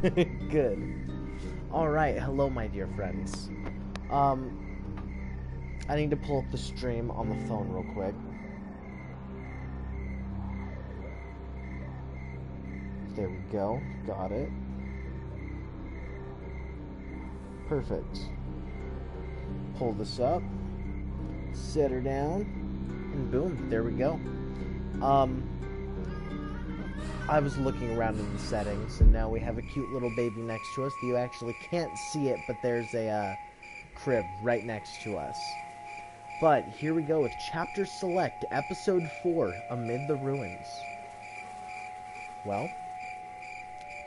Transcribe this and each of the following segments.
Good. Alright, hello my dear friends. I need to pull up the stream on the phone real quick. There we go. Got it. Perfect. Pull this up. Set her down. And boom, there we go. I was looking around in the settings, and now we have a cute little baby next to us. You actually can't see it, but there's a crib right next to us. But here we go with Chapter Select, Episode 4, Amid the Ruins. Well,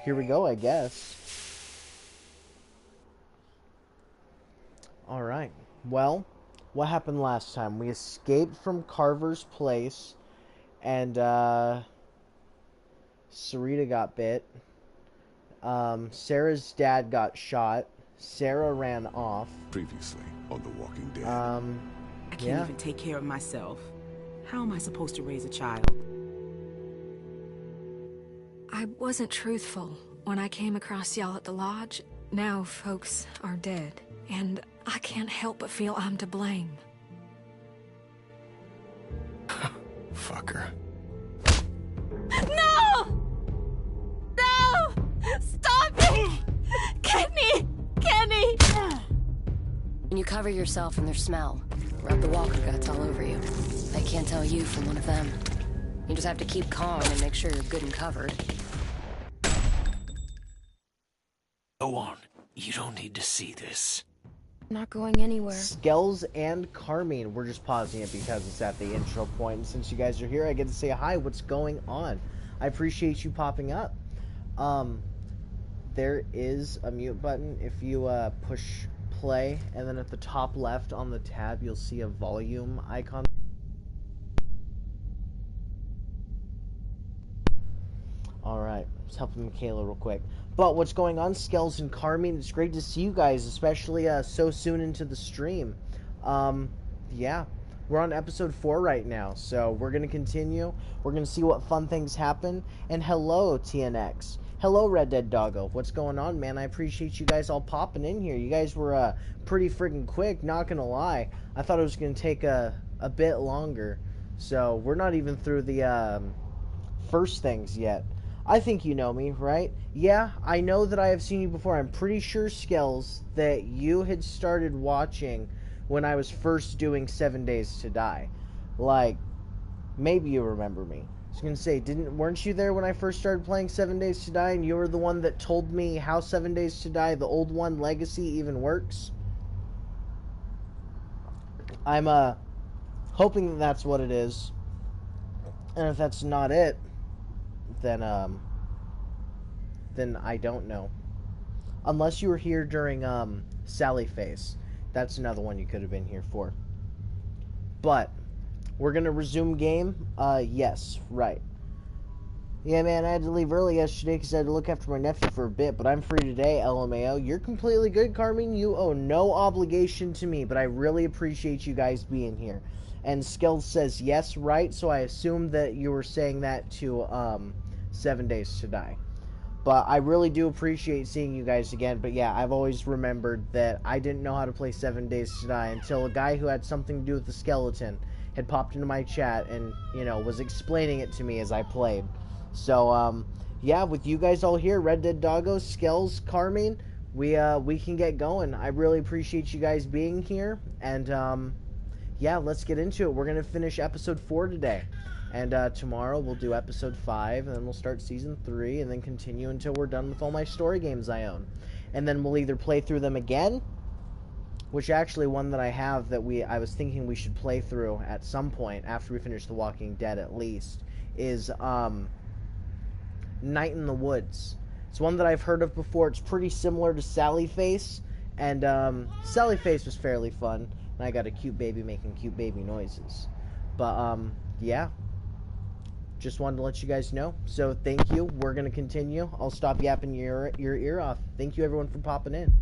here we go, I guess. Alright, well, what happened last time? We escaped from Carver's place, and, Sarita got bit. Sarah's dad got shot. Sarah ran off. Previously on The Walking Dead. I can't even take care of myself. How am I supposed to raise a child? I wasn't truthful when I came across y'all at the lodge. Now folks are dead, and I can't help but feel I'm to blame. Fucker. No! No! Stop it! Kenny! Kenny! When you cover yourself in their smell, rub the walker guts all over you. They can't tell you from one of them. You just have to keep calm and make sure you're good and covered. Go on. You don't need to see this. I'm not going anywhere. Skells and Carmine. We're just pausing it because it's at the intro point. And since you guys are here, I get to say hi. What's going on? I appreciate you popping up. There is a mute button. If you push play, and then at the top left on the tab, you'll see a volume icon. Alright, let's help Michaela real quick. But what's going on, Skells and Carmine? It's great to see you guys, especially so soon into the stream. Yeah, we're on episode 4 right now, so we're going to continue. We're going to see what fun things happen. And hello, TNX. Hello, Red Dead Doggo. What's going on, man? I appreciate you guys all popping in here. You guys were pretty freaking quick, not going to lie. I thought it was going to take a bit longer. So we're not even through the first things yet. I think you know me, right? Yeah, I know that I have seen you before. I'm pretty sure, Skells, that you had started watching when I was first doing 7 Days to Die. Like, maybe you remember me. I was going to say, weren't you there when I first started playing 7 Days to Die, and you were the one that told me how 7 Days to Die, the old one, Legacy, even works? I'm, hoping that that's what it is. And if that's not it, then I don't know. Unless you were here during, Sally Face. That's another one you could have been here for. But we're gonna resume game. Yes, right. Yeah, man, I had to leave early yesterday because I had to look after my nephew for a bit, but I'm free today, LMAO. You're completely good, Carmine. You owe no obligation to me, but I really appreciate you guys being here. And Skills says yes, right, so I assume that you were saying that to, 7 Days to Die. But I really do appreciate seeing you guys again. But yeah, I've always remembered that I didn't know how to play 7 Days to Die until a guy who had something to do with the skeleton had popped into my chat and, you know, was explaining it to me as I played. So, yeah, with you guys all here, Red Dead Doggo, Skells, Carmine, we can get going. I really appreciate you guys being here. And, yeah, let's get into it. We're going to finish episode 4 today. And tomorrow we'll do episode 5, and then we'll start season 3, and then continue until we're done with all my story games I own. And then we'll either play through them again, which actually one that I have that I was thinking we should play through at some point after we finish The Walking Dead at least, is Night in the Woods. It's one that I've heard of before. It's pretty similar to Sally Face, and Sally Face was fairly fun, and I got a cute baby making cute baby noises. But yeah. Just wanted to let you guys know. So thank you. We're going to continue. I'll stop yapping your ear off. Thank you everyone for popping in.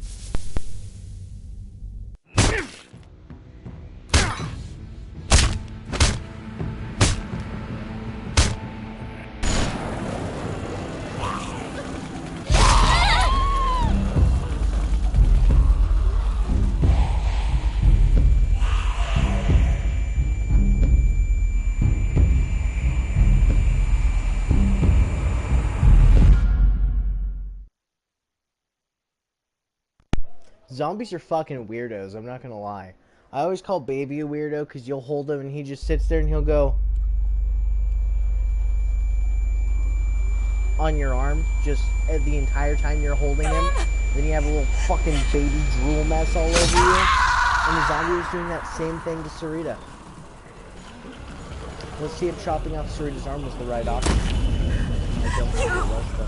Zombies are fucking weirdos, I'm not gonna lie. I always call Baby a weirdo because you'll hold him and he just sits there and he'll go on your arm just the entire time you're holding him. Then you have a little fucking baby drool mess all over you. And the zombie was doing that same thing to Sarita. Let's see if chopping off Sarita's arm was the right option. I don't think it was, though.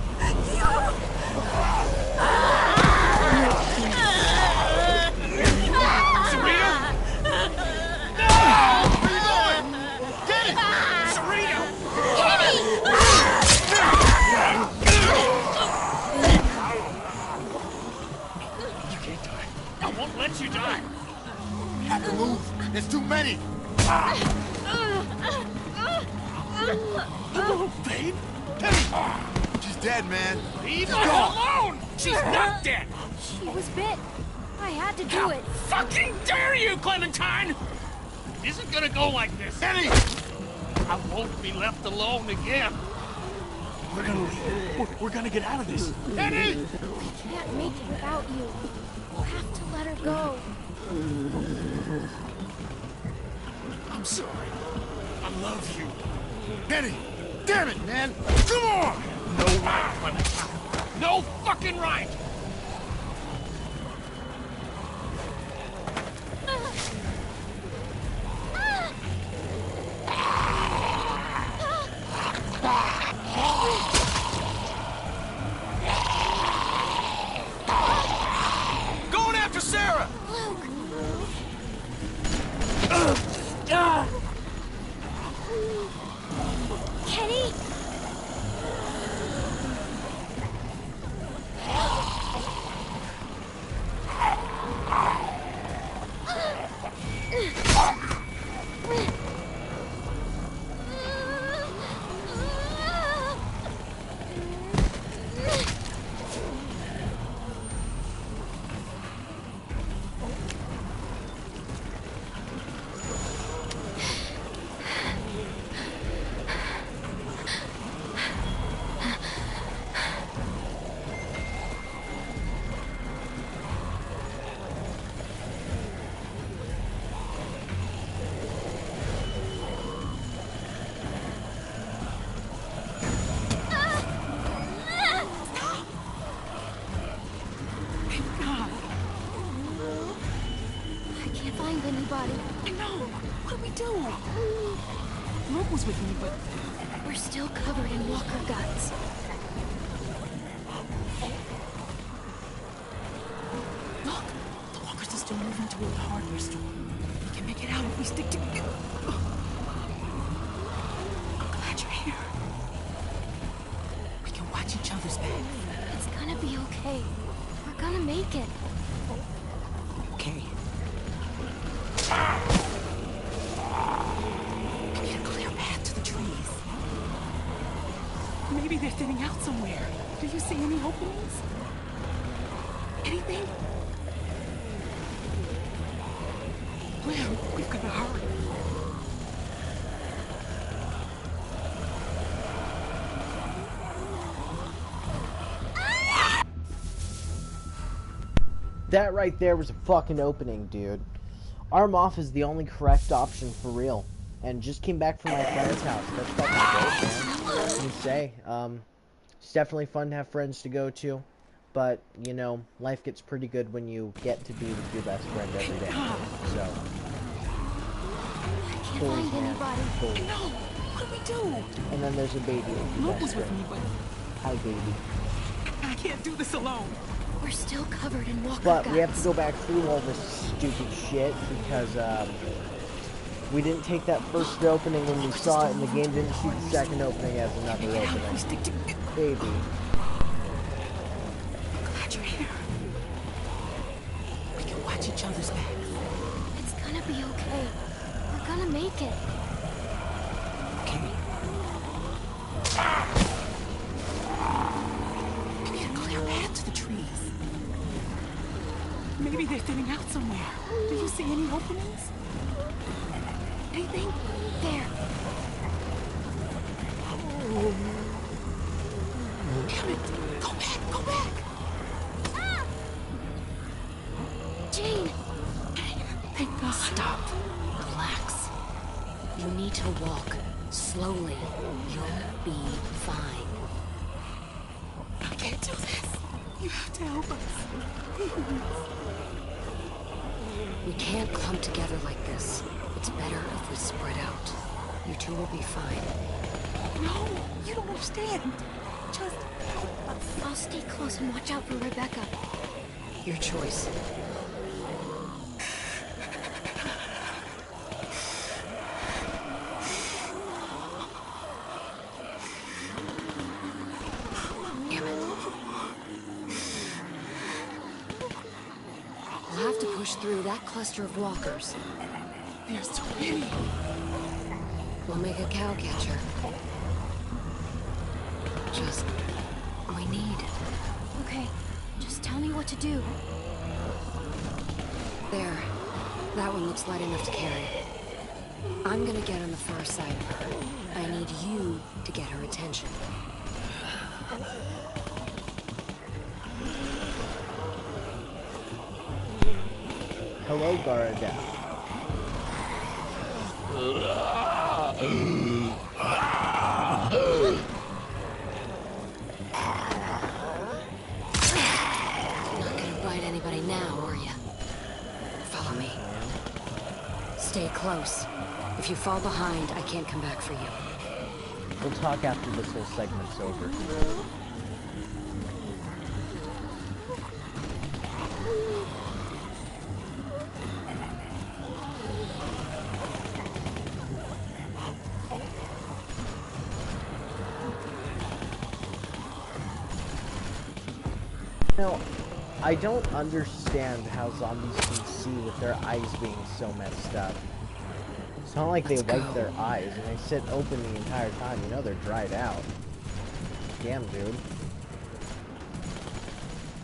Let you die. You have to move. There's too many. Hello, babe. She's dead, man. Leave her alone. She's not dead. She was bit. I had to do it. Fucking dare you, Clementine! It isn't gonna go like this. Kenny! I won't be left alone again. We're gonna leave. We're gonna get out of this. Kenny! We can't make it without you. We'll have to let her go. I'm sorry. I love you. Kenny! Damn it, man! Come on! No right, Clementine. No fucking right! Going after Sarah! Kenny! We're still covered in walker guts. Look! The walkers are still moving toward the hardware store. We can make it out if we stick together. I'm glad you're here. We can watch each other's back. It's gonna be okay. We're gonna make it. Okay. Maybe they're thinning out somewhere. Do you see any openings? Anything? Well, we've got to hurry. That right there was a fucking opening, dude. Arm off is the only correct option for real. And just came back from my friend's house. That's fucking great, man. What can you say? It's definitely fun to have friends to go to. But, you know, life gets pretty good when you get to be with your best friend every day. So. I can't find anybody. Cool. No! What do we do? And then there's a baby with your Luke best was with friend. me, but Hi, baby. I can't do this alone. We're still covered in walker But guts. we have to go back through all this stupid shit because, we didn't take that first opening when we saw it, and the game didn't see the second opening as another opening. Baby. Glad you're here. We can watch each other's back. It's gonna be okay. We're gonna make it. Okay. We need a clear path to the trees. Maybe they're thinning out somewhere. Do you see any openings? Anything? There. Damn it! Go back! Go back! need to walk. Slowly. You'll be fine. I can't do this. You have to help us. Please. We can't clump together like this. It's better if we spread out. You two will be fine. No, you don't understand. Just help us. I'll stay close and watch out for Rebecca. Your choice. Damn it. We'll have to push through that cluster of walkers. There's too many. We'll make a cow catcher. Just... we need... Okay, just tell me what to do. There. That one looks light enough to carry. I'm gonna get on the far side of her. I need you to get her attention. Hello, Garada. Not gonna bite anybody now, are you? Follow me. Stay close. If you fall behind, I can't come back for you. We'll talk after this whole segment's over. Now, I don't understand how zombies can see with their eyes being so messed up. It's not like they wipe their eyes and they sit open the entire time. You know they're dried out. Damn, dude.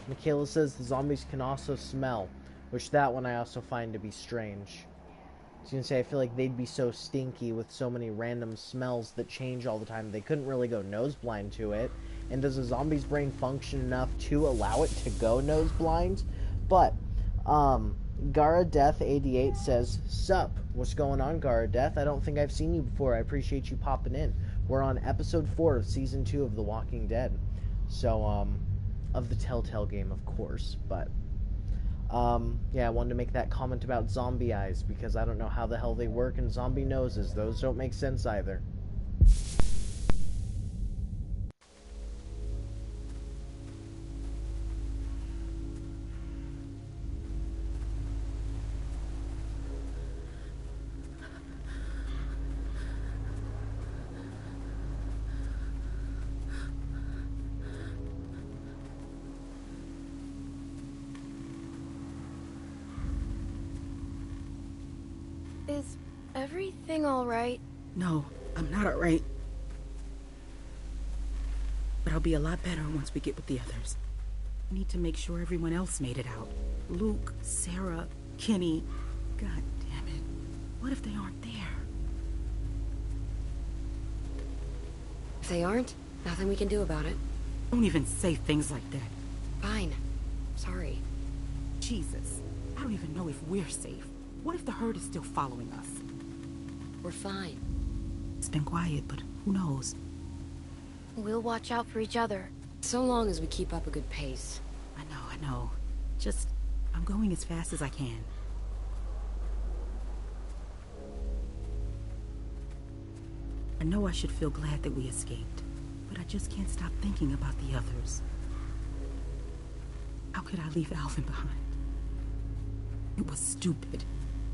Michaela says the zombies can also smell, which that one I also find to be strange. I was gonna say, I feel like they'd be so stinky with so many random smells that change all the time. They couldn't really go nose blind to it. And does a zombie's brain function enough to allow it to go nose blind? But, Gara Death 88 says, "Sup? What's going on, Gara Death? I don't think I've seen you before. I appreciate you popping in. We're on episode 4 of season 2 of The Walking Dead. So, of the Telltale game, of course. But, yeah, I wanted to make that comment about zombie eyes because I don't know how the hell they work in zombie noses. Those don't make sense either." Is everything all right? No, I'm not alright. But I'll be a lot better once we get with the others. I need to make sure everyone else made it out. Luke, Sarah, Kenny. God damn it. What if they aren't there? If they aren't, nothing we can do about it. Don't even say things like that. Fine. Sorry. Jesus. I don't even know if we're safe. What if the herd is still following us? We're fine. It's been quiet, but who knows? We'll watch out for each other. So long as we keep up a good pace. I know. Just, I'm going as fast as I can. I know I should feel glad that we escaped, but I just can't stop thinking about the others. How could I leave Alvin behind? It was stupid.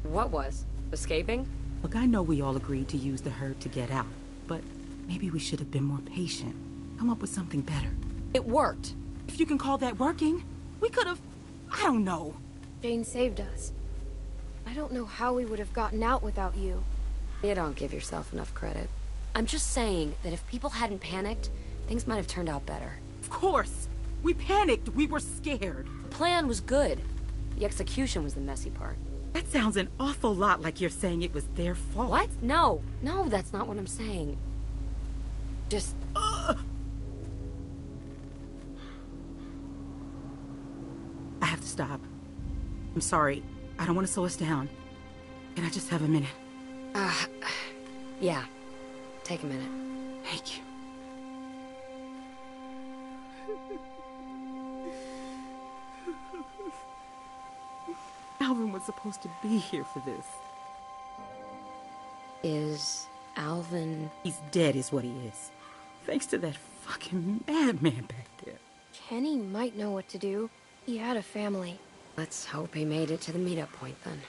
What was? Escaping? Look, I know we all agreed to use the herd to get out, but maybe we should have been more patient. Come up with something better. It worked. If you can call that working, we could have... I don't know. Jane saved us. I don't know how we would have gotten out without you. You don't give yourself enough credit. I'm just saying that if people hadn't panicked, things might have turned out better. Of course! We panicked! We were scared! The plan was good. The execution was the messy part. That sounds an awful lot like you're saying it was their fault. What? No, that's not what I'm saying. Just... I have to stop. I'm sorry. I don't want to slow us down. Can I just have a minute? Yeah. Take a minute. Thank you. Alvin was supposed to be here for this. Is Alvin... He's dead is what he is. Thanks to that fucking madman back there. Kenny might know what to do. He had a family. Let's hope he made it to the meetup point, then.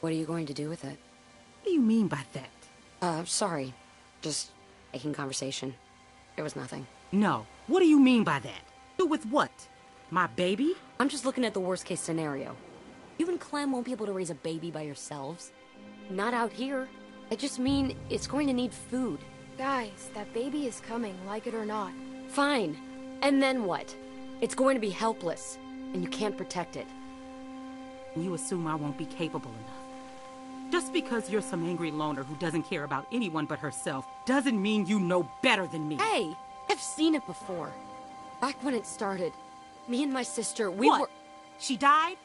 What are you going to do with it? What do you mean by that? Sorry. Just making conversation. It was nothing. No. What do you mean by that? Do with what? My baby? I'm just looking at the worst-case scenario. You and Clem won't be able to raise a baby by yourselves. Not out here. I just mean, it's going to need food. Guys, that baby is coming, like it or not. Fine. And then what? It's going to be helpless, and you can't protect it. You assume I won't be capable enough. Just because you're some angry loner who doesn't care about anyone but herself doesn't mean you know better than me. Hey, I've seen it before. Back when it started, me and my sister, we What? were... She died?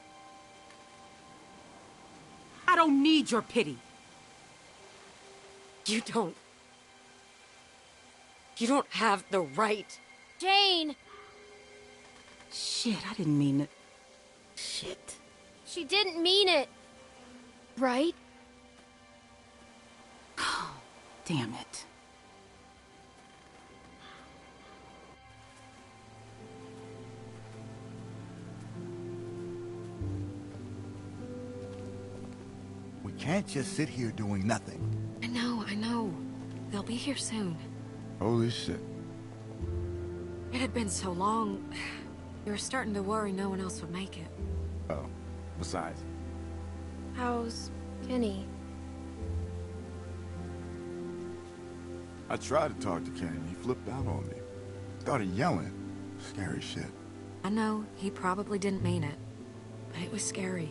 I don't need your pity. You don't have the right. Jane! Shit, I didn't mean it. Shit. She didn't mean it! Right? Damn it. We can't just sit here doing nothing. I know. They'll be here soon. Holy shit. It had been so long, we were starting to worry no one else would make it. Oh, besides. How's Kenny? I tried to talk to Kenny and he flipped out on me. Started yelling. Scary shit. I know, he probably didn't mean it, but it was scary.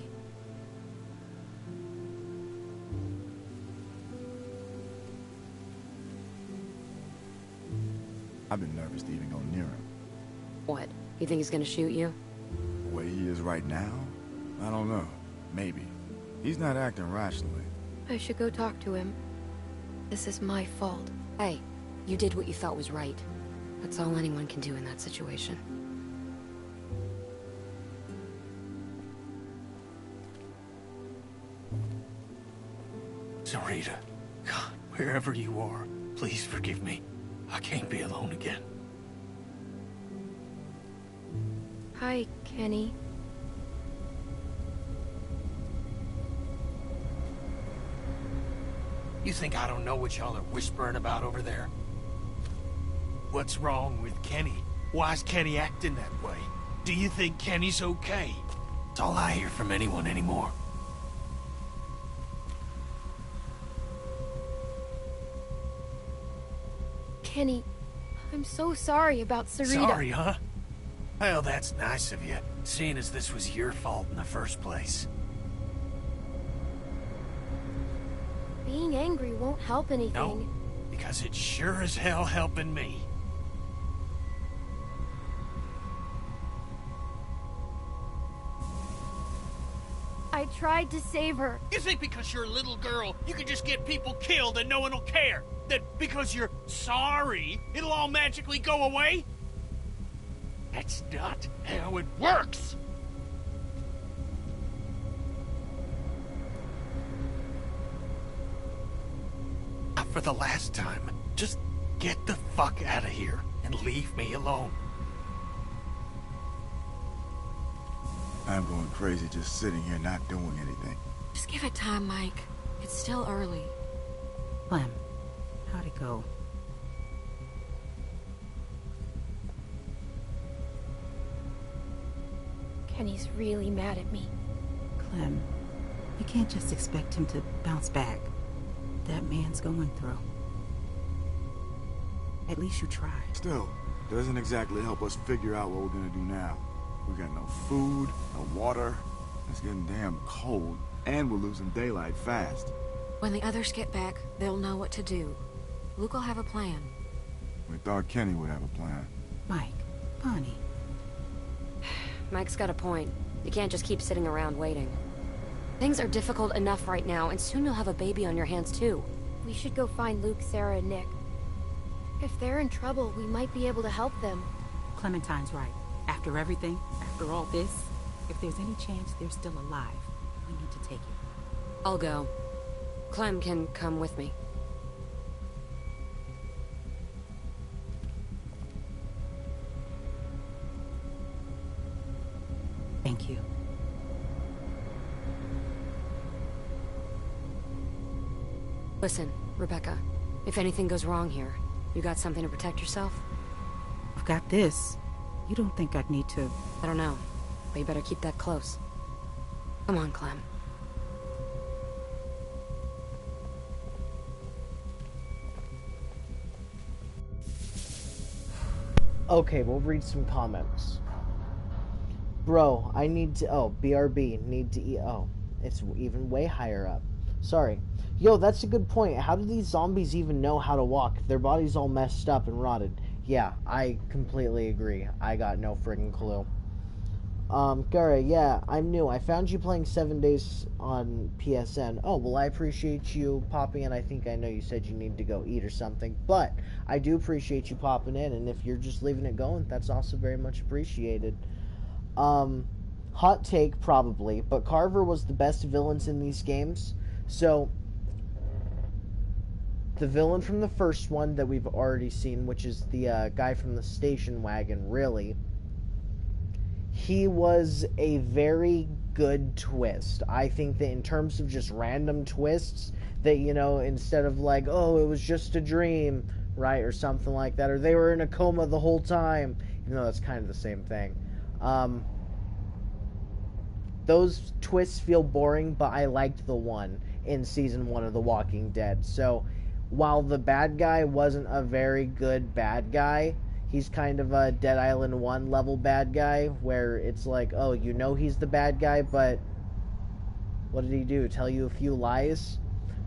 I've been nervous to even go near him. What? You think he's gonna shoot you? The way he is right now? I don't know. Maybe. He's not acting rationally. I should go talk to him. This is my fault. Hey, you did what you thought was right. That's all anyone can do in that situation. Sarita, God, wherever you are, please forgive me. I can't be alone again. Hi, Kenny. You think I don't know what y'all are whispering about over there? What's wrong with Kenny? Why's Kenny acting that way? Do you think Kenny's okay? That's all I hear from anyone anymore. Kenny, I'm so sorry about Sarita. Sorry, huh? Well, that's nice of you, seeing as this was your fault in the first place. Being angry won't help anything. No, because it's sure as hell helping me. I tried to save her. You think because you're a little girl, you can just get people killed and no one will care? That because you're sorry, it'll all magically go away? That's not how it works! For the last time, just get the fuck out of here and leave me alone. I'm going crazy just sitting here not doing anything. Just give it time, Mike. It's still early. Clem, how'd it go? Kenny's really mad at me. Clem, you can't just expect him to bounce back. That man's going through. At least you tried. Still, doesn't exactly help us figure out what we're gonna do now. We got no food, no water. It's getting damn cold, and we're losing daylight fast. When the others get back, they'll know what to do. Luke will have a plan. We thought Kenny would have a plan. Mike, Bonnie, Mike's got a point. You can't just keep sitting around waiting. Things are difficult enough right now, and soon you'll have a baby on your hands, too. We should go find Luke, Sarah, and Nick. If they're in trouble, we might be able to help them. Clementine's right. After everything, after all this, if there's any chance they're still alive, we need to take it. I'll go. Clem can come with me. Thank you. Listen, Rebecca, if anything goes wrong here, you got something to protect yourself? I've got this. You don't think I'd need to... I don't know, but you better keep that close. Come on, Clem. Okay, we'll read some comments. Bro, I need to... Oh, BRB, need to eat... Oh, it's even way higher up. Sorry. Yo, that's a good point. How do these zombies even know how to walk if their body's all messed up and rotted? Yeah, I completely agree. I got no friggin' clue. Gara, yeah, I'm new. I found you playing 7 Days on PSN. Oh, well, I appreciate you popping in. I think I know you said you need to go eat or something, but I do appreciate you popping in, and if you're just leaving it going, that's also very much appreciated. Hot take, probably, but Carver was the best villains in these games. So, the villain from the first one that we've already seen, which is the guy from the station wagon, really, he was a very good twist. I think that in terms of just random twists, that, you know, instead of like, oh, it was just a dream, right, or something like that, or they were in a coma the whole time, even though that's kind of the same thing. Those twists feel boring, but I liked the one in Season 1 of The Walking Dead. So, while the bad guy wasn't a very good bad guy, he's kind of a Dead Island 1 level bad guy, where it's like, oh, you know he's the bad guy, but what did he do? Tell you a few lies?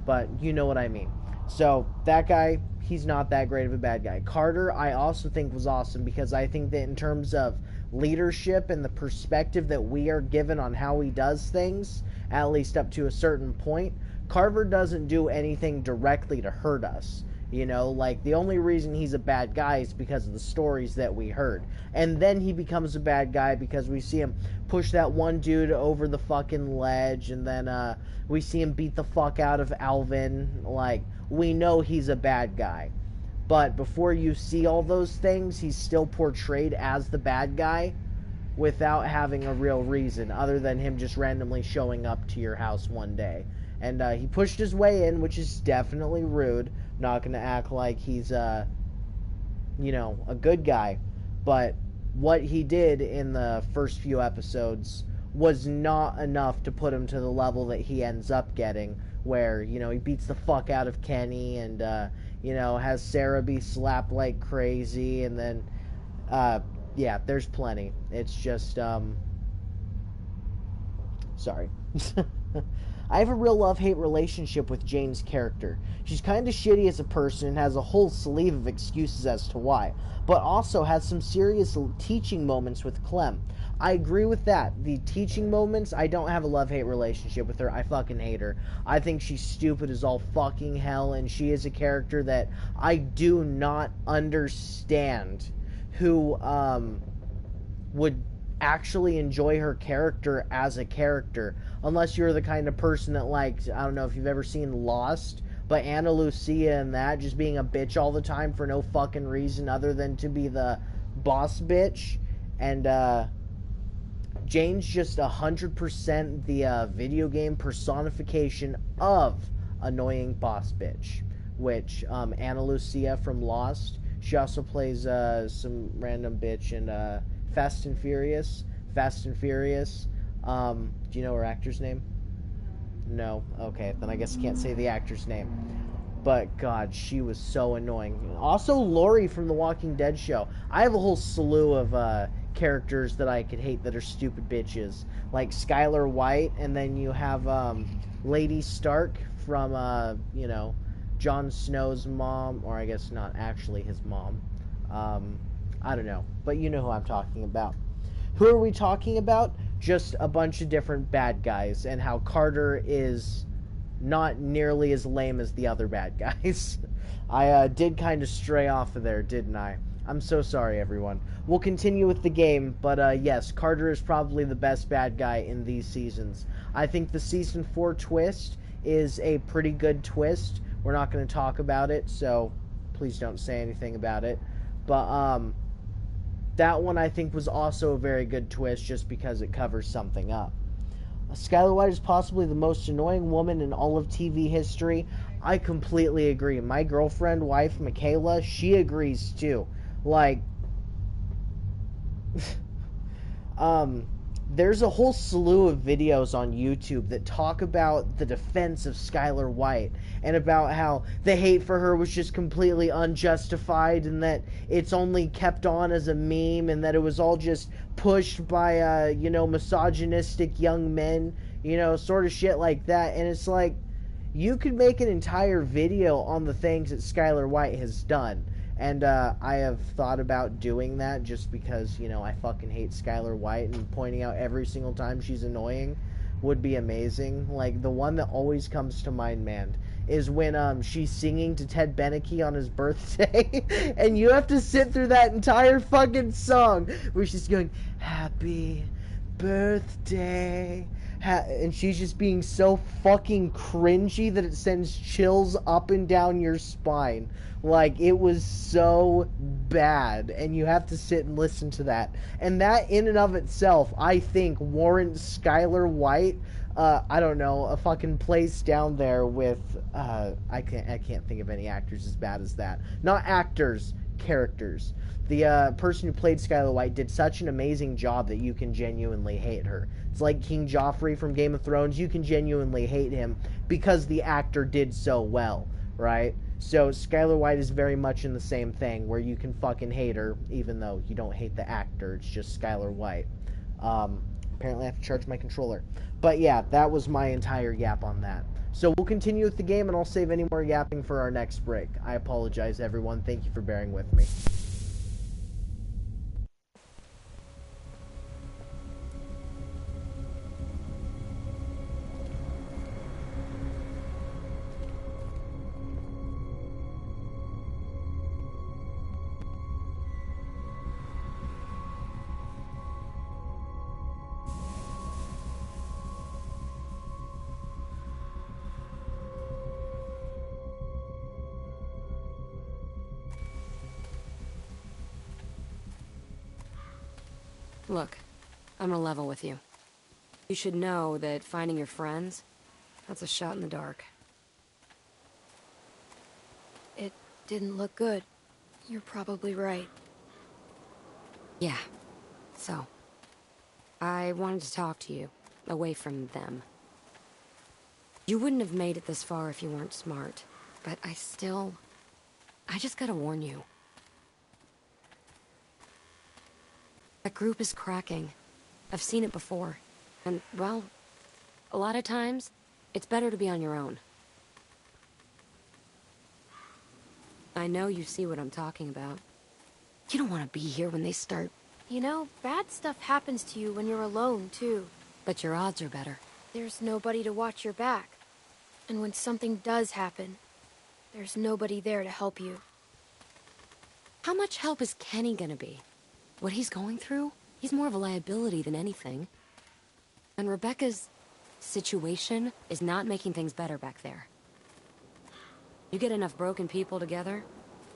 But you know what I mean. So, that guy, he's not that great of a bad guy. Carter, I also think was awesome, because I think that in terms of leadership and the perspective that we are given on how he does things, at least up to a certain point, Carver doesn't do anything directly to hurt us. You know, like, the only reason he's a bad guy is because of the stories that we heard. And then he becomes a bad guy because we see him push that one dude over the fucking ledge, and then we see him beat the fuck out of Alvin. Like, we know he's a bad guy. But before you see all those things, he's still portrayed as the bad guy without having a real reason, other than him just randomly showing up to your house one day. And he pushed his way in, which is definitely rude. Not going to act like he's, you know, a good guy. But what he did in the first few episodes was not enough to put him to the level that he ends up getting, where, you know, he beats the fuck out of Kenny and, you know, has Sarah be slapped like crazy, and then, yeah, there's plenty. It's just, sorry. I have a real love-hate relationship with Jane's character. She's kind of shitty as a person and has a whole sleeve of excuses as to why, but also has some serious teaching moments with Clem. I agree with that. The teaching moments, I don't have a love-hate relationship with her. I fucking hate her. I think she's stupid as all fucking hell, and she is a character that I do not understand who would actually enjoy her character as a character, unless you're the kind of person that likes, I don't know if you've ever seen Lost, but Ana Lucia and that, just being a bitch all the time for no fucking reason other than to be the boss bitch. And Jane's just 100% the video game personification of annoying boss bitch, which Ana Lucia from Lost, she also plays some random bitch in Fast and Furious. Do you know her actor's name? No? Okay, then I guess I can't say the actor's name. But, God, she was so annoying. Also, Lori from The Walking Dead show. I have a whole slew of characters that I could hate that are stupid bitches. Like Skylar White, and then you have Lady Stark from, you know, Jon Snow's mom, or I guess not actually his mom. I don't know, but you know who I'm talking about. Who are we talking about? Just a bunch of different bad guys, and how Carter is not nearly as lame as the other bad guys. I did kind of stray off of there, didn't I? I'm so sorry, everyone. We'll continue with the game, but yes, Carter is probably the best bad guy in these seasons. I think the Season 4 twist is a pretty good twist. We're not going to talk about it, so please don't say anything about it. But, that one I think was also a very good twist just because it covers something up. Skylar White is possibly the most annoying woman in all of TV history. I completely agree. My girlfriend, wife, Michaela, she agrees too. Like, there's a whole slew of videos on YouTube that talk about the defense of Skylar White and about how the hate for her was just completely unjustified and that it's only kept on as a meme and that it was all just pushed by, misogynistic young men, sort of shit like that. And it's like, you could make an entire video on the things that Skylar White has done. And I have thought about doing that just because, I fucking hate Skylar White, and pointing out every single time she's annoying would be amazing. Like, the one that always comes to mind, man, is when she's singing to Ted Beneke on his birthday, and you have to sit through that entire fucking song where she's going, "Happy birthday," and she's just being so fucking cringy that it sends chills up and down your spine. Like, it was so bad, and you have to sit and listen to that. And that, in and of itself, I think warrants Skylar White, I don't know, a fucking place down there with, I can't think of any actors as bad as that. Not actors, characters. The person who played Skylar White did such an amazing job that you can genuinely hate her. It's like King Joffrey from Game of Thrones. You can genuinely hate him because the actor did so well, right? So Skylar White is very much in the same thing, where you can fucking hate her, even though you don't hate the actor. It's just Skylar White. Apparently I have to charge my controller. But yeah, that was my entire yap on that. So we'll continue with the game, and I'll save any more yapping for our next break. I apologize, everyone. Thank you for bearing with me. Look, I'm gonna level with you. You should know that finding your friends, that's a shot in the dark. It didn't look good. You're probably right. Yeah. So, I wanted to talk to you, away from them. You wouldn't have made it this far if you weren't smart, but I just gotta warn you. That group is cracking. I've seen it before. And, well, a lot of times, it's better to be on your own. I know you see what I'm talking about. You don't want to be here when they start... You know, bad stuff happens to you when you're alone, too. But your odds are better. There's nobody to watch your back. And when something does happen, there's nobody there to help you. How much help is Kenny gonna be? What he's going through? He's more of a liability than anything. And Rebecca's situation is not making things better back there. You get enough broken people together,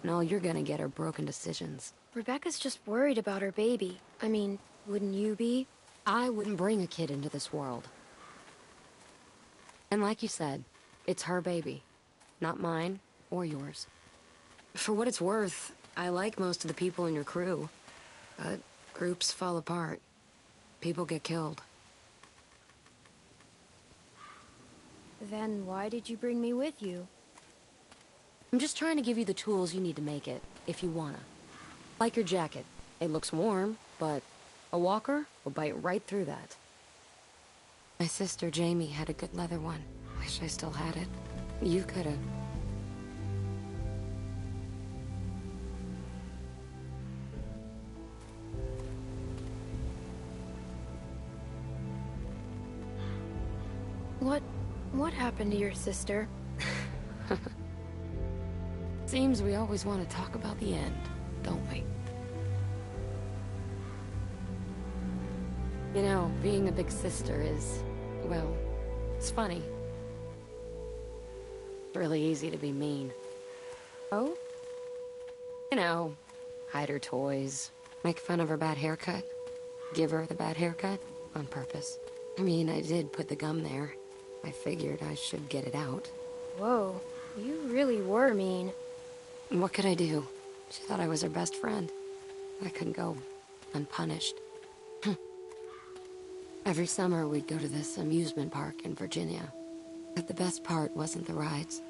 and all you're gonna get are broken decisions. Rebecca's just worried about her baby. I mean, wouldn't you be? I wouldn't bring a kid into this world. And like you said, it's her baby, not mine or yours. For what it's worth, I like most of the people in your crew. But groups fall apart. People get killed. Then why did you bring me with you? I'm just trying to give you the tools you need to make it, if you wanna. Like your jacket. It looks warm, but a walker will bite right through that. My sister Jamie had a good leather one. Wish I still had it. You could've. What happened to your sister? Seems we always want to talk about the end, don't we? You know, being a big sister is, well, it's funny. It's really easy to be mean. Oh? You know, hide her toys, make fun of her bad haircut, give her the bad haircut on purpose. I mean, I did put the gum there. I figured I should get it out. Whoa, you really were mean. What could I do? She thought I was her best friend. I couldn't go unpunished. Every summer we'd go to this amusement park in Virginia. But the best part wasn't the rides.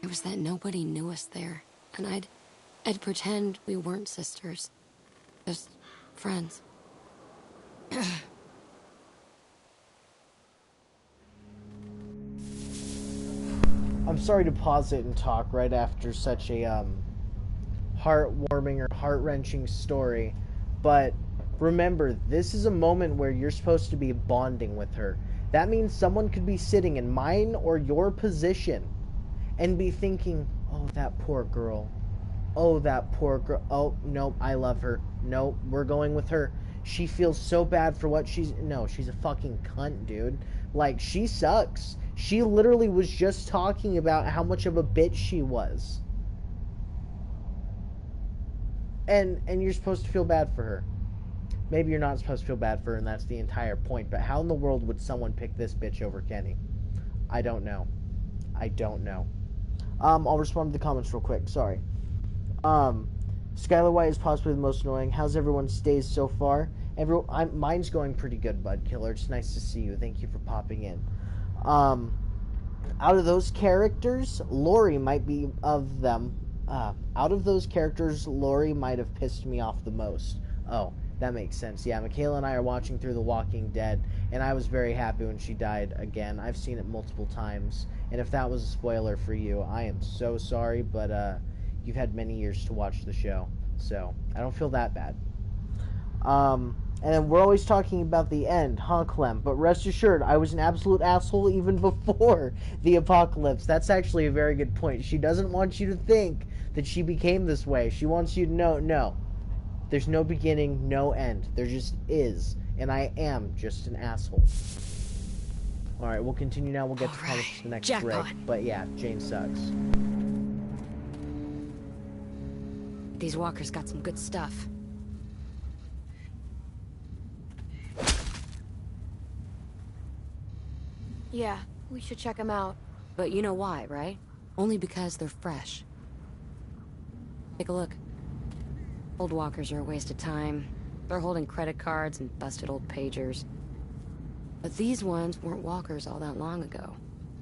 It was that nobody knew us there. And I'd pretend we weren't sisters. Just friends. I'm sorry to pause it and talk right after such a heartwarming or heart-wrenching story, but remember, this is a moment where you're supposed to be bonding with her. That means someone could be sitting in mine or your position and be thinking, oh, that poor girl. Oh, that poor girl. Oh, nope, I love her. Nope, we're going with her. She feels so bad for what she's... No, she's a fucking cunt, dude. Like, she sucks. She literally was just talking about how much of a bitch she was. And you're supposed to feel bad for her. Maybe you're not supposed to feel bad for her, and that's the entire point. But how in the world would someone pick this bitch over Kenny? I don't know. I don't know. I'll respond to the comments real quick. Sorry. Skylar White is possibly the most annoying. How's everyone's days so far? Mine's going pretty good, Budkiller. It's nice to see you. Thank you for popping in. Out of those characters, Lori might be of them. Out of those characters, Lori might have pissed me off the most. Oh, that makes sense. Yeah, Michaela and I are watching through The Walking Dead, and I was very happy when she died again. I've seen it multiple times, and if that was a spoiler for you, I am so sorry, but you've had many years to watch the show, so I don't feel that bad. And then we're always talking about the end, huh, Clem? But rest assured, I was an absolute asshole even before the apocalypse. That's actually a very good point. She doesn't want you to think that she became this way. She wants you to know, no. There's no beginning, no end. There just is. And I am just an asshole. Alright, we'll continue now. We'll get to the next jackpot. break. But yeah, Jane sucks. These walkers got some good stuff. Yeah, we should check them out. But you know why, right? Only because they're fresh. Take a look. Old walkers are a waste of time. They're holding credit cards and busted old pagers. But these ones weren't walkers all that long ago.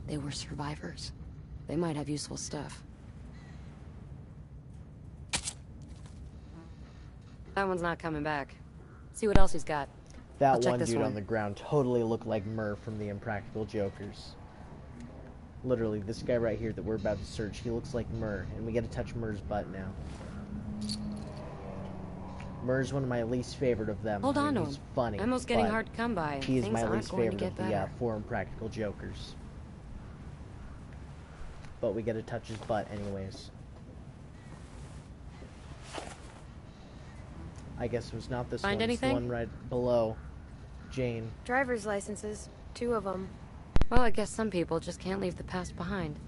They were survivors. They might have useful stuff. That one's not coming back. See what else he's got. That one dude on the ground totally looked like Murr from the Impractical Jokers. Literally, this guy right here that we're about to search, he looks like Murr, and we get to touch Murr's butt now. Murr's one of my least favorite of them. Hold on to him. He's funny. Ammo's getting hard to come by. He is my least favorite of the 4 Impractical Jokers. But we get to touch his butt anyways. I guess it was not this one. It's the one right below Jane. Driver's licenses. 2 of them. Well, I guess some people just can't leave the past behind.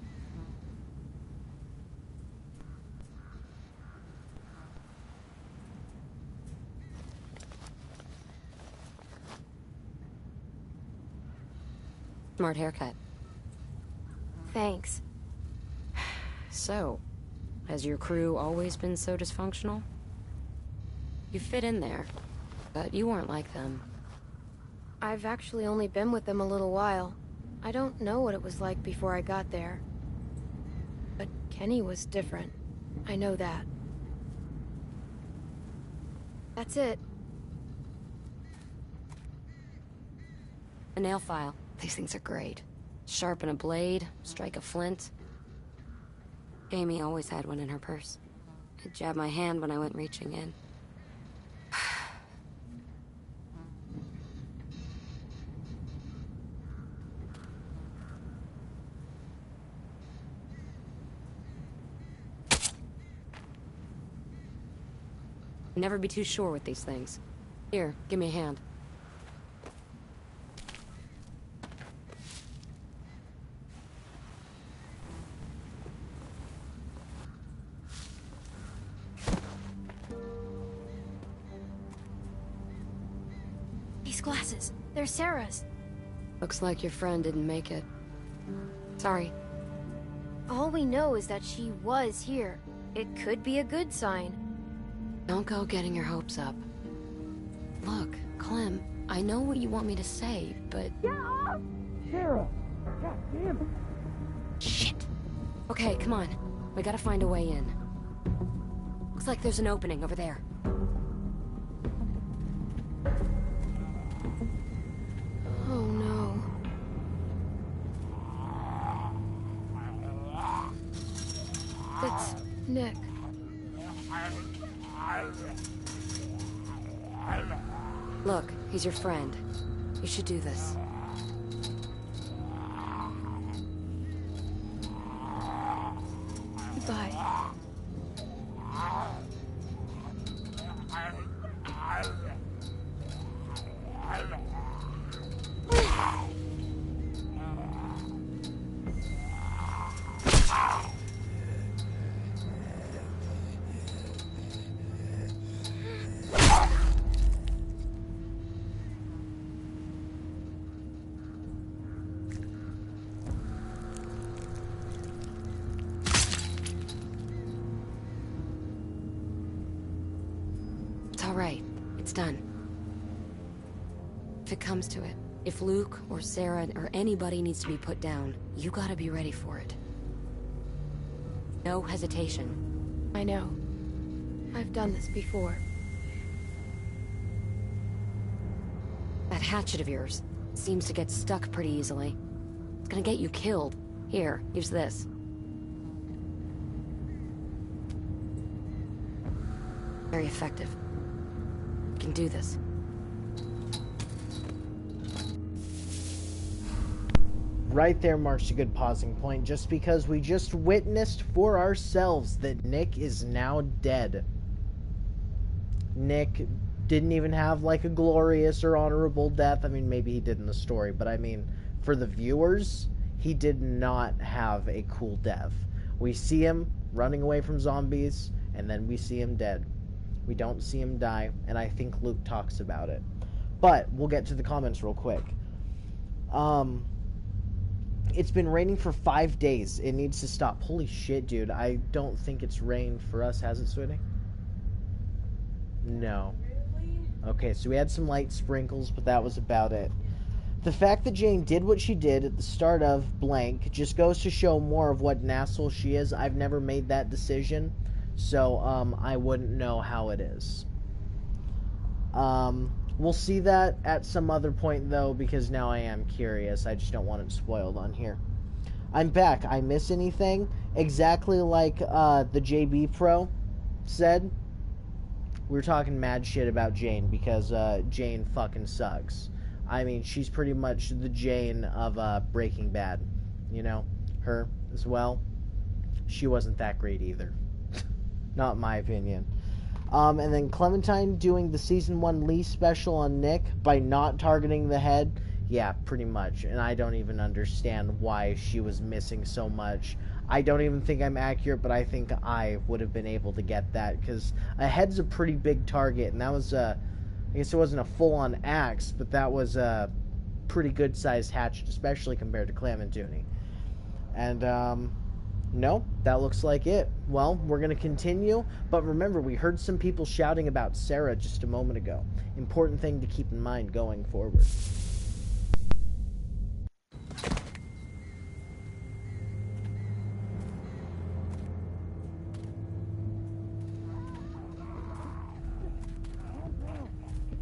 Smart haircut. Thanks. So, has your crew always been so dysfunctional? You fit in there, but you weren't like them. I've actually only been with them a little while. I don't know what it was like before I got there. But Kenny was different. I know that. That's it. A nail file. These things are great. Sharpen a blade, strike a flint. Amy always had one in her purse. It jabbed my hand when I went reaching in. Never be too sure with these things. Here, give me a hand. These glasses, they're Sarah's. Looks like your friend didn't make it. Sorry. All we know is that she was here. It could be a good sign. Don't go getting your hopes up. Look, Clem, I know what you want me to say, but... Get off! Sarah! God damn it! Shit! Okay, come on. We gotta find a way in. Looks like there's an opening over there. Oh no. It's Nick. Look, he's your friend. You should do this. Goodbye. All right, it's done. If it comes to it, if Luke or Sarah or anybody needs to be put down, you gotta be ready for it. No hesitation. I know. I've done this before. That hatchet of yours seems to get stuck pretty easily. It's gonna get you killed. Here, use this. Very effective. You can do this. Right there marks a good pausing point, just because we just witnessed for ourselves that Nick is now dead. Nick didn't even have like a glorious or honorable death. I mean, maybe he did in the story, but I mean, for the viewers, he did not have a cool death. We see him running away from zombies, and then we see him dead. We don't see him die, and I think Luke talks about it. But we'll get to the comments real quick. It's been raining for 5 days. It needs to stop. Holy shit, dude. I don't think it's rained for us, has it, sweetie? No. Okay, so we had some light sprinkles, but that was about it. The fact that Jane did what she did at the start of blank just goes to show more of what an asshole she is. I've never made that decision, so I wouldn't know how it is. We'll see that at some other point, though, because now I am curious. I just don't want it spoiled on here. I'm back. I miss anything? Exactly like the JB Pro said. We were talking mad shit about Jane because Jane fucking sucks. I mean, she's pretty much the Jane of Breaking Bad. You know, her as well. She wasn't that great either. Not in my opinion. And then Clementine doing the Season 1 Lee special on Nick by not targeting the head. Yeah, pretty much. And I don't even understand why she was missing so much. I don't even think I'm accurate, but I think I would have been able to get that. Because a head's a pretty big target. And that was I guess it wasn't a full-on axe, but that was a pretty good-sized hatchet, especially compared to Clementine. And, no, that looks like it. Well, we're going to continue, but remember, we heard some people shouting about Sarah just a moment ago. Important thing to keep in mind going forward.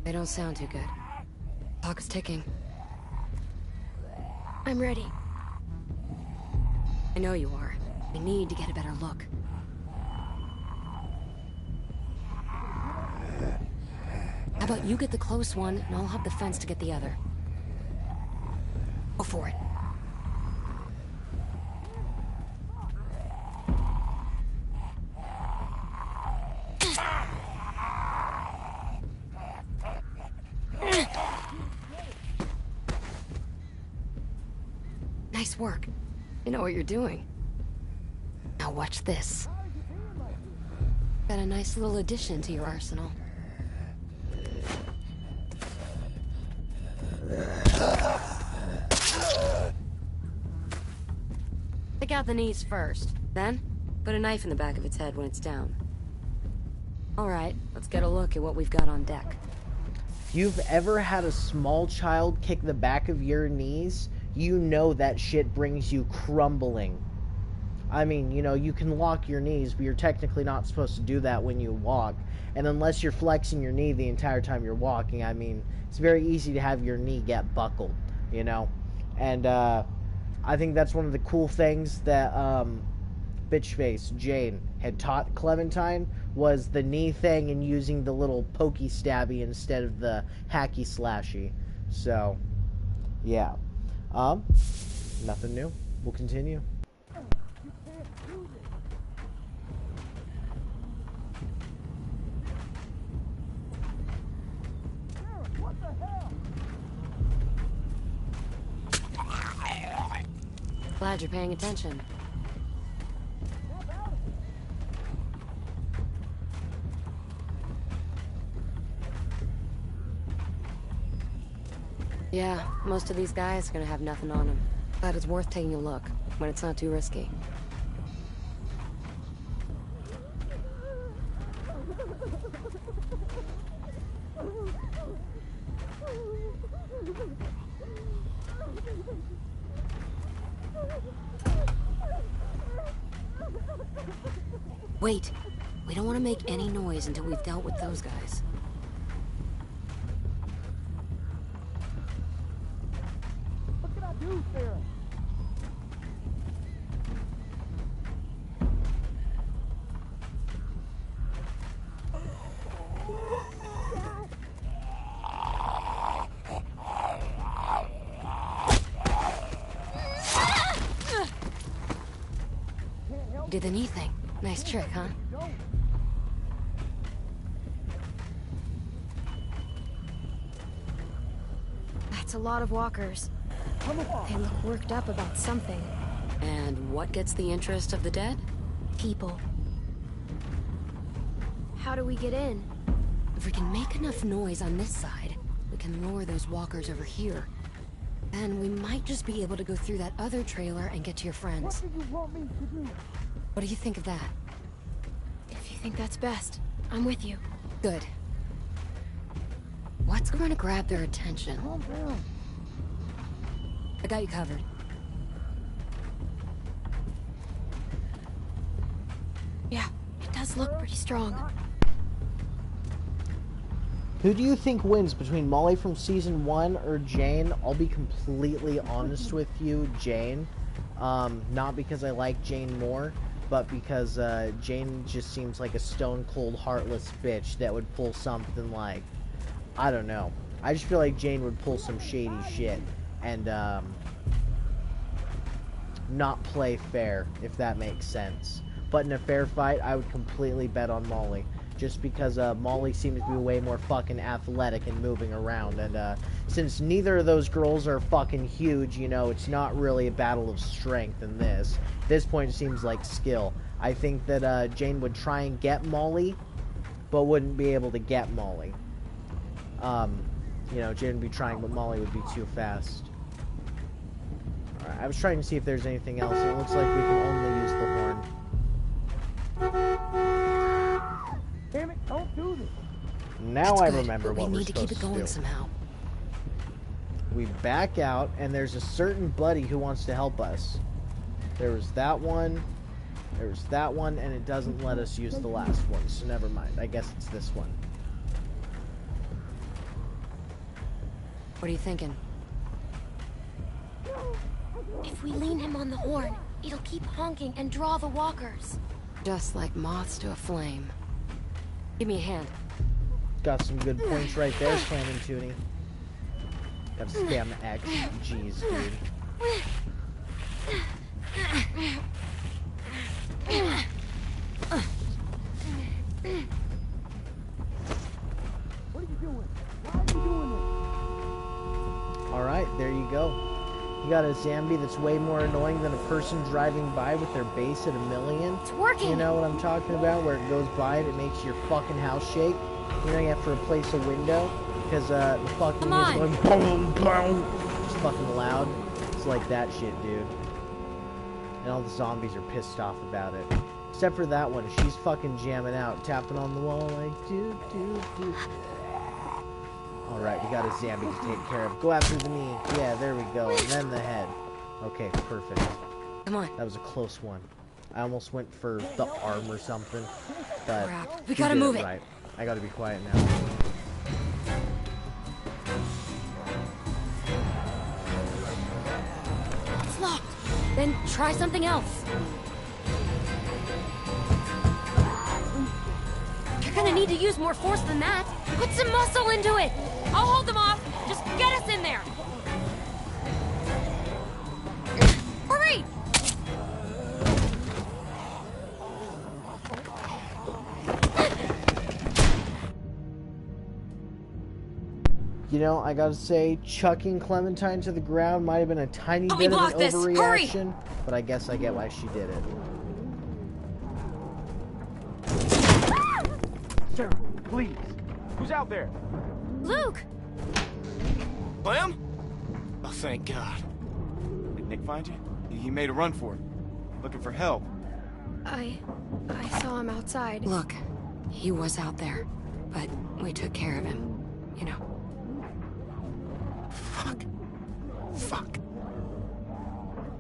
They don't sound too good. Clock is ticking. I'm ready. I know you are. We need to get a better look. How about you get the close one, and I'll hop the fence to get the other. Go for it. Nice work. You know what you're doing. Now watch this. Got a nice little addition to your arsenal. Pick out the knees first. Then, put a knife in the back of its head when it's down. Alright, let's get a look at what we've got on deck. If you've ever had a small child kick the back of your knees, you know that shit brings you crumbling. I mean, you know, you can lock your knees, but you're technically not supposed to do that when you walk. And unless you're flexing your knee the entire time you're walking, I mean, it's very easy to have your knee get buckled, you know? And, I think that's one of the cool things that, Bitchface Jane had taught Clementine, was the knee thing and using the little pokey stabby instead of the hacky slashy. So, yeah. Nothing new. We'll continue. Glad you're paying attention. Yeah, most of these guys are gonna have nothing on them. But it's worth taking a look, when it's not too risky. Wait, we don't want to make any noise until we've dealt with those guys. What can I do, Sarah? Did the knee thing. Nice trick, huh? That's a lot of walkers. They look worked up about something. And what gets the interest of the dead? People. How do we get in? If we can make enough noise on this side, we can lure those walkers over here. Then we might just be able to go through that other trailer and get to your friends. What do you want me to do? What do you think of that? If you think that's best, I'm with you. Good. What's going to grab their attention? Calm down. I got you covered. Yeah, it does look pretty strong. Who do you think wins between Molly from Season 1 or Jane? I'll be completely honest with you, Jane. Not because I like Jane more, but because Jane just seems like a stone-cold, heartless bitch that would pull something like... I don't know. I just feel like Jane would pull some shady shit and not play fair, if that makes sense. But in a fair fight, I would completely bet on Molly. Just because Molly seems to be way more fucking athletic and moving around. And since neither of those girls are fucking huge, you know, it's not really a battle of strength in this. At this point, it seems like skill. I think that Jane would try and get Molly, but wouldn't be able to get Molly. You know, Jane would be trying, but Molly would be too fast. Alright, I was trying to see if there's anything else, and it looks like we can only use the horn. Damn it, don't do this. Now That's I good, remember but what we we're need to keep supposed it going do. somehow. We back out, and there's a certain buddy who wants to help us. There was that one, there's that one, and it doesn't let us use the last one, so never mind. I guess it's this one. What are you thinking? If we lean him on the horn, it'll keep honking and draw the walkers. Just like moths to a flame. Give me a hand. Got some good points right there, Slam and Tooney. Gotta spam X. Jeez, dude. What are you doing? Why are you doing this? Alright, there you go. You got a zombie that's way more annoying than a person driving by with their base at 1,000,000. It's working. You know what I'm talking about? Where it goes by and it makes your fucking house shake. You know, you have to replace a window because the fucking Come is on. going boom, boom. It's fucking loud. It's like that shit, dude. And all the zombies are pissed off about it. Except for that one. She's fucking jamming out, tapping on the wall like, dude. Alright, we got a zombie to take care of. Go after the knee. Yeah, there we go. And then the head. Okay, perfect. Come on. That was a close one. I almost went for the arm or something. But Crap. We he gotta did move it. Right. I gotta be quiet now. It's locked. Then try something else. You're gonna need to use more force than that. Put some muscle into it. I'll hold them off. Just get us in there. Hurry! You know, I gotta say, chucking Clementine to the ground might have been a tiny Help me bit of block an this. Hurry! overreaction, but I guess I get why she did it. Sarah, please. Who's out there? Luke! Clem? Oh, thank God. Did Nick find you? He made a run for it. Looking for help. I saw him outside. Look, he was out there, but we took care of him, you know. Fuck.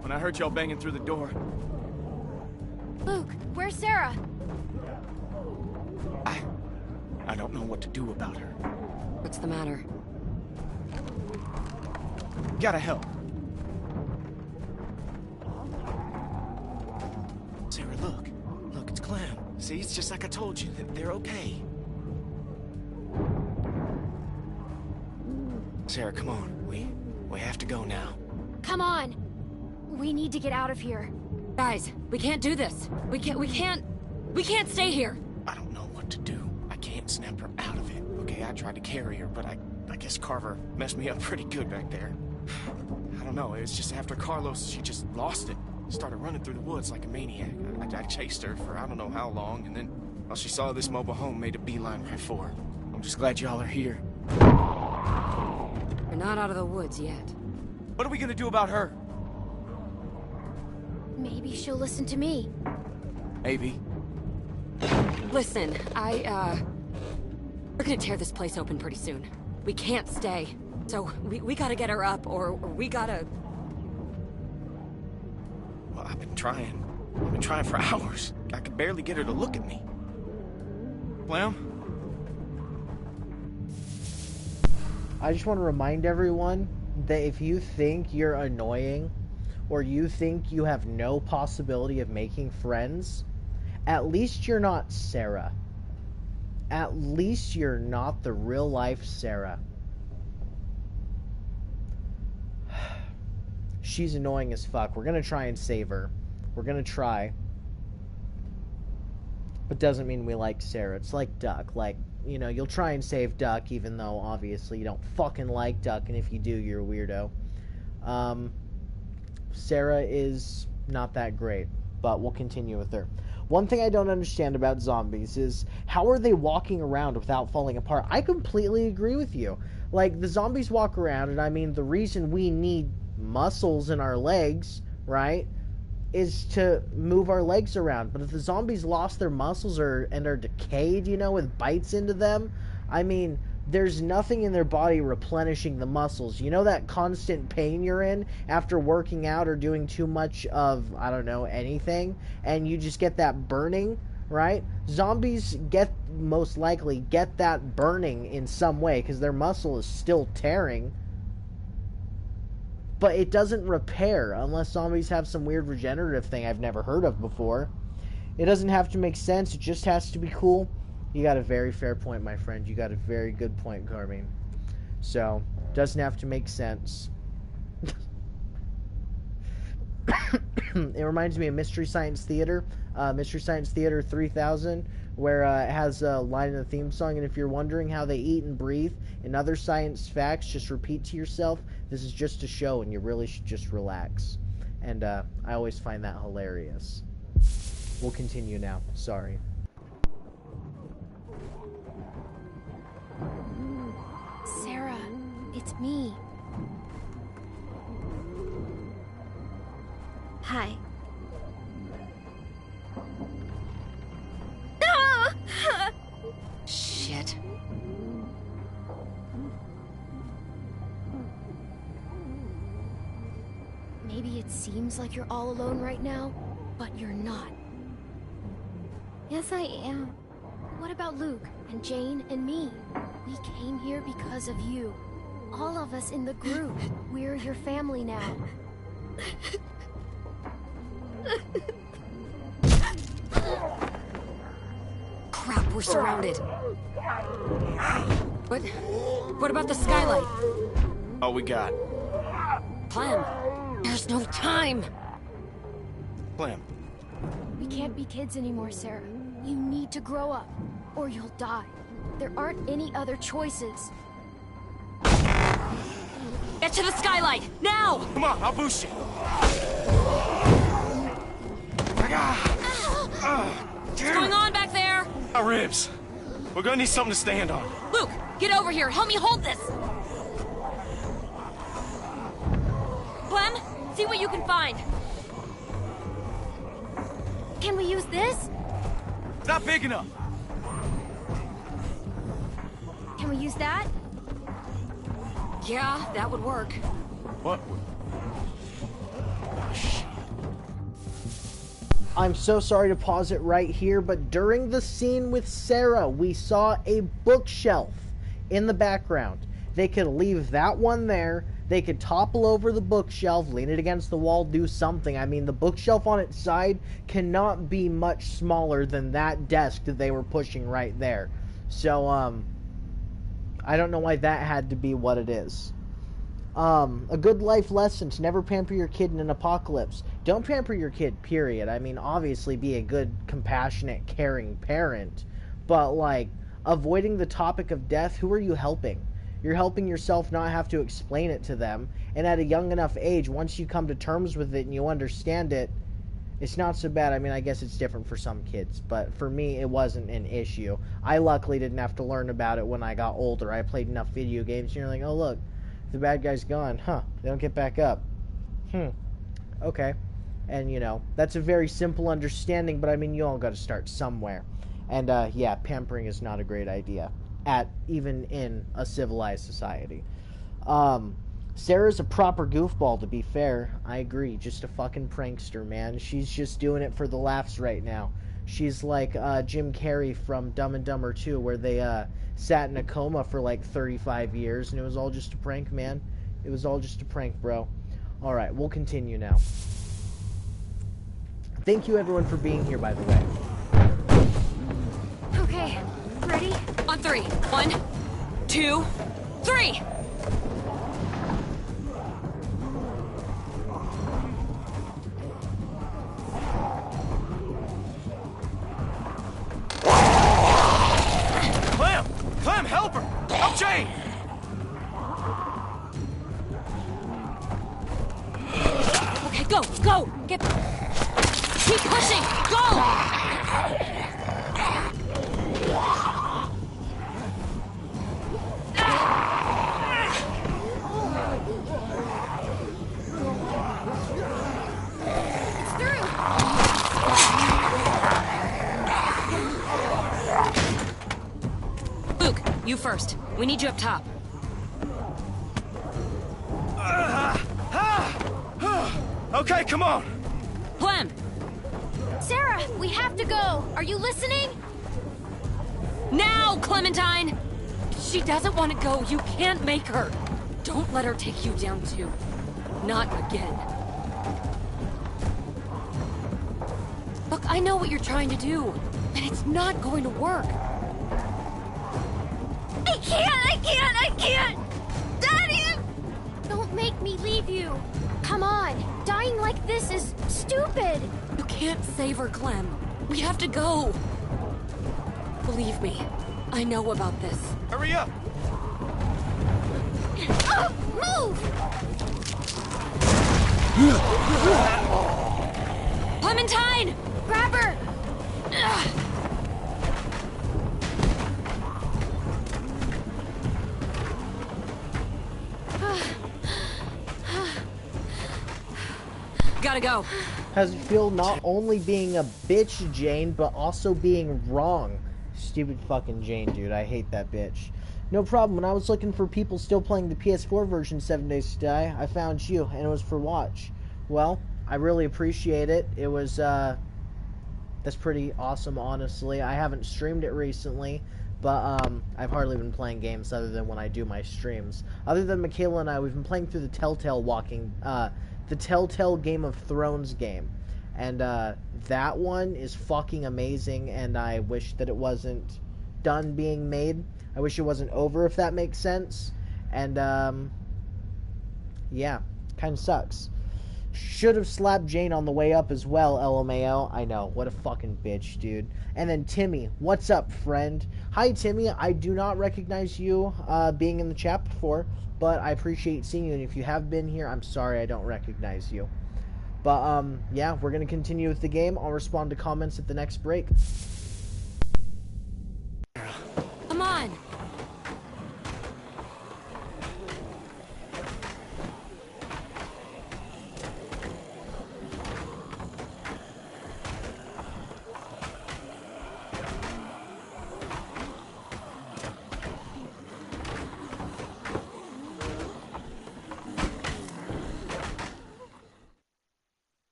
When I heard y'all banging through the door, Luke, where's Sarah? I don't know what to do about her. What's the matter? Gotta help. Sarah, look. Look, it's Clem. See, it's just like I told you. They're okay. Sarah, come on. We have to go now. Come on. We need to get out of here. Guys, we can't do this. We can't stay here. I don't know what to do. I can't snap her out of it. Okay, I tried to carry her, but I guess Carver messed me up pretty good back there. I don't know, it was just after Carlos, she just lost it. Started running through the woods like a maniac. I chased her for I don't know how long, and then, well, she saw this mobile home, made a beeline right for her. I'm just glad y'all are here. We're not out of the woods yet. What are we gonna do about her? Maybe she'll listen to me. Maybe. Listen, we're gonna tear this place open pretty soon. We can't stay. So, we gotta get her up, or we gotta... Well, I've been trying. I've been trying for hours. I could barely get her to look at me. Clem? I just want to remind everyone that if you think you're annoying or you think you have no possibility of making friends, at least you're not Sarah. At least you're not the real life Sarah. She's annoying as fuck. We're gonna try and save her. We're gonna try. But doesn't mean we like Sarah. It's like Duck. Like, you know, you'll try and save Duck even though obviously you don't fucking like Duck, and if you do, you're a weirdo. Sarah is not that great, but we'll continue with her. One thing I don't understand about zombies is how are they walking around without falling apart? I completely agree with you. Like, the zombies walk around, and I mean, the reason we need muscles in our legs, right, is to move our legs around. But if the zombies lost their muscles and are decayed, you know, with bites into them, I mean, there's nothing in their body replenishing the muscles. You know that constant pain you're in after working out or doing too much of, I don't know, anything, and you just get that burning, right? Zombies most likely get that burning in some way because their muscle is still tearing, but it doesn't repair unless zombies have some weird regenerative thing I've never heard of before. It doesn't have to make sense, it just has to be cool. You got a very fair point, my friend. You got a very good point, Carmine. So, doesn't have to make sense. it reminds me of Mystery Science Theater, Mystery Science Theater 3000, where it has a line in the theme song, and if you're wondering how they eat and breathe and other science facts, just repeat to yourself, this is just a show and you really should just relax. And I always find that hilarious. We'll continue now. Sorry. Sarah, it's me. Hi. Shit. Maybe it seems like you're all alone right now, but you're not. Yes, I am. What about Luke and Jane and me? We came here because of you. All of us in the group. We're your family now. Crap, we're surrounded. But what about the skylight? All we got. Clem, there's no time. Clem. We can't be kids anymore, Sarah. You need to grow up, or you'll die. There aren't any other choices. Get to the skylight, now! Come on, I'll boost you. What's going on back there? My ribs. We're gonna need something to stand on. Luke, get over here. Help me hold this. Clem, see what you can find. Can we use this? It's not big enough. Can we use that? Yeah, that would work. What? I'm so sorry to pause it right here, but during the scene with Sarah, we saw a bookshelf in the background. They could leave that one there. They could topple over the bookshelf, lean it against the wall, do something. I mean, the bookshelf on its side cannot be much smaller than that desk that they were pushing right there. So, I don't know why that had to be what it is. A good life lesson to never pamper your kid in an apocalypse. Don't pamper your kid, period. I mean, obviously be a good, compassionate, caring parent. But, like, avoiding the topic of death, who are you helping? You're helping yourself not have to explain it to them. And at a young enough age, once you come to terms with it and you understand it, it's not so bad. I mean, I guess it's different for some kids. But for me, it wasn't an issue. I luckily didn't have to learn about it when I got older. I played enough video games and you're like, oh, look. The bad guy's gone. Huh. They don't get back up. Okay. And, you know, that's a very simple understanding, but I mean, you all got to start somewhere. And, yeah, pampering is not a great idea. Even in a civilized society. Sarah's a proper goofball, to be fair. I agree. Just a fucking prankster, man. She's just doing it for the laughs right now. She's like Jim Carrey from Dumb and Dumber 2, where they sat in a coma for like 35 years, and it was all just a prank, man. It was all just a prank, bro. Alright, we'll continue now. Thank you, everyone, for being here, by the way. Okay, ready? On three. 1, 2, 3! Clem, help her! Help Jane! Okay, go! Get... Keep pushing! Go! It's through! Luke, you first. We need you up top. Okay, come on! Clem! Sarah, we have to go! Are you listening? Now, Clementine! She doesn't want to go. You can't make her. Don't let her take you down, too. Not again. Look, I know what you're trying to do, and it's not going to work. I can't! Daddy! Don't make me leave you! Come on! Dying like this is stupid! You can't save her, Clem. We have to go. Believe me, I know about this. Hurry up! Oh, move! Clementine! Grab her! Gotta go. How's it feel not only being a bitch, Jane, but also being wrong? Stupid fucking Jane, dude. I hate that bitch. No problem. When I was looking for people still playing the PS4 version 7 Days to Die, I found you, and it was for watch. Well, I really appreciate it. It was, that's pretty awesome, honestly. I haven't streamed it recently, but, I've hardly been playing games other than when I do my streams. Other than Michaela and I, we've been playing through the the Telltale Game of Thrones game. And, that one is fucking amazing, and I wish that it wasn't done being made. I wish it wasn't over, if that makes sense. And, yeah, kind of sucks. Should have slapped Jane on the way up as well, LMAO. I know, what a fucking bitch, dude. And then Timmy, what's up, friend? Hi, Timmy. I do not recognize you being in the chat before, but I appreciate seeing you. And if you have been here, I'm sorry I don't recognize you. But, yeah, we're going to continue with the game. I'll respond to comments at the next break. Come on.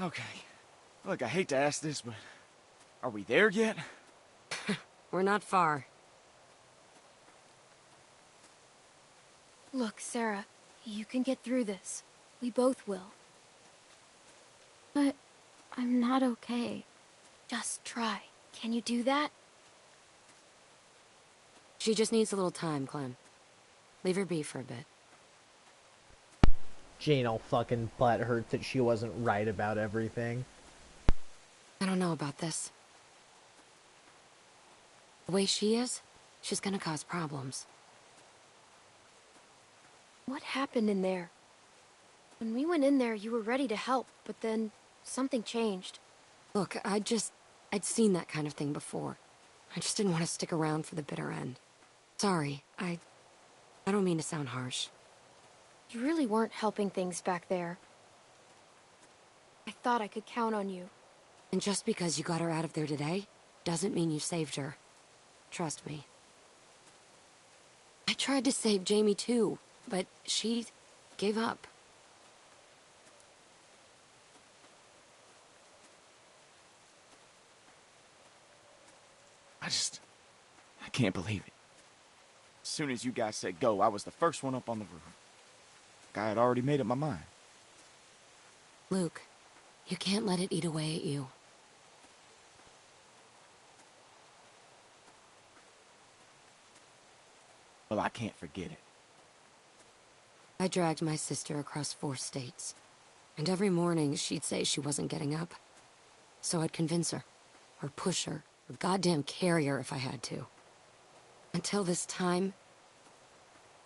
Okay. Look, I hate to ask this, but are we there yet? We're not far. Look, Sarah, you can get through this. We both will. But I'm not okay. Just try. Can you do that? She just needs a little time, Clem. Leave her be for a bit. Jane all fucking butthurt that she wasn't right about everything. I don't know about this. The way she is, she's gonna cause problems. What happened in there? When we went in there, you were ready to help, but then something changed. Look, I'd seen that kind of thing before. I just didn't want to stick around for the bitter end. Sorry, I don't mean to sound harsh. You really weren't helping things back there. I thought I could count on you. And just because you got her out of there today, doesn't mean you saved her. Trust me. I tried to save Jamie too, but she gave up. I can't believe it. As soon as you guys said go, I was the first one up on the roof. I had already made up my mind. Luke, you can't let it eat away at you. Well, I can't forget it. I dragged my sister across 4 states, and every morning she'd say she wasn't getting up. So I'd convince her, or push her, or goddamn carry her if I had to. Until this time,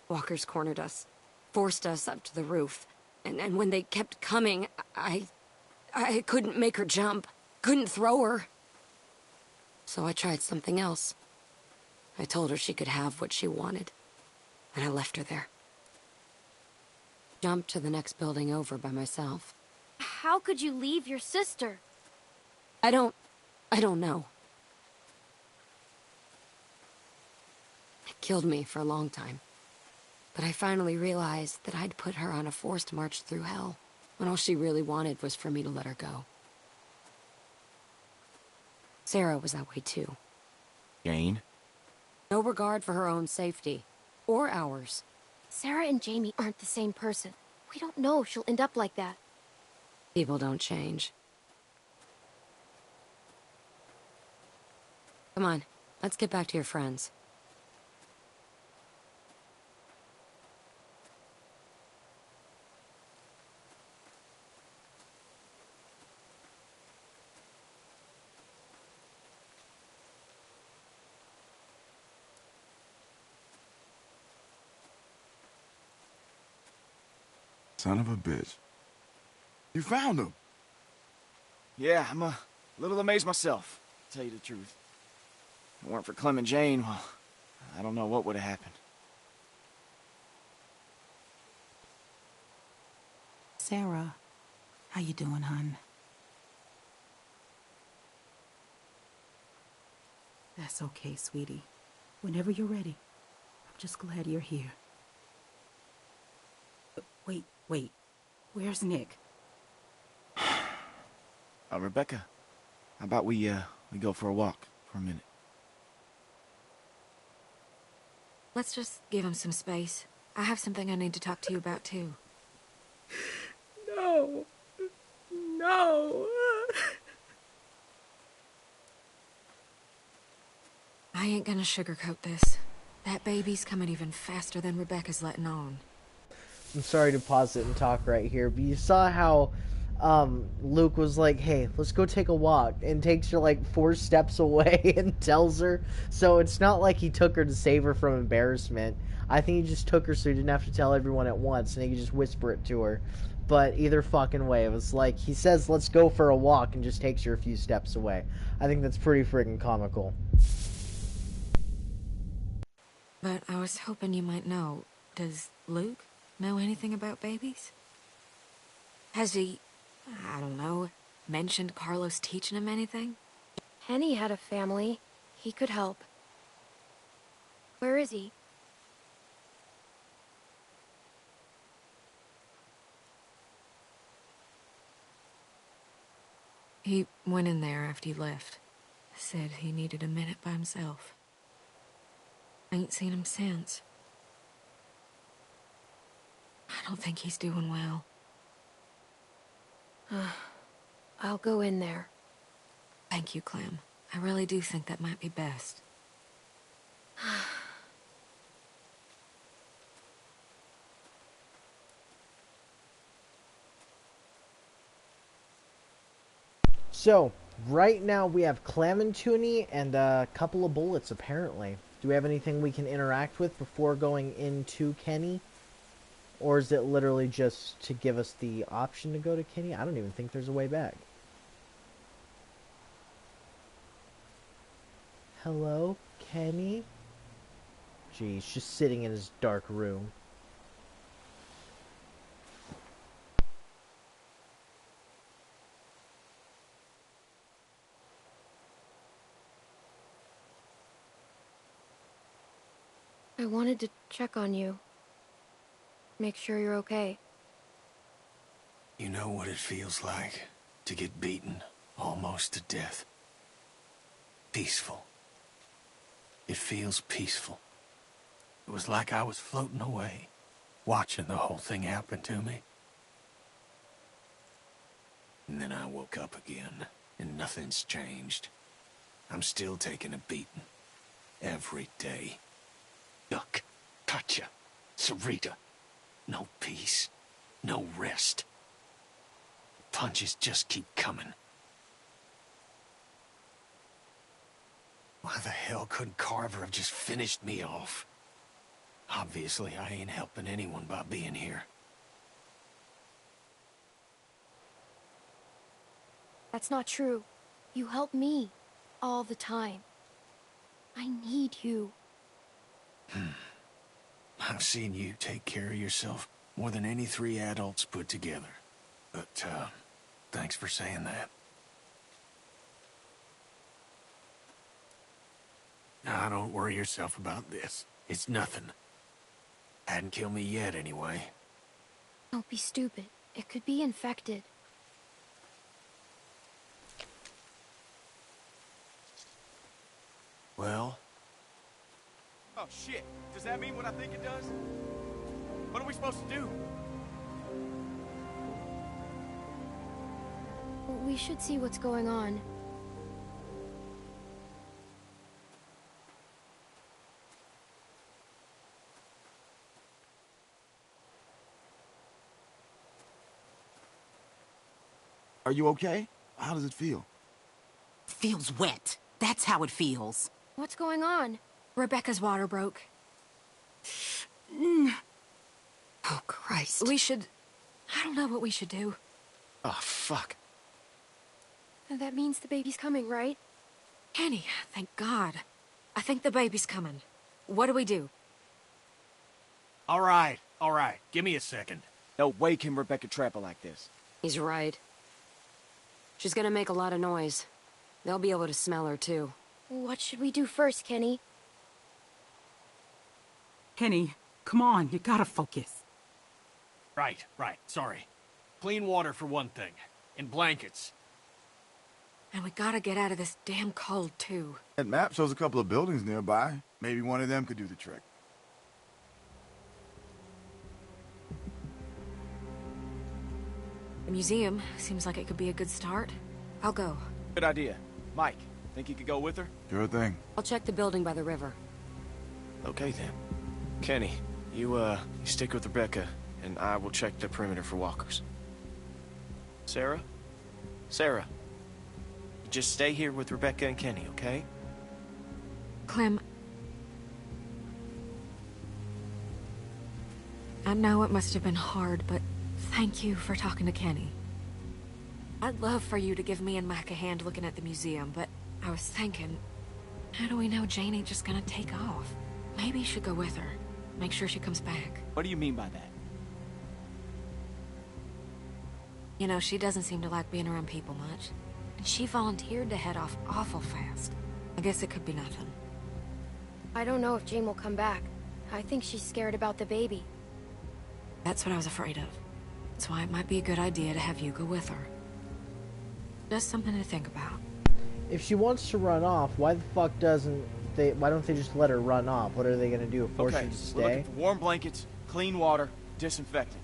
walkers cornered us, forced us up to the roof, and when they kept coming, I couldn't make her jump, couldn't throw her. So I tried something else. I told her she could have what she wanted, and I left her there. Jumped to the next building over by myself. How could you leave your sister? I don't know. It killed me for a long time. But I finally realized that I'd put her on a forced march through hell, when all she really wanted was for me to let her go. Sarah was that way too. Jane? No regard for her own safety. Or ours. Sarah and Jamie aren't the same person. We don't know if she'll end up like that. People don't change. Come on, let's get back to your friends. Son of a bitch. You found him. Yeah, I'm a little amazed myself, to tell you the truth. If it weren't for Clem and Jane, well, I don't know what would have happened. Sarah, how you doing, hon? That's okay, sweetie. Whenever you're ready. I'm just glad you're here. Wait. Where's Nick? Rebecca, how about we go for a walk for a minute? Let's just give him some space. I have something I need to talk to you about, too. No. I ain't gonna sugarcoat this. That baby's coming even faster than Rebecca's letting on. I'm sorry to pause it and talk right here, but you saw how Luke was like, hey, let's go take a walk, and takes her like 4 steps away and tells her. So it's not like he took her to save her from embarrassment. I think he just took her so he didn't have to tell everyone at once, and he could just whisper it to her. But either fucking way, it was like, he says, let's go for a walk, and just takes her a few steps away. I think that's pretty friggin' comical. But I was hoping you might know. Does Luke know anything about babies? Has he, I don't know, mentioned Carlos teaching him anything? Kenny had a family. He could help. Where is he? He went in there after you left. Said he needed a minute by himself. I ain't seen him since. I don't think he's doing well. I'll go in there. Thank you, Clem. I really do think that might be best. So, right now we have Clem and Toonie and a couple of bullets, apparently. Do we have anything we can interact with before going into Kenny? Or is it literally just to give us the option to go to Kenny? I don't even think there's a way back. Hello, Kenny? Geez, just sitting in his dark room. I wanted to check on you. Make sure you're okay. You know what it feels like to get beaten almost to death. Peaceful. It feels peaceful. It was like I was floating away, watching the whole thing happen to me. And then I woke up again, and nothing's changed. I'm still taking a beating. Every day. Duck, Katya, Sarita. No peace. No rest. Punches just keep coming. Why the hell couldn't Carver have just finished me off? Obviously, I ain't helping anyone by being here. That's not true. You help me. All the time. I need you. I've seen you take care of yourself more than any 3 adults put together. But, thanks for saying that. Now, don't worry yourself about this. It's nothing. Hadn't killed me yet, anyway. Don't be stupid. It could be infected. Well... Oh, shit. Does that mean what I think it does? What are we supposed to do? We should see what's going on. Are you okay? How does it feel? Feels wet. That's how it feels. What's going on? Rebecca's water broke. Oh, Christ. We should... I don't know what we should do. Oh, fuck. That means the baby's coming, right? Kenny, thank God. I think the baby's coming. What do we do? All right. Give me a second. No way can Rebecca trap her like this. He's right. She's gonna make a lot of noise. They'll be able to smell her, too. What should we do first, Kenny? Kenny, come on, you gotta focus. Right. Sorry. Clean water for one thing. And blankets. And we gotta get out of this damn cold, too. That map shows a couple of buildings nearby. Maybe one of them could do the trick. The museum seems like it could be a good start. I'll go. Good idea. Mike, think you could go with her? Sure thing. I'll check the building by the river. Okay, then. Kenny, you stick with Rebecca, and I will check the perimeter for walkers. Sarah? Sarah. You just stay here with Rebecca and Kenny, okay? Clem... I know it must have been hard, but thank you for talking to Kenny. I'd love for you to give me and Mac a hand looking at the museum, but I was thinking, how do we know Jane ain't just gonna take off? Maybe you should go with her. Make sure she comes back. What do you mean by that? You know, she doesn't seem to like being around people much. And she volunteered to head off awful fast. I guess it could be nothing. I don't know if Jane will come back. I think she's scared about the baby. That's what I was afraid of. That's why it might be a good idea to have you go with her. Just something to think about. If she wants to run off, why the fuck why don't they just let her run off? What are they gonna do? Force her to We're stay? looking for warm blankets, clean water, disinfectant.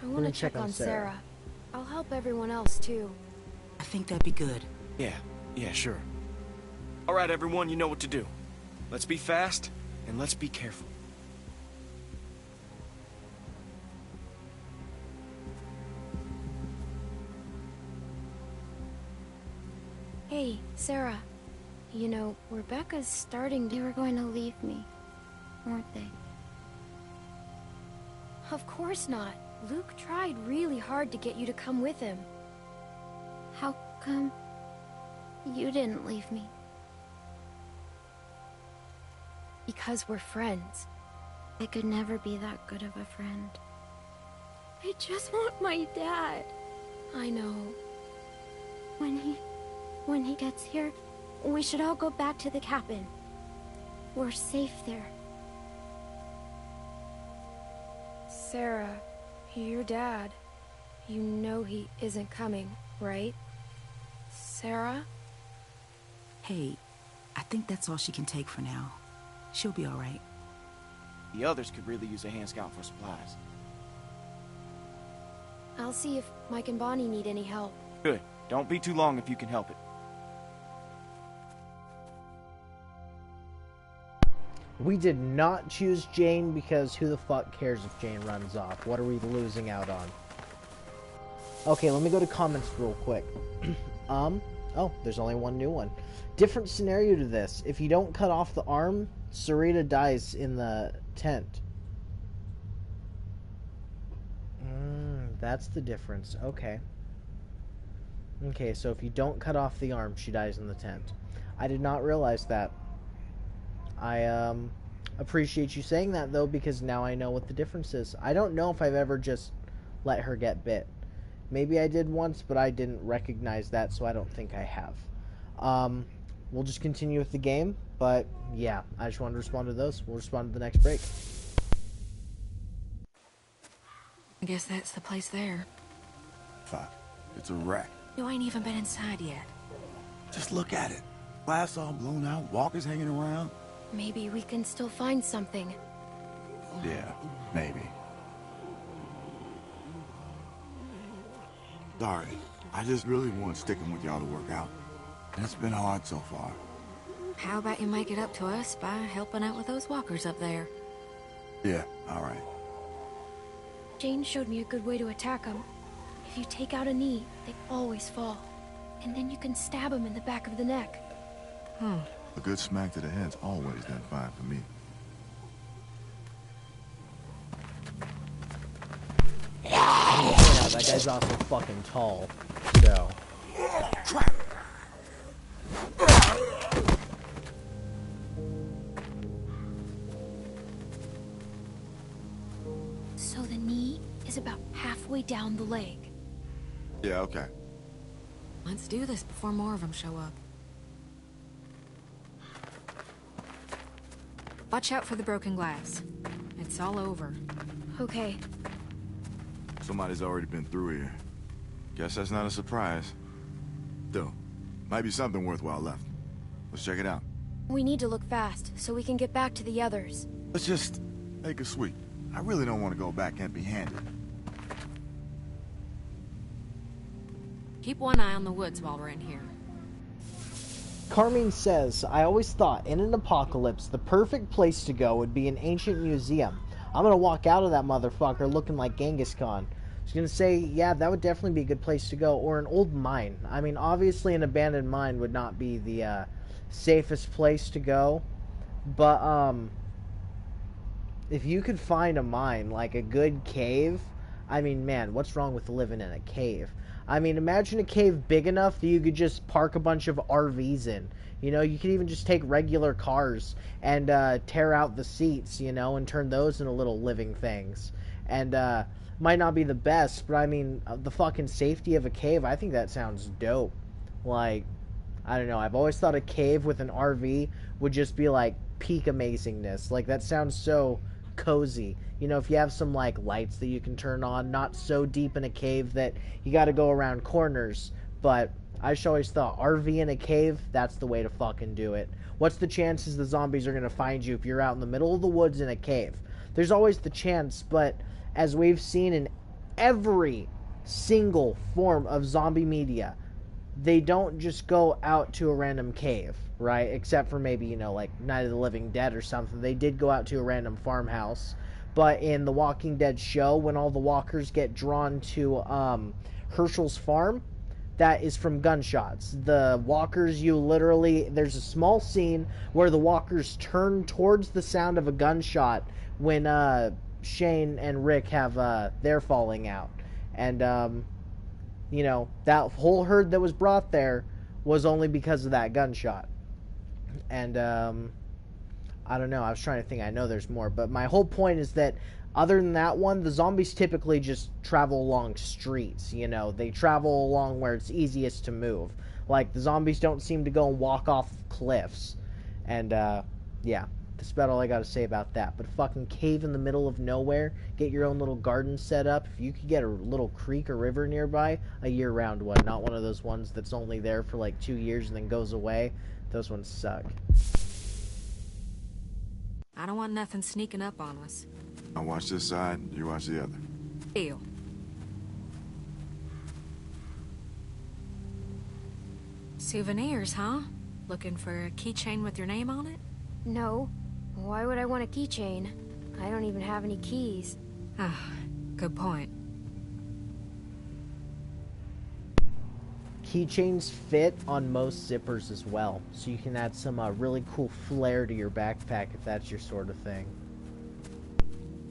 I want me to check on Sarah. Sarah. I'll help everyone else, too. I think that'd be good. Yeah, sure. All right, everyone, you know what to do. Let's be fast, and let's be careful. Hey, Sarah. You know, Rebecca's starting to... They were going to leave me, weren't they? Of course not. Luke tried really hard to get you to come with him. How come you didn't leave me? Because we're friends. I could never be that good of a friend. I just want my dad. I know. When he gets here, we should all go back to the cabin. We're safe there. Sarah, your dad. You know he isn't coming, right? Sarah? Hey, I think that's all she can take for now. She'll be all right. The others could really use a hand scout for supplies. I'll see if Mike and Bonnie need any help. Good. Don't be too long if you can help it. We did not choose Jane because who the fuck cares if Jane runs off? What are we losing out on? Okay, let me go to comments real quick. Oh, there's only one new one. Different scenario to this. If you don't cut off the arm, Sarita dies in the tent. That's the difference. Okay. Okay, so if you don't cut off the arm, she dies in the tent. I did not realize that. I appreciate you saying that, though, because now I know what the difference is. I don't know if I've ever just let her get bit. Maybe I did once, but I didn't recognize that, so I don't think I have. We'll just continue with the game, but yeah, I just wanted to respond to those. We'll respond to the next break. I guess that's the place there. Fuck. It's a wreck. You ain't even been inside yet. Just look at it. Glass all blown out, walkers hanging around. Maybe we can still find something. Yeah, maybe. Sorry, I just really want sticking with y'all to work out. And it's been hard so far. How about you make it up to us by helping out with those walkers up there? Yeah, all right. Jane showed me a good way to attack them. If you take out a knee, they always fall. And then you can stab them in the back of the neck. A good smack to the head's always done fine for me. Yeah, that guy's also fucking tall. So. So the knee is about halfway down the leg. Yeah, okay. Let's do this before more of them show up. Watch out for the broken glass. It's all over. Okay. Somebody's already been through here. Guess that's not a surprise. Still, might be something worthwhile left. Let's check it out. We need to look fast, so we can get back to the others. Let's just make a sweep. I really don't want to go back empty-handed. Keep one eye on the woods while we're in here. Carmine says, I always thought in an apocalypse, the perfect place to go would be an ancient museum. I'm gonna walk out of that motherfucker looking like Genghis Khan. I was gonna say, yeah, that would definitely be a good place to go. Or an old mine. I mean, obviously an abandoned mine would not be the safest place to go. But, if you could find a mine, like a good cave, I mean, man, what's wrong with living in a cave? I mean, imagine a cave big enough that you could just park a bunch of RVs in. You know, you could even just take regular cars and tear out the seats, you know, and turn those into little living things. And might not be the best, but I mean, the fucking safety of a cave, I think that sounds dope. Like, I don't know, I've always thought a cave with an RV would just be like peak amazingness. Like, that sounds so cozy. You know, if you have some like lights that you can turn on, not so deep in a cave that you got to go around corners. But I just always thought RV in a cave, that's the way to fucking do it. What's the chances the zombies are going to find you if you're out in the middle of the woods in a cave? There's always the chance, but as we've seen in every single form of zombie media, they don't just go out to a random cave, right? Except for maybe, you know, like Night of the Living Dead or something. They did go out to a random farmhouse. But in the Walking Dead show, when all the walkers get drawn to Herschel's farm, that is from gunshots. The walkers, you literally... There's a small scene where the walkers turn towards the sound of a gunshot when Shane and Rick have their falling out. And, you know, that whole herd that was brought there was only because of that gunshot. And, I don't know, I was trying to think, I know there's more, but my whole point is that other than that one, the zombies typically just travel along streets, you know, they travel along where it's easiest to move. Like, the zombies don't seem to go and walk off cliffs. And, yeah, that's about all I gotta say about that. But a fucking cave in the middle of nowhere, get your own little garden set up. If you could get a little creek or river nearby, a year-round one, not one of those ones that's only there for like 2 years and then goes away. Those ones suck. I don't want nothing sneaking up on us. I'll watch this side, you watch the other. Deal. Souvenirs, huh? Looking for a keychain with your name on it? No. Why would I want a keychain? I don't even have any keys. Ah, good point. Keychains fit on most zippers as well, so you can add some really cool flair to your backpack if that's your sort of thing.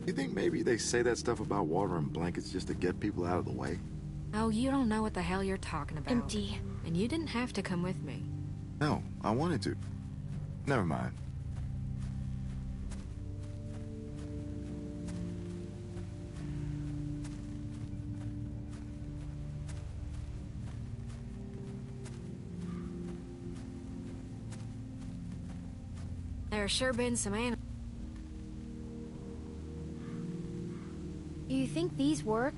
You think maybe they say that stuff about water and blankets just to get people out of the way? Oh, you don't know what the hell you're talking about. Empty. And you didn't have to come with me. No, I wanted to. Never mind. There's sure been some animals. Do you think these work?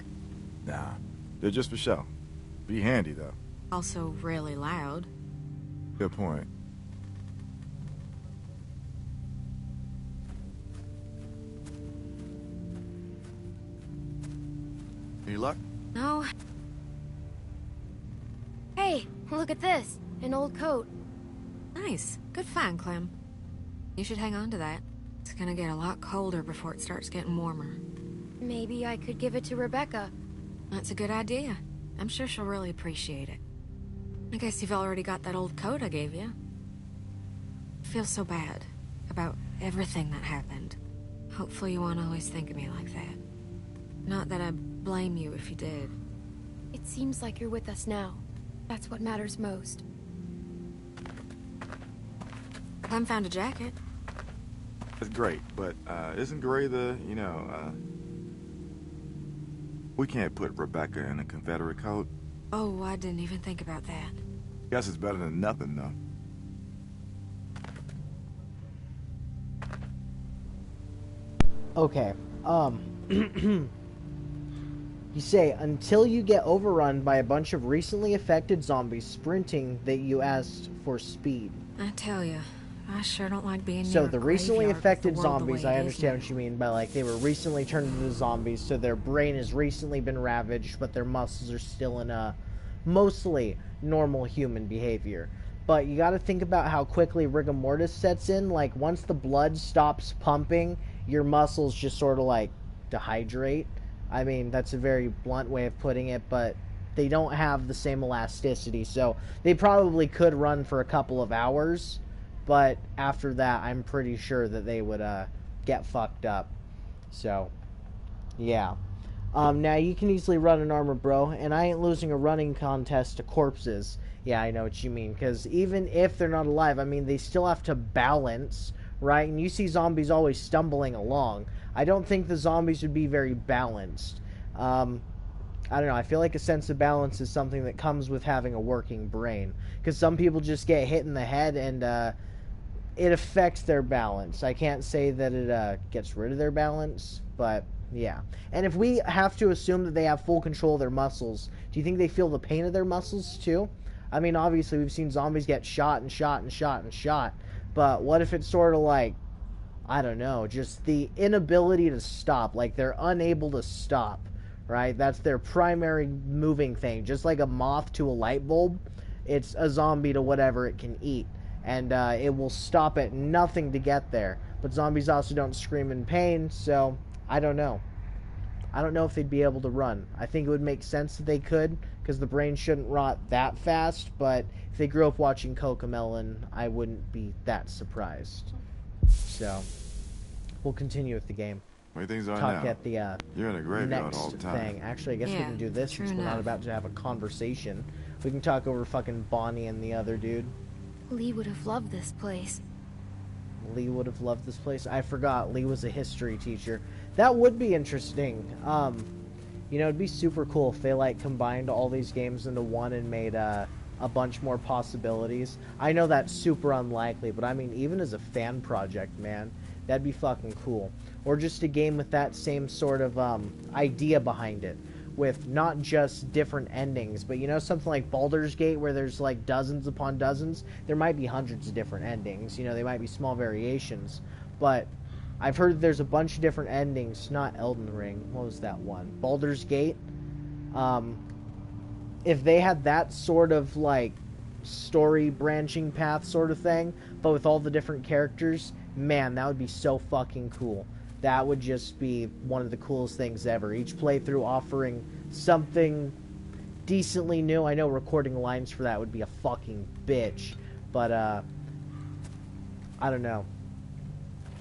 Nah, they're just for show. Be handy, though. Also really loud. Good point. Any luck? No. Hey, look at this. An old coat. Nice. Good find, Clem. You should hang on to that. It's gonna get a lot colder before it starts getting warmer. Maybe I could give it to Rebecca. That's a good idea. I'm sure she'll really appreciate it. I guess you've already got that old coat I gave you. I feel so bad about everything that happened. Hopefully you won't always think of me like that. Not that I blame you if you did. It seems like you're with us now. That's what matters most. Clem found a jacket. That's great, but isn't gray the, we can't put Rebecca in a Confederate coat. Oh, I didn't even think about that. Guess it's better than nothing, though. Okay, you say, until you get overrun by a bunch of recently affected zombies sprinting that you asked for speed. I tell you, I sure don't like being So near the a recently graveyard with affected the world the zombies, way I it is understand now. what you mean by, like, they were recently turned into zombies, so their brain has recently been ravaged, but their muscles are still in a mostly normal human behavior. But you gotta think about how quickly rigor mortis sets in. Like, once the blood stops pumping, your muscles just sort of, like, dehydrate. I mean, that's a very blunt way of putting it, but they don't have the same elasticity, so they probably could run for a couple of hours, but after that, I'm pretty sure that they would get fucked up. So, yeah. Now, you can easily run an armor, bro, and I ain't losing a running contest to corpses. Yeah, I know what you mean, because even if they're not alive, I mean, they still have to balance, right? And you see zombies always stumbling along. I don't think the zombies would be very balanced. I don't know, I feel like a sense of balance is something that comes with having a working brain. Because some people just get hit in the head and it affects their balance. I can't say that it gets rid of their balance, but yeah. And if we have to assume that they have full control of their muscles, do you think they feel the pain of their muscles too? I mean, obviously we've seen zombies get shot and shot and shot and shot, but what if it's sort of like, I don't know, just the inability to stop, like they're unable to stop, right? That's their primary moving thing. Just like a moth to a light bulb, it's a zombie to whatever it can eat, and it will stop at nothing to get there. But zombies also don't scream in pain, so I don't know. I don't know if they'd be able to run. I think it would make sense that they could, because the brain shouldn't rot that fast, but if they grew up watching Cocomelon, I wouldn't be that surprised. So, we'll continue with the game. Where things are Talk now. at the You're in a graveyard next all the time. thing. Actually, I guess we Yeah, can do this true since we're not enough. about to have a conversation. We can talk over fucking Bonnie and the other dude. Lee would have loved this place. Lee would have loved this place. I forgot Lee was a history teacher. That would be interesting. You know, it'd be super cool if they, like, combined all these games into one and made a bunch more possibilities. I know that's super unlikely, but I mean, even as a fan project, man, that'd be fucking cool. Or just a game with that same sort of idea behind it, with not just different endings, but, you know, something like Baldur's Gate where there's like dozens upon dozens. There might be hundreds of different endings. You know, they might be small variations, but I've heard there's a bunch of different endings. Not Elden Ring. What was that one? Baldur's Gate. If they had that sort of like story branching path sort of thing, but with all the different characters, man, that would be so fucking cool. That would just be one of the coolest things ever. Each playthrough offering something decently new. I know recording lines for that would be a fucking bitch, but I don't know.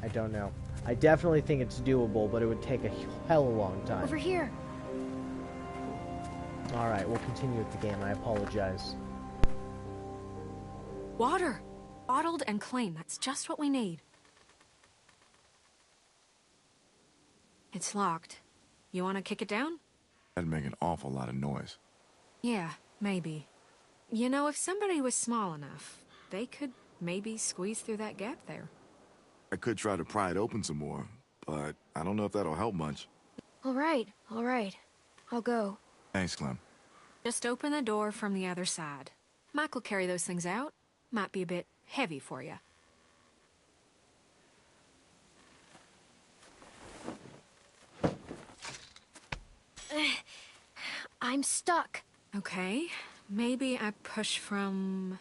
I don't know. I definitely think it's doable, but it would take a hell of a long time. Over here. Alright, we'll continue with the game. I apologize. Water! Bottled and clean. That's just what we need. It's locked. You want to kick it down? That'd make an awful lot of noise. Yeah, maybe. You know, if somebody was small enough, they could maybe squeeze through that gap there. I could try to pry it open some more, but I don't know if that'll help much. All right. I'll go. Thanks, Clem. Just open the door from the other side. Mike will carry those things out. Might be a bit heavy for you. I'm stuck. Okay, maybe I push from...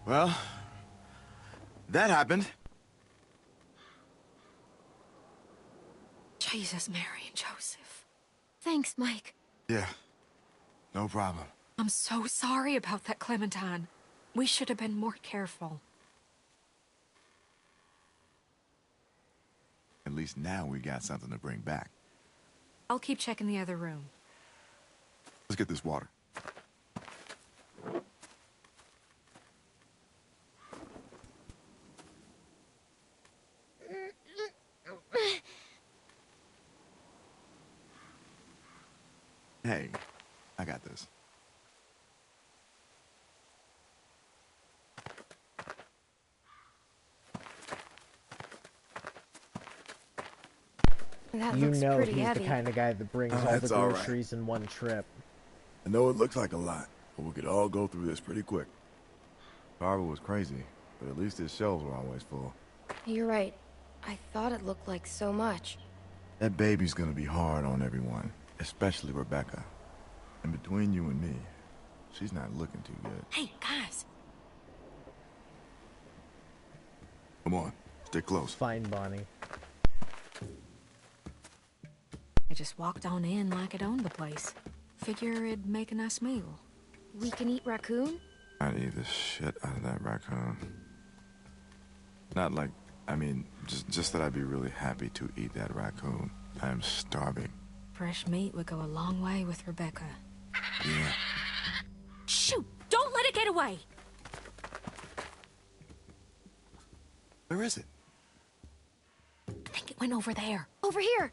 Well, that happened. Jesus, Mary and Joseph. Thanks, Mike. Yeah, no problem. I'm so sorry about that, Clementine. We should have been more careful. At least now we got something to bring back. I'll keep checking the other room. Let's get this water. Hey, I got this. That You looks know pretty he's heavy. the kind of guy that brings all the That's all right. groceries in one trip. I know it looks like a lot, but we could all go through this pretty quick. Carver was crazy, but at least his shelves were always full. You're right. I thought it looked like so much. That baby's gonna be hard on everyone, especially Rebecca. And between you and me, she's not looking too good. Hey, guys. Come on, stay close. Fine, Bonnie. I just walked on in like I'd owned the place. Figure it'd make a nice meal. We can eat raccoon? I'd eat the shit out of that raccoon. Not like, I mean, just that I'd be really happy to eat that raccoon. I'm starving. Fresh meat would go a long way with Rebecca. Yeah. Shoot! Don't let it get away! Where is it? I think it went over there. Over here!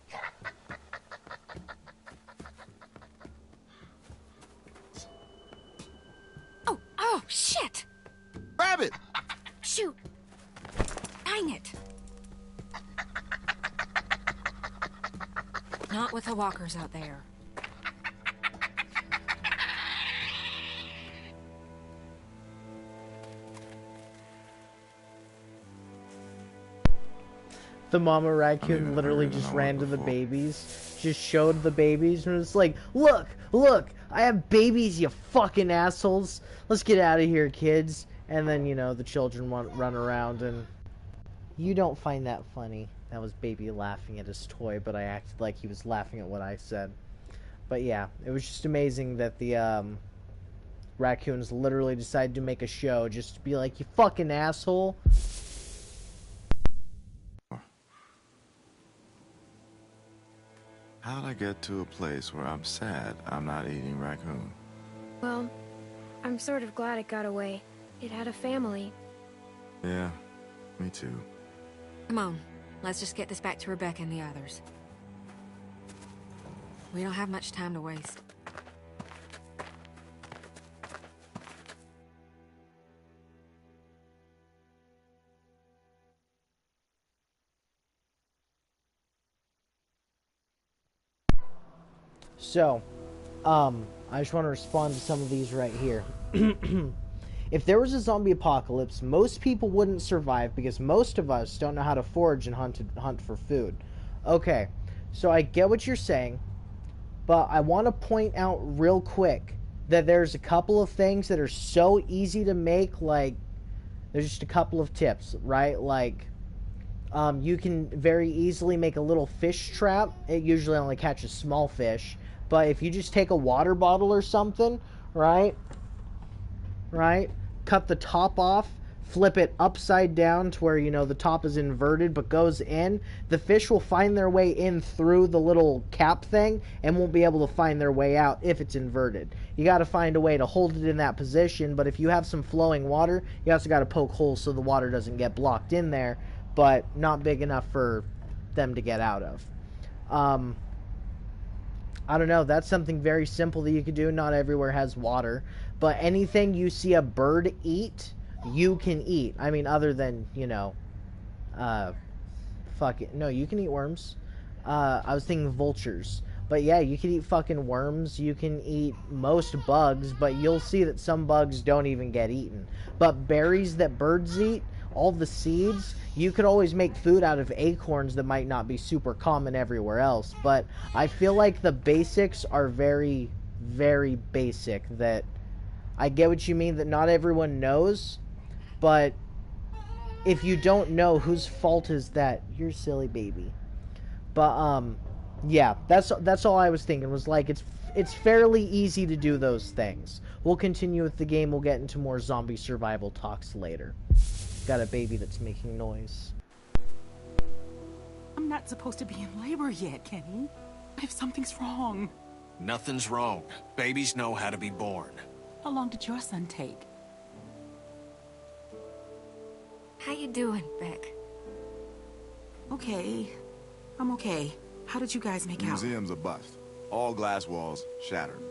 Oh, shit! Grab it! Shoot! Dang it! Not with the walkers out there. The mama I raccoon mean, literally I just know ran it to the before. babies, just showed the babies, and was like, look, look, I have babies, you fucking assholes. Let's get out of here, kids. And then, you know, the children run around, and you don't find that funny. That was baby laughing at his toy, but I acted like he was laughing at what I said. But yeah, it was just amazing that the raccoons literally decided to make a show just to be like, you fucking asshole. How'd I get to a place where I'm sad I'm not eating raccoon? Well, I'm sort of glad it got away. It had a family. Yeah, me too. Come on, let's just get this back to Rebecca and the others. We don't have much time to waste. So, I just want to respond to some of these right here. If there was a zombie apocalypse, most people wouldn't survive because most of us don't know how to forage and hunt for food. Okay, so I get what you're saying, but I want to point out real quick that there's a couple of things that are so easy to make, like, there's just a couple of tips, right? Like, you can very easily make a little fish trap. It usually only catches small fish. But if you just take a water bottle or something, right? Cut the top off, flip it upside down to where, you know, the top is inverted but goes in. The fish will find their way in through the little cap thing and won't be able to find their way out if it's inverted. You got to find a way to hold it in that position, but if you have some flowing water, you also got to poke holes so the water doesn't get blocked in there, but not big enough for them to get out of. I don't know, that's something very simple that you could do. Not everywhere has water, but anything you see a bird eat, you can eat. I mean, other than, you know, Fuck it. No, you can eat worms. I was thinking vultures. But yeah, you can eat fucking worms. You can eat most bugs, but you'll see that some bugs don't even get eaten. But berries that birds eat, all the seeds, you could always make food out of acorns that might not be super common everywhere else. But I feel like the basics are very, very basic. That I get what you mean, that not everyone knows, but if you don't know, whose fault is that? You're a silly baby. But yeah, that's all I was thinking, was like it's fairly easy to do those things. We'll continue with the game. We'll get into more zombie survival talks later. Got a baby that's making noise. I'm not supposed to be in labor yet, Kenny. What if something's wrong? Nothing's wrong. Babies know how to be born. How long did your son take? How you doing, Beck? Okay. I'm okay. How did you guys make The out? museum's a bust. All glass walls shattered.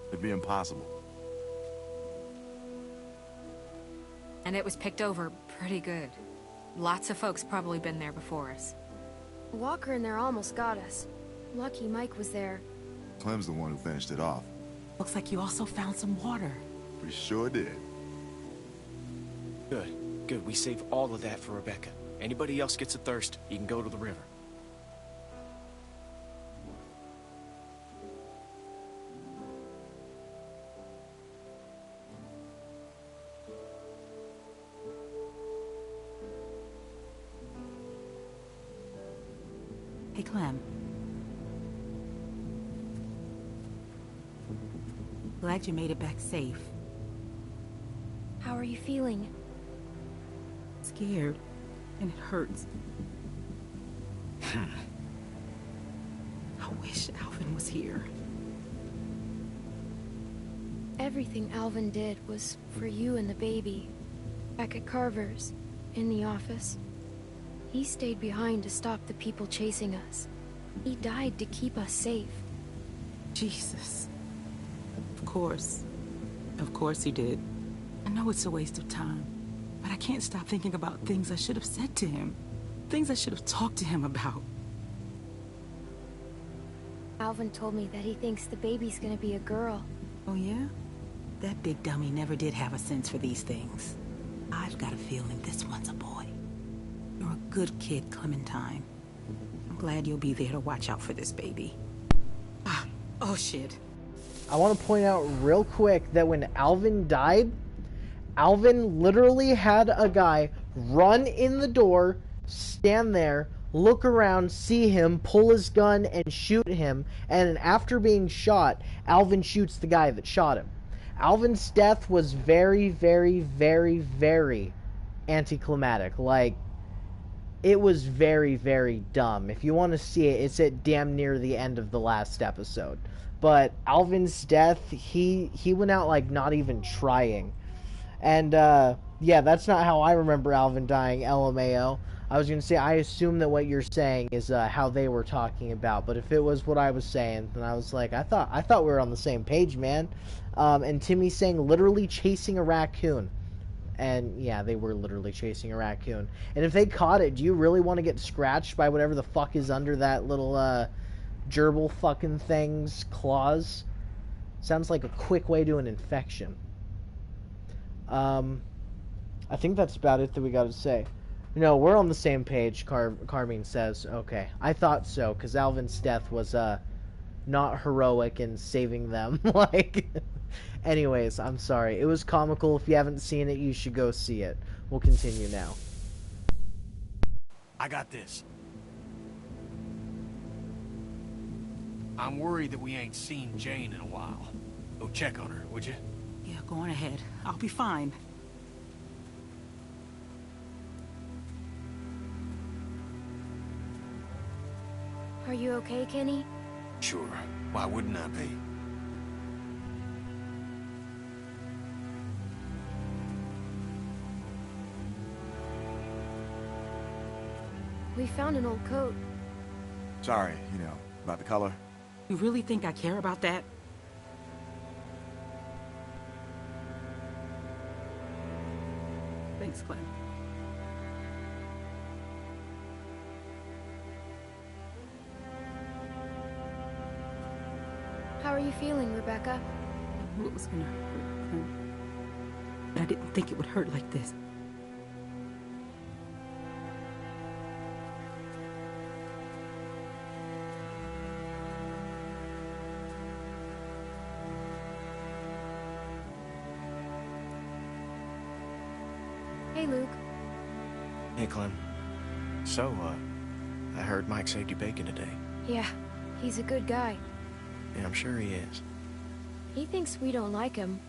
It'd be impossible. And it was picked over pretty good. Lots of folks probably been there before us. Walker in there almost got us. Lucky Mike was there. Clem's the one who finished it off. Looks like you also found some water. We sure did. Good. Good. We save all of that for Rebecca. Anybody else gets a thirst, you can go to the river. Hey, Clem. Glad you made it back safe. How are you feeling? Scared. And it hurts. I wish Alvin was here. Everything Alvin did was for you and the baby. Back at Carver's, in the office. He stayed behind to stop the people chasing us. He died to keep us safe. Jesus. Of course. Of course he did. I know it's a waste of time, but I can't stop thinking about things I should have said to him. Things I should have talked to him about. Alvin told me that he thinks the baby's gonna be a girl. Oh, yeah? That big dummy never did have a sense for these things. I've got a feeling this one's a boy. You're a good kid, Clementine. I'm glad you'll be there to watch out for this baby. Oh shit. I want to point out real quick that when Alvin died, Alvin literally had a guy run in the door, stand there, look around, see him, pull his gun, and shoot him, and after being shot, Alvin shoots the guy that shot him. Alvin's death was very, very, very, very anticlimactic. Like, it was very, very dumb. If you want to see it, it's at damn near the end of the last episode. But Alvin's death, he went out like not even trying. And, yeah, that's not how I remember Alvin dying, LMAO. I was going to say, I assume that what you're saying is how they were talking about. But if it was what I was saying, then I was like, I thought we were on the same page, man. And Timmy's saying literally chasing a raccoon. And, yeah, they were literally chasing a raccoon. And if they caught it, do you really want to get scratched by whatever the fuck is under that little, gerbil fucking thing's claws? Sounds like a quick way to an infection. I think that's about it that we got to say. No, we're on the same page, Carmine says. Okay, I thought so, because Alvin's death was, not heroic in saving them. Like, anyways, I'm sorry. It was comical. If you haven't seen it, you should go see it. We'll continue now. I got this. I'm worried that we ain't seen Jane in a while. Go check on her, would you? Yeah, go on ahead. I'll be fine. Are you okay, Kenny? Sure. Why wouldn't I be? We found an old coat. Sorry, about the color. You really think I care about that? Thanks, Clem. are you feeling, Rebecca? I knew it was gonna hurt, but I didn't think it would hurt like this. Hey, Luke. Hey, Clem. So, I heard Mike saved you bacon today. Yeah, he's a good guy. Yeah, I'm sure he is. He thinks we don't like him.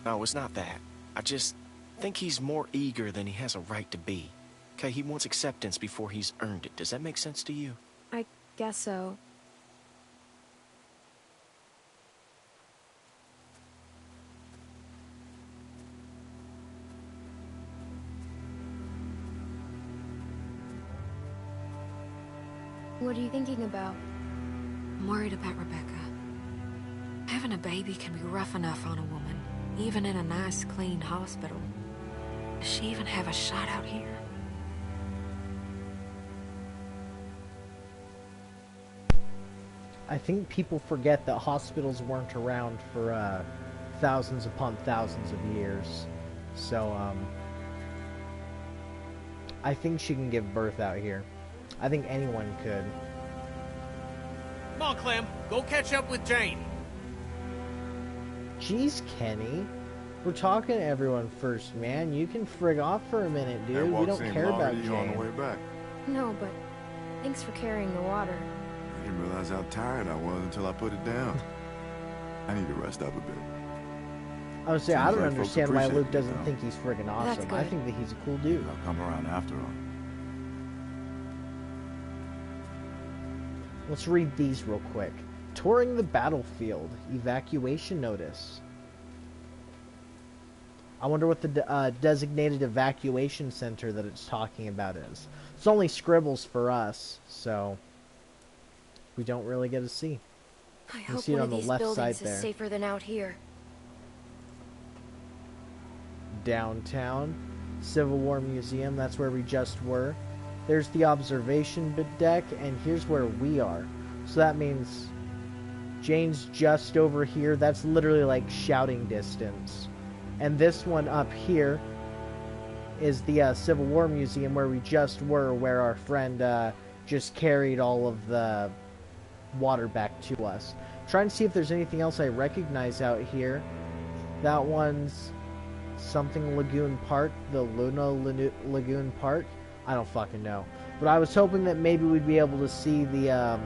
No, it's not that. I just think he's more eager than he has a right to be. Okay, he wants acceptance before he's earned it. Does that make sense to you? I guess so. What are you thinking about? I'm worried about Rebecca. Having a baby can be rough enough on a woman, even in a nice, clean hospital. Does she even have a shot out here? I think people forget that hospitals weren't around for thousands upon thousands of years. So, I think she can give birth out here. I think anyone could. Come on, Clem. Go catch up with Jane. Jeez, Kenny. We're talking to everyone first, man. You can frig off for a minute, dude. We don't care about Jane. On the way back. No, but thanks for carrying the water. I didn't realize how tired I was until I put it down. I need to rest up a bit. I would say, I don't understand why Luke doesn't it, think he's friggin' awesome. That's good. I think that he's a cool dude. I'll come around after all. Let's read these real quick. Touring the battlefield. Evacuation notice. I wonder what the designated evacuation center that it's talking about is. It's only scribbles for us, so we don't really get to see. I You hope see it one on of the these left side buildings there. is safer than out here. Downtown. Civil War Museum, that's where we just were. There's the observation deck, and here's where we are. So that means Jane's just over here. That's literally like shouting distance. And this one up here is the Civil War Museum where we just were, where our friend just carried all of the water back to us. Trying to see if there's anything else I recognize out here. That one's something Lagoon Park, the Luna Lagoon Park. I don't fucking know. But I was hoping that maybe we'd be able to see the,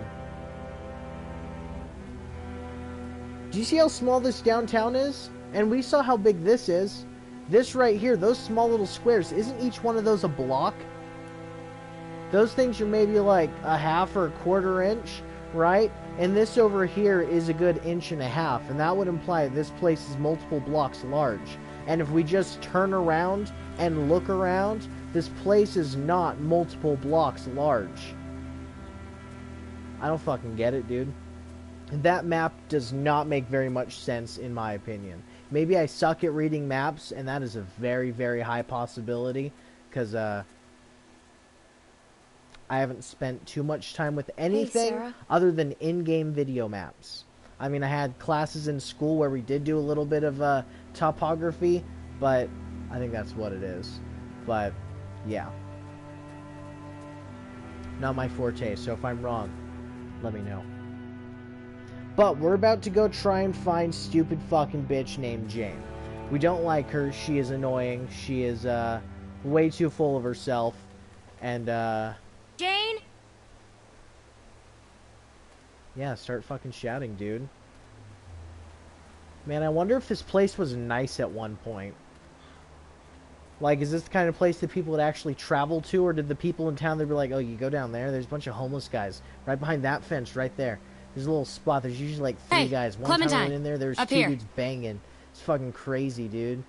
Do you see how small this downtown is? And we saw how big this is. This right here, those small little squares, isn't each one of those a block? Those things are maybe like a half or a quarter inch, right? And this over here is a good inch and a half. And that would imply this place is multiple blocks large. And if we just turn around and look around, this place is not multiple blocks large. I don't fucking get it, dude. That map does not make very much sense, in my opinion. Maybe I suck at reading maps, and that is a very, very high possibility, because I haven't spent too much time with anything other than in-game video maps. I mean, I had classes in school where we did do a little bit of topography, but I think that's what it is. But, yeah. Not my forte, so if I'm wrong, let me know. But we're about to go try and find stupid fucking bitch named Jane. We don't like her. She is annoying. She is way too full of herself. And Jane? yeah, start fucking shouting, dude. Man, I wonder if this place was nice at one point. Like, is this the kind of place that people would actually travel to? Or did the people in town, they'd be like, oh, you go down there, there's a bunch of homeless guys. Right behind that fence, right there. There's a little spot. There's usually like three guys. One time I went in there, there's two dudes banging. It's fucking crazy, dude.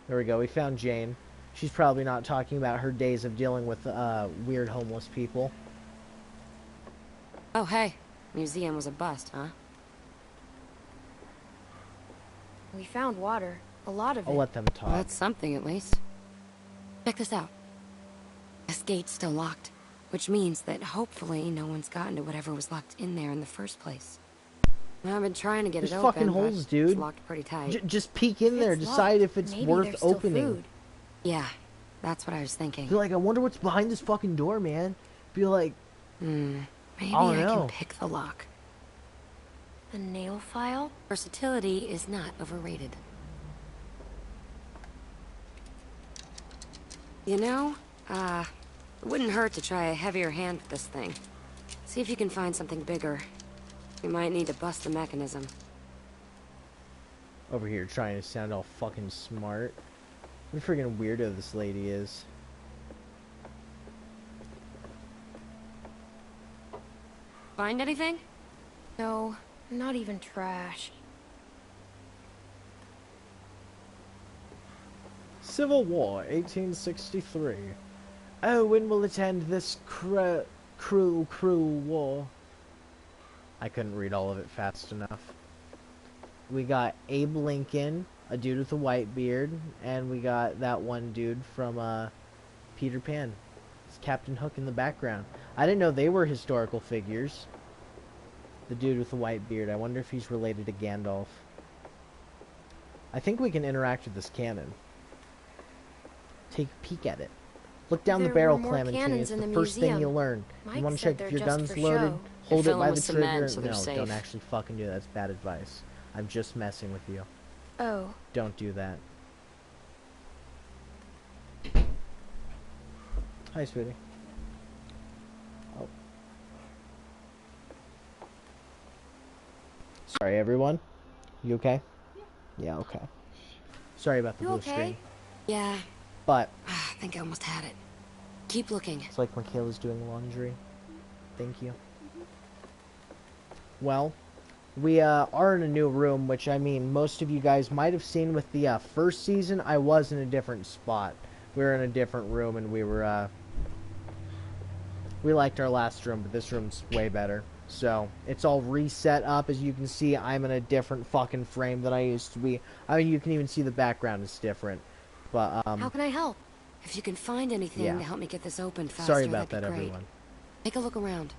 There we go. We found Jane. She's probably not talking about her days of dealing with weird homeless people. Oh, hey. Museum was a bust, huh? We found water. A lot of it. I'll let them talk. Well, that's something, at least. Check this out. This gate's still locked, which means that hopefully no one's gotten to whatever was locked in there in the first place. I've been trying to get There's it fucking open, holes, but dude. it's locked pretty tight. Just peek in there. Decide if it's Maybe worth there's still opening. food. Yeah, that's what I was thinking. Be like, I wonder what's behind this fucking door, man. Be like, Maybe don't I know. can pick the lock. The nail file? Versatility is not overrated. You know, it wouldn't hurt to try a heavier hand with this thing. See if you can find something bigger. We might need to bust the mechanism. over here trying to sound all fucking smart. What a freaking weirdo this lady is. Find anything? No, not even trash. Civil War, 1863. Oh, when will it end, this cruel war? I couldn't read all of it fast enough. We got Abe Lincoln, a dude with a white beard, and we got that one dude from Peter Pan. It's Captain Hook in the background. I didn't know they were historical figures. The dude with the white beard. I wonder if he's related to Gandalf. I think we can interact with this cannon. Take a peek at it. Look down the barrel, Clementine. It's the first thing you learn. You want to check if your gun's loaded? Hold it by the trigger. No, don't actually fucking do that. That's bad advice. I'm just messing with you. Oh. Don't do that. Hi, sweetie. Oh. Sorry, everyone. You okay? Yeah, okay. Sorry about the blue screen. Yeah. But I think I almost had it. Keep looking. it's like when Kayla's doing laundry. Thank you. Well, we are in a new room, which, I mean, most of you guys might have seen with the first season. I was in a different spot. We were in a different room, and we were, we liked our last room, but this room's way better. So, it's all reset up. As you can see, I'm in a different fucking frame than I used to be. I mean, you can even see the background is different. But, How can I help? If you can find anything yeah. to help me get this open faster, Sorry about that, that'd be great. everyone. Take a look around.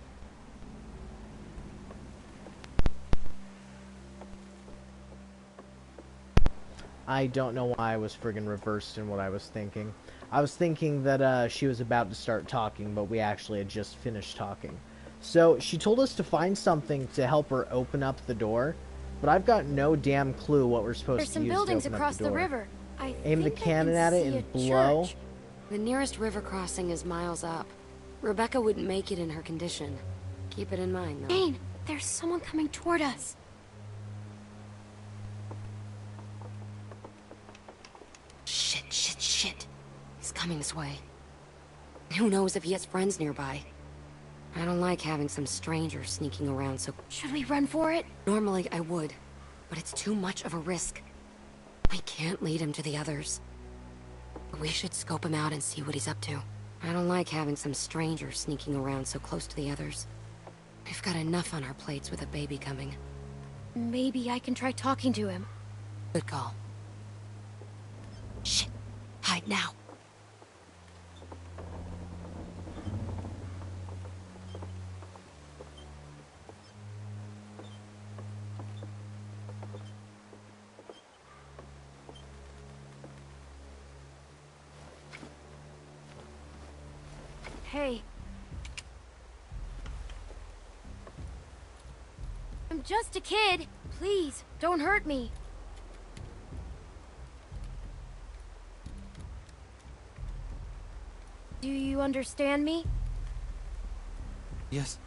I don't know why I was friggin' reversed in what I was thinking. I was thinking that she was about to start talking, but we actually had just finished talking. So, she told us to find something to help her open up the door, but I've got no damn clue what we're supposed There's to some use buildings to open across up the the door. river. I Aim the think I cannon can at it see and a blow. church. The nearest river crossing is miles up. Rebecca wouldn't make it in her condition. Keep it in mind, though. Jane, there's someone coming toward us. Shit. He's coming this way. Who knows if he has friends nearby. I don't like having some stranger sneaking around, so... Should we run for it? Normally, I would. But it's too much of a risk. I can't lead him to the others. We should scope him out and see what he's up to. I don't like having some stranger sneaking around so close to the others. We've got enough on our plates with a baby coming. Maybe I can try talking to him. Good call. Shit. Hide now. Hey. I'm just a kid. Please, don't hurt me. Do you understand me? Yes.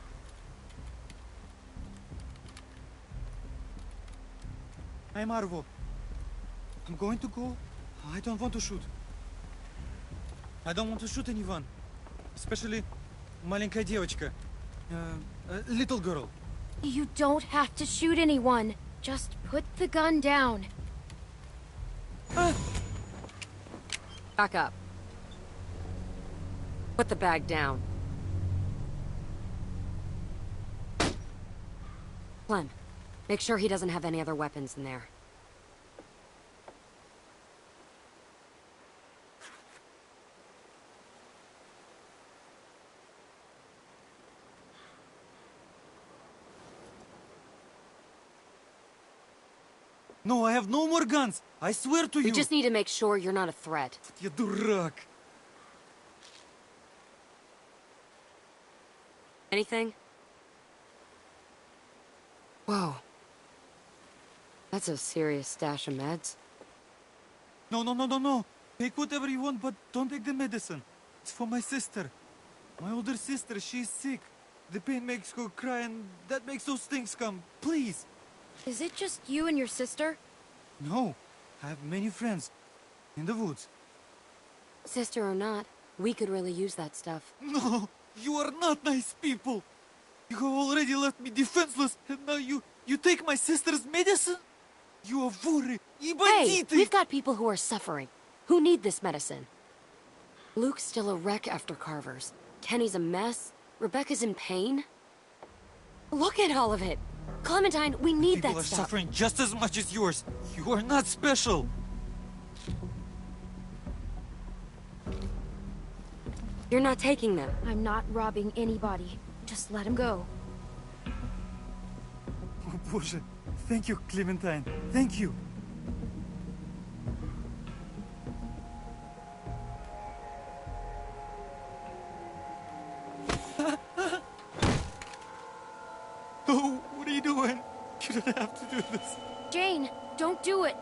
I'm Arvo. I'm going to go. I don't want to shoot. I don't want to shoot anyone. Especially маленькая девочка. Little girl. You don't have to shoot anyone. Just put the gun down. Back up. Put the bag down. Clem, make sure he doesn't have any other weapons in there. No, I have no more guns. I swear to you. We just need to make sure you're not a threat. You dурак. Anything? Whoa. That's a serious stash of meds. No. Take whatever you want, but don't take the medicine. It's for my sister. My older sister, she's sick. The pain makes her cry and that makes those things come. Please. Is it just you and your sister? No. I have many friends. In the woods. Sister or not, we could really use that stuff. No. You are not nice people. You have already left me defenseless, and now you take my sister's medicine? You are worried. Hey, we've got people who are suffering, who need this medicine. Luke's still a wreck after Carver's. Kenny's a mess. Rebecca's in pain. Look at all of it. Clementine, we need that stuff. People are suffering just as much as yours. You are not special. You're not taking them. I'm not robbing anybody. Just let him go. Oh, Боже. Thank you, Clementine. Thank you. Oh, what are you doing? You don't have to do this. Jane, don't do it.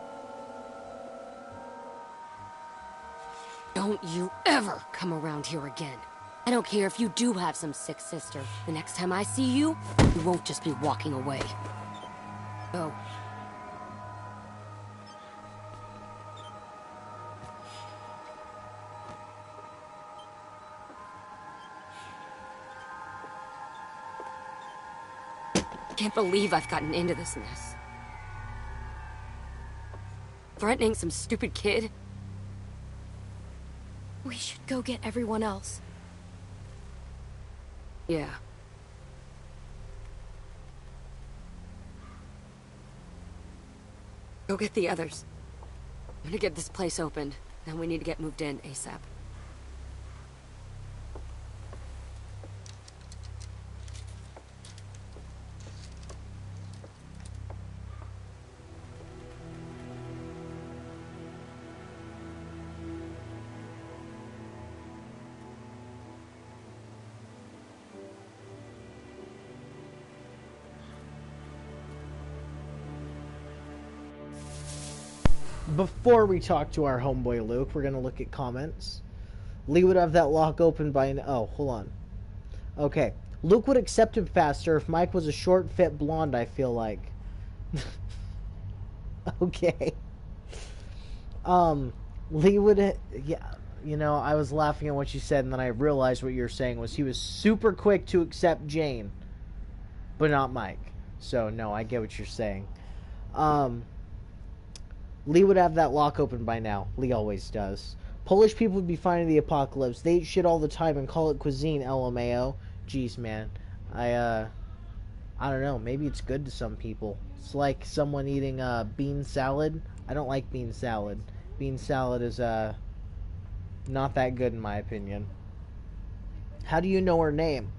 Don't you ever come around here again. I don't care if you do have some sick sister. The next time I see you, you won't just be walking away. Go. Can't believe I've gotten into this mess. Threatening some stupid kid? We should go get everyone else. Yeah. Go get the others. I'm gonna get this place opened. Then we need to get moved in ASAP. Before we talk to our homeboy Luke, we're going to look at comments. Lee would have that lock open by... Oh, hold on. Okay. Luke would accept him faster if Mike was a short, fit blonde, I feel like. Okay. Lee would... Yeah, you know, I was laughing at what you said, and then I realized what you were saying was he was super quick to accept Jane, but not Mike. So, no, I get what you're saying. Lee would have that lock open by now. Lee always does. Polish people would be fine in the apocalypse. They eat shit all the time and call it cuisine, LMAO. Jeez, man. I don't know. Maybe it's good to some people. It's like someone eating bean salad. I don't like bean salad. Bean salad is not that good in my opinion. How do you know her name?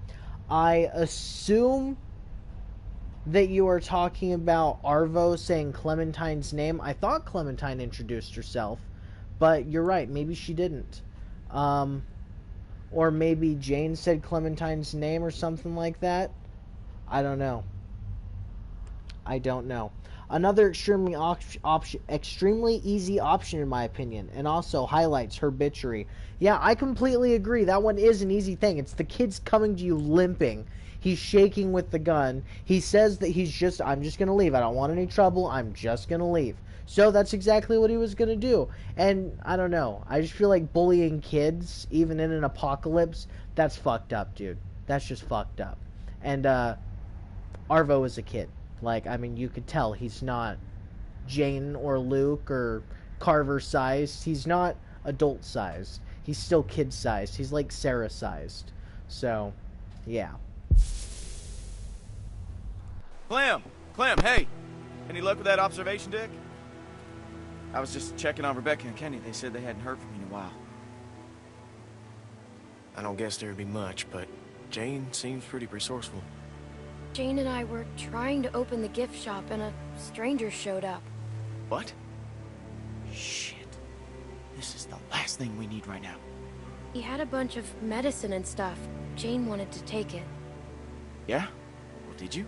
I assume that you are talking about Arvo saying Clementine's name. I thought Clementine introduced herself, but you're right, maybe she didn't. Or maybe Jane said Clementine's name or something like that. I don't know. Another extremely easy option in my opinion, and also highlights her bitchery. Yeah, I completely agree. That one is an easy thing. It's the kid's coming to you limping. He's shaking with the gun. He says that I'm just going to leave. I don't want any trouble. I'm just going to leave. So that's exactly what he was going to do. And I don't know. I just feel like bullying kids, even in an apocalypse, that's fucked up, dude. That's just fucked up. And Arvo is a kid. Like, I mean, you could tell he's not Jane or Luke or Carver sized. He's not adult sized. He's still kid sized. He's like Sarah sized. So, yeah. Clem, hey! Any luck with that observation deck? I was just checking on Rebecca and Kenny. They said they hadn't heard from me in a while. I don't guess there'd be much, but Jane seems pretty resourceful. Jane and I were trying to open the gift shop and a stranger showed up. What? Shit. This is the last thing we need right now. He had a bunch of medicine and stuff. Jane wanted to take it. Yeah? Well, did you?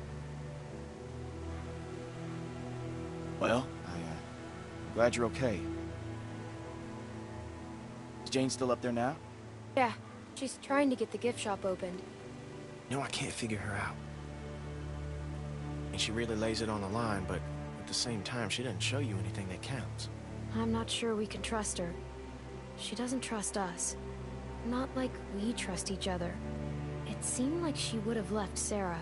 Well, I'm glad you're okay. Is Jane still up there now? Yeah, she's trying to get the gift shop opened. No, I can't figure her out. And she really lays it on the line, but at the same time, she doesn't show you anything that counts. I'm not sure we can trust her. She doesn't trust us. Not like we trust each other. It seemed like she would have left Sarah.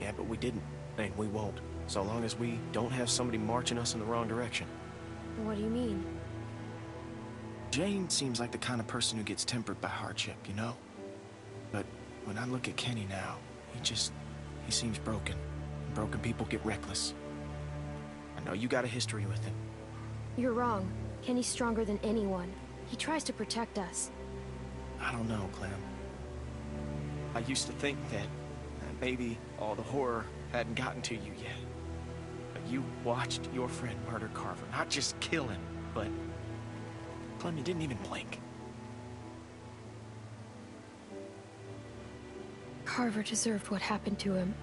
Yeah, but we didn't, and we won't. So long as we don't have somebody marching us in the wrong direction. What do you mean? Jane seems like the kind of person who gets tempered by hardship, you know? But when I look at Kenny now, he seems broken. Broken people get reckless. I know you got a history with him. You're wrong. Kenny's stronger than anyone. He tries to protect us. I don't know, Clem. I used to think that maybe all the horror hadn't gotten to you yet. But you watched your friend murder Carver. Not just kill him, but... Clem, you didn't even blink. Carver deserved what happened to him.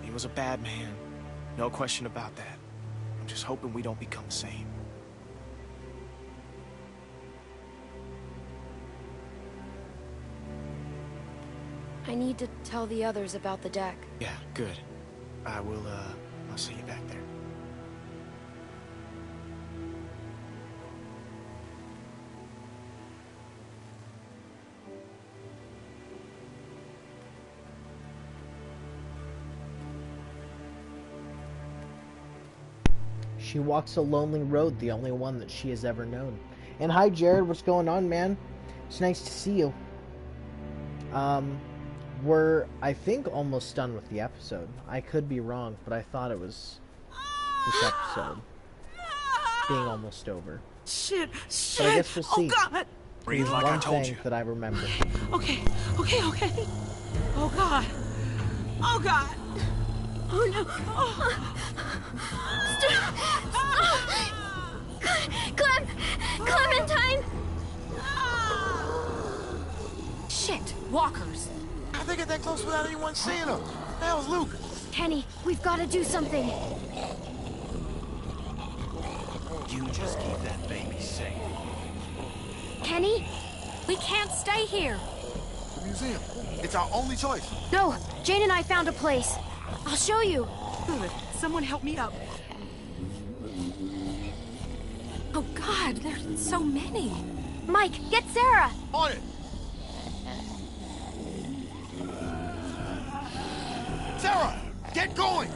He was a bad man. No question about that. I'm just hoping we don't become the same. I need to tell the others about the deck. Yeah, good. I'll see you back there. She walks a lonely road, the only one that she has ever known. And hi, Jared. What's going on, man? It's nice to see you. We're, I think, almost done with the episode. I could be wrong, but I thought it was this episode being almost over. Shit. But I guess we'll see. Oh, God. Breathe like I told you. That I remember. Okay. Oh, God. Oh, God. Oh, no. Stop. Clementine! Shit, walkers. How'd they get that close without anyone seeing them? The hell's Luke? Kenny, we've got to do something. You just keep that baby safe. Kenny? We can't stay here. The museum. It's our only choice. No, Jane and I found a place. I'll show you. Good. Someone help me up. Oh, God, there's so many. Mike, get Sarah. On it. Sarah, get going.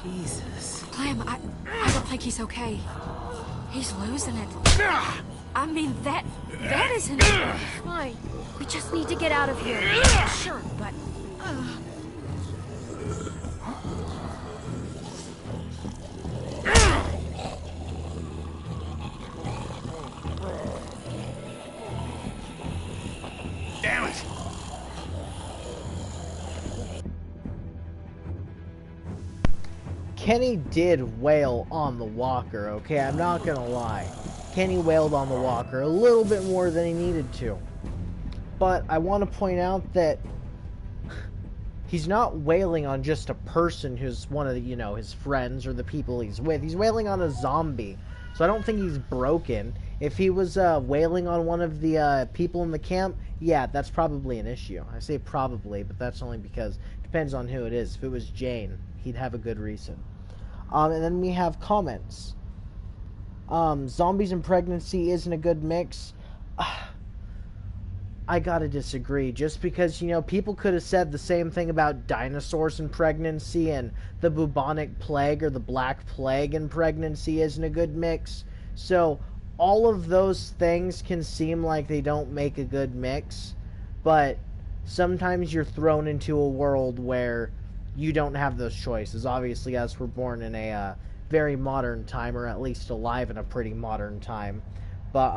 Jesus. Clem, I don't think he's okay. He's losing it. I mean, that isn't... Fine. We just need to get out of here. Sure, but... Damn it. Kenny did wail on the walker, okay? I'm not gonna lie. Kenny wailed on the walker a little bit more than he needed to. But I want to point out that he's not wailing on just a person who's one of the, his friends or the people he's with. He's wailing on a zombie. So I don't think he's broken. If he was wailing on one of the people in the camp, yeah, that's probably an issue. I say probably, but that's only because it depends on who it is. If it was Jane, he'd have a good reason. And then we have comments. Zombies and pregnancy isn't a good mix. I gotta disagree. Just because, people could have said the same thing about dinosaurs and pregnancy, and the bubonic plague or the black plague and pregnancy isn't a good mix. So, all of those things can seem like they don't make a good mix, but sometimes you're thrown into a world where you don't have those choices. Obviously, us, we're born in a very modern time, or at least alive in a pretty modern time. But,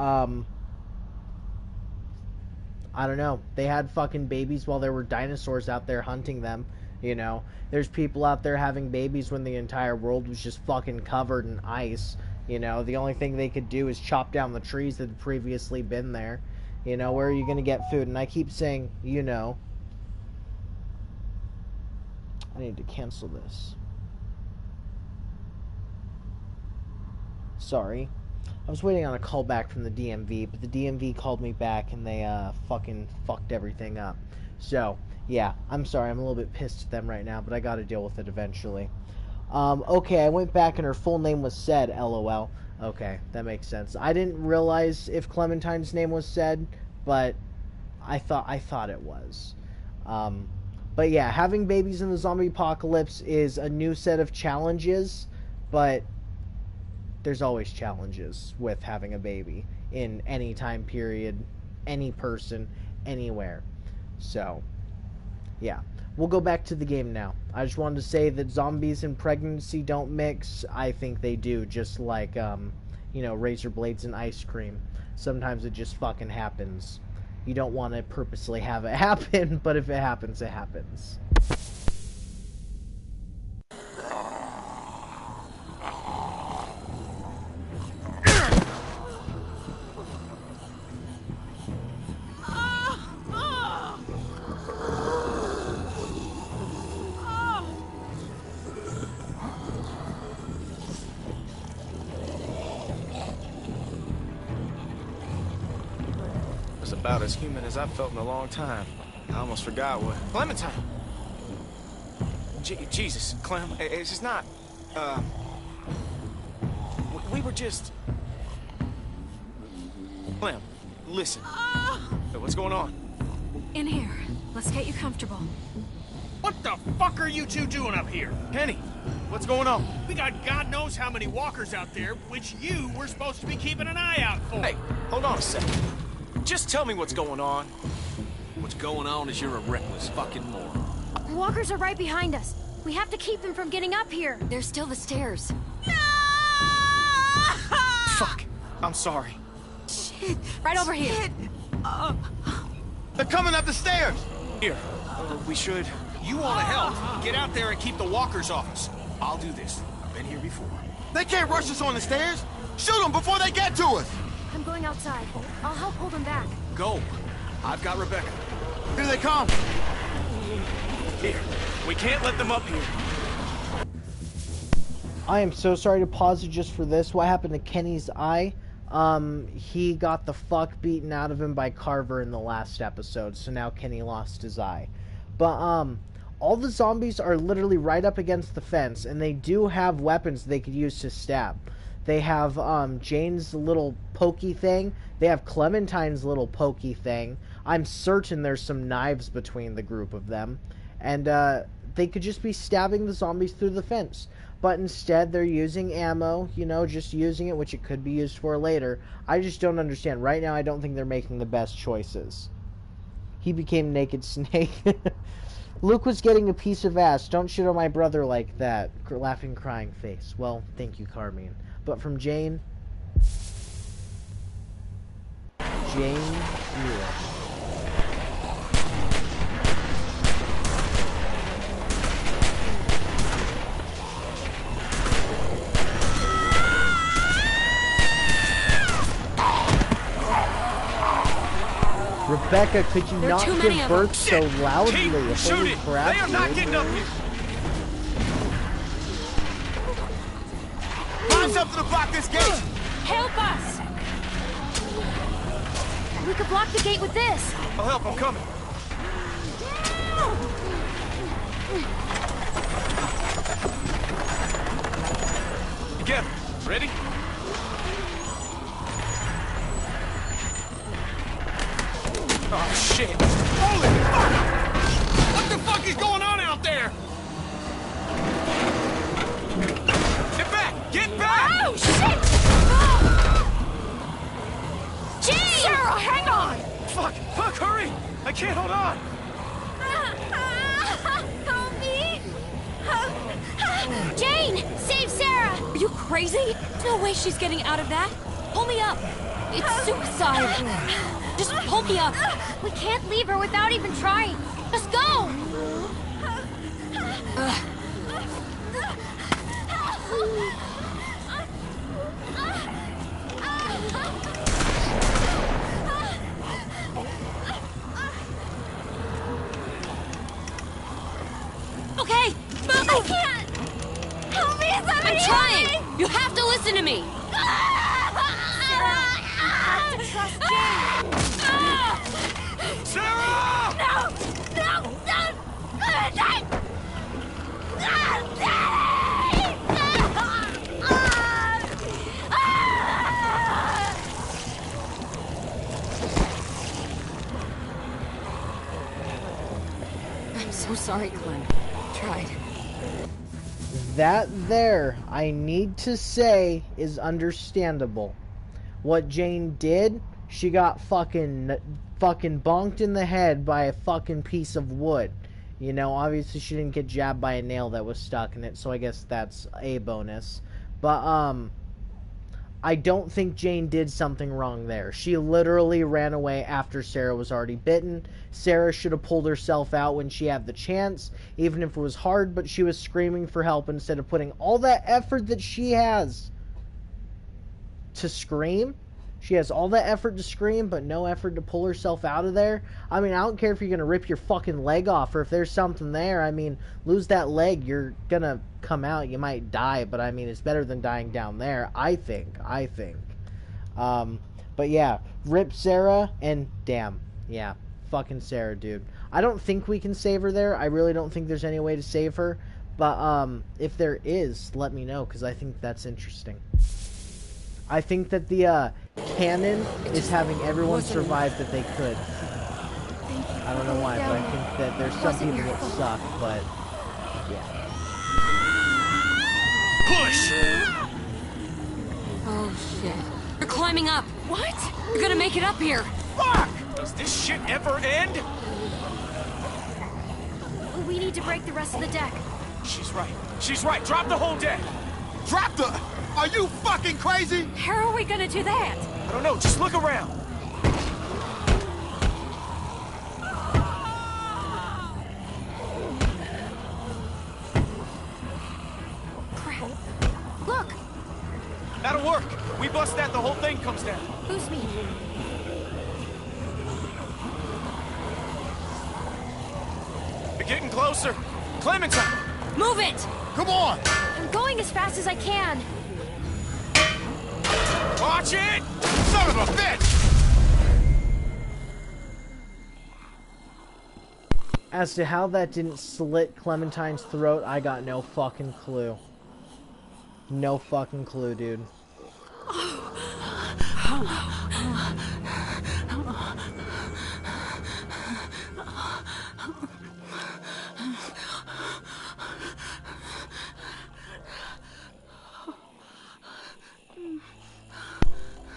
I don't know. They had fucking babies while there were dinosaurs out there hunting them, you know. There's people out there having babies when the entire world was just fucking covered in ice, you know. The only thing they could do is chop down the trees that had previously been there. You know, where are you going to get food? And I keep saying, you know. I need to cancel this. Sorry. I was waiting on a call back from the DMV, but the DMV called me back and they fucking fucked everything up. So, yeah, I'm sorry. I'm a little bit pissed at them right now, but I gotta deal with it eventually. Okay, I went back and her full name was said, LOL. Okay, that makes sense. I didn't realize if Clementine's name was said, but I thought it was. But yeah, having babies in the zombie apocalypse is a new set of challenges, but there's always challenges with having a baby in any time period, any person, anywhere. So, yeah. We'll go back to the game now. I just wanted to say that zombies and pregnancy don't mix. I think they do, just like, you know, razor blades and ice cream. Sometimes it just fucking happens. You don't want to purposely have it happen, but if it happens, it happens. About as human as I've felt in a long time. I almost forgot what... Clementine! Jesus, Clem, it's just not... We were just... Clem, listen. What's going on? In here. Let's get you comfortable. What the fuck are you two doing up here? Kenny, what's going on? We got God knows how many walkers out there, which you were supposed to be keeping an eye out for. Hey, hold on a second. Just tell me what's going on. What's going on is you're a reckless fucking moron. Walkers are right behind us. We have to keep them from getting up here. There's still the stairs. Fuck. I'm sorry. Shit. Right over here. They're coming up the stairs. Here. We should... You want to help? Get out there and keep the walkers off us. I'll do this. I've been here before. They can't rush us on the stairs. Shoot them before they get to us. I'm going outside. I'll help hold them back. Go. I've got Rebecca. Here they come. Here. We can't let them up here. I am so sorry to pause it just for this. What happened to Kenny's eye? He got the fuck beaten out of him by Carver in the last episode, so now Kenny lost his eye. But, all the zombies are literally right up against the fence, and they do have weapons they could use to stab. They have, Jane's little pokey thing. They have Clementine's little pokey thing. I'm certain there's some knives between the group of them. And, they could just be stabbing the zombies through the fence. But instead, they're using ammo, you know, just using it, which it could be used for later. I just don't understand. Right now, I don't think they're making the best choices. He became Naked Snake. Luke was getting a piece of ass. Don't shit on my brother like that. Laughing, crying face. Well, thank you, Carmine. But from Jane... Jane Lewis. Rebecca, could you not give birth so loudly? Holy crap, they are not getting up here. Find something to block this gate. Help us! We could block the gate with this. I'll help, I'm coming. Together. Ready? Oh, shit. Holy fuck! What the fuck is going on out there? Get back! Get back! Oh, shit! Jane! Sarah, hang on! Fuck! Fuck, hurry! I can't hold on! Help me! Jane! Save Sarah! Are you crazy? There's no way she's getting out of that. Pull me up. It's suicide. Just pull me up. We can't leave her without even trying. Just go! Okay, move! I can't! Help me, somebody! I'm trying! You have to listen to me! Trust Jane! Sarah! No! No! No! Daddy! I'm so sorry, Clem. Tried. That there, I need to say, is understandable. What Jane did, she got fucking bonked in the head by a fucking piece of wood. You know, obviously she didn't get jabbed by a nail that was stuck in it, so I guess that's a bonus. But, I don't think Jane did something wrong there. She literally ran away after Sarah was already bitten. Sarah should have pulled herself out when she had the chance, even if it was hard, but she was screaming for help instead of putting all that effort that she has to scream. She has all that effort to scream, but no effort to pull herself out of there. I mean, I don't care if you're going to rip your fucking leg off, or if there's something there. I mean, lose that leg, you're going to come out. You might die, but I mean, it's better than dying down there, I think. But yeah, rip Sarah, and damn. Yeah, fucking Sarah, dude. I don't think we can save her there. I really don't think there's any way to save her. But if there is, let me know, because I think that's interesting. I think that the canon is having everyone survive that they could. I don't know why, but I think that there's some people that suck, but yeah. Push! Oh, shit. You're climbing up. What? You're gonna make it up here. Fuck! Does this shit ever end? We need to break the rest of the deck. She's right. She's right. Drop the whole deck. Drop the... Are you fucking crazy? How are we gonna do that? I don't know. Just look around. Crap. Look! That'll work. We bust that, the whole thing comes down. Who's me? You're getting closer. Clementine! Move it! Come on! I'm going as fast as I can. Watch it! Son of a bitch! As to how that didn't slit Clementine's throat, I got no fucking clue. No fucking clue, dude.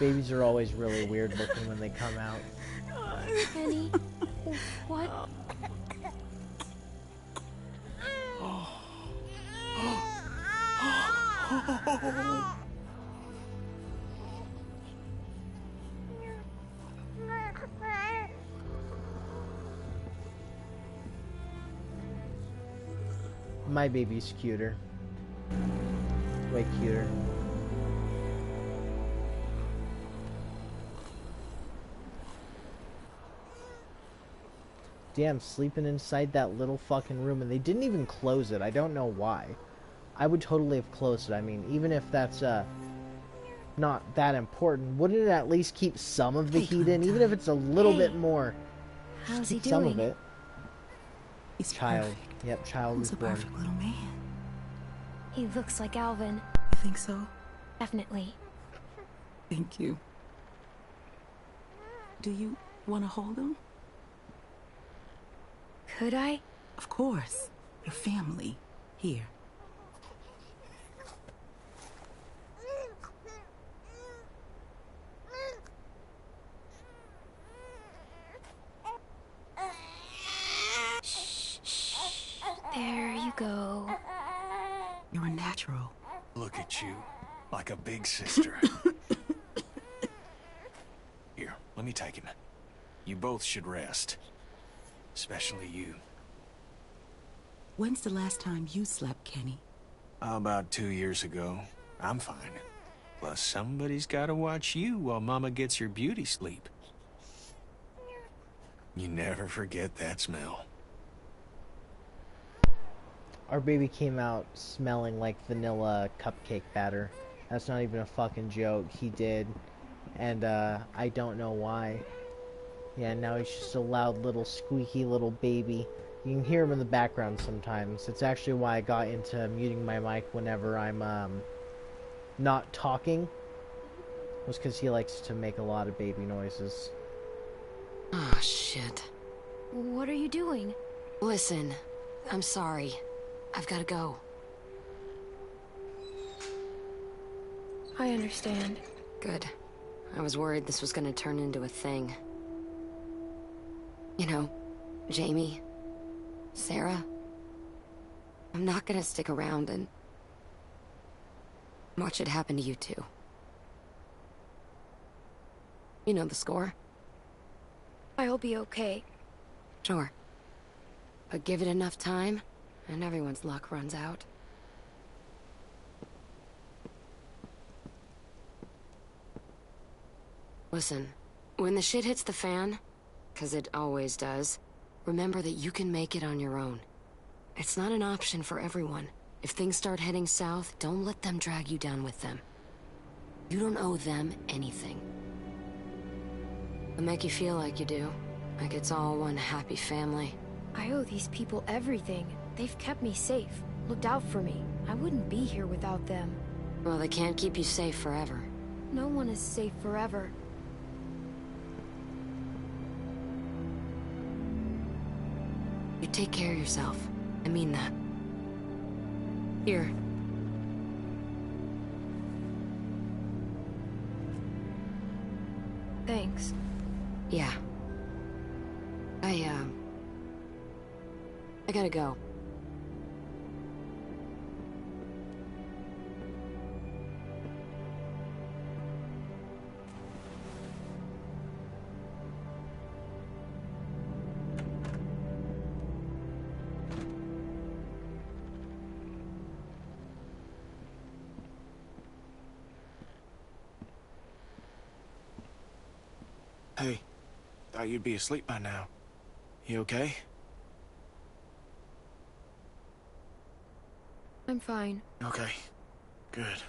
Babies are always really weird looking when they come out. Kenny, what? My baby's cuter. Way cuter. Damn, sleeping inside that little fucking room, and they didn't even close it. I don't know why. I would totally have closed it. I mean, even if that's not that important, wouldn't it at least keep some of the heat in, even if it's a little bit more? How's he Keep some doing? of it. He's Child. perfect. Yep, child He's is a born. perfect little man. He looks like Alvin. You think so? Definitely. Thank you. Do you want to hold him? Could I? Of course. Your family. Here. There you go. You're a natural. Look at you. Like a big sister. Here, let me take him. You both should rest. Especially you. When's the last time you slept, Kenny? About 2 years ago. I'm fine. Plus, somebody's gotta watch you while Mama gets her beauty sleep. You never forget that smell. Our baby came out smelling like vanilla cupcake batter. That's not even a fucking joke. He did. And, I don't know why. Yeah, now he's just a loud little squeaky little baby. You can hear him in the background sometimes. It's actually why I got into muting my mic whenever I'm, not talking. Was because he likes to make a lot of baby noises. Oh, shit. What are you doing? Listen, I'm sorry. I've gotta go. I understand. Good. I was worried this was gonna turn into a thing. You know, Jamie, Sarah, I'm not gonna stick around and watch it happen to you too. You know the score? I'll be okay. Sure. But give it enough time, and everyone's luck runs out. Listen, when the shit hits the fan, 'cause it always does, remember that you can make it on your own. It's not an option for everyone. If things start heading south, don't let them drag you down with them. You don't owe them anything. They'll make you feel like you do. Like it's all one happy family. I owe these people everything. They've kept me safe, looked out for me. I wouldn't be here without them. Well, they can't keep you safe forever. No one is safe forever. You take care of yourself. I mean that. Here. Thanks. Yeah. I gotta go. Hey, thought you'd be asleep by now. You okay? I'm fine. Okay, good.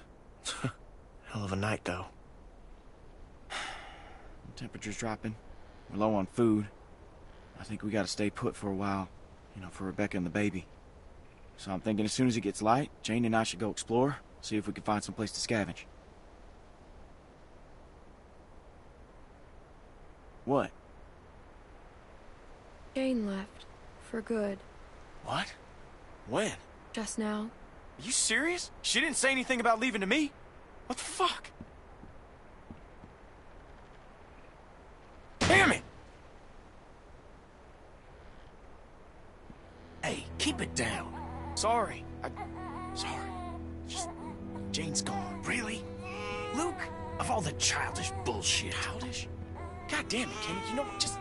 Hell of a night, though. Temperature's dropping. We're low on food. I think we gotta stay put for a while, you know, for Rebecca and the baby. So I'm thinking as soon as it gets light, Jane and I should go explore, see if we can find some place to scavenge. What? Jane left. For good. What? When? Just now. Are you serious? She didn't say anything about leaving to me? What the fuck? Damn it! Hey, keep it down. Sorry. Sorry. Just... Jane's gone. Really? Luke? Of all the childish bullshit. Childish? God damn it, Kenny. You know what? Just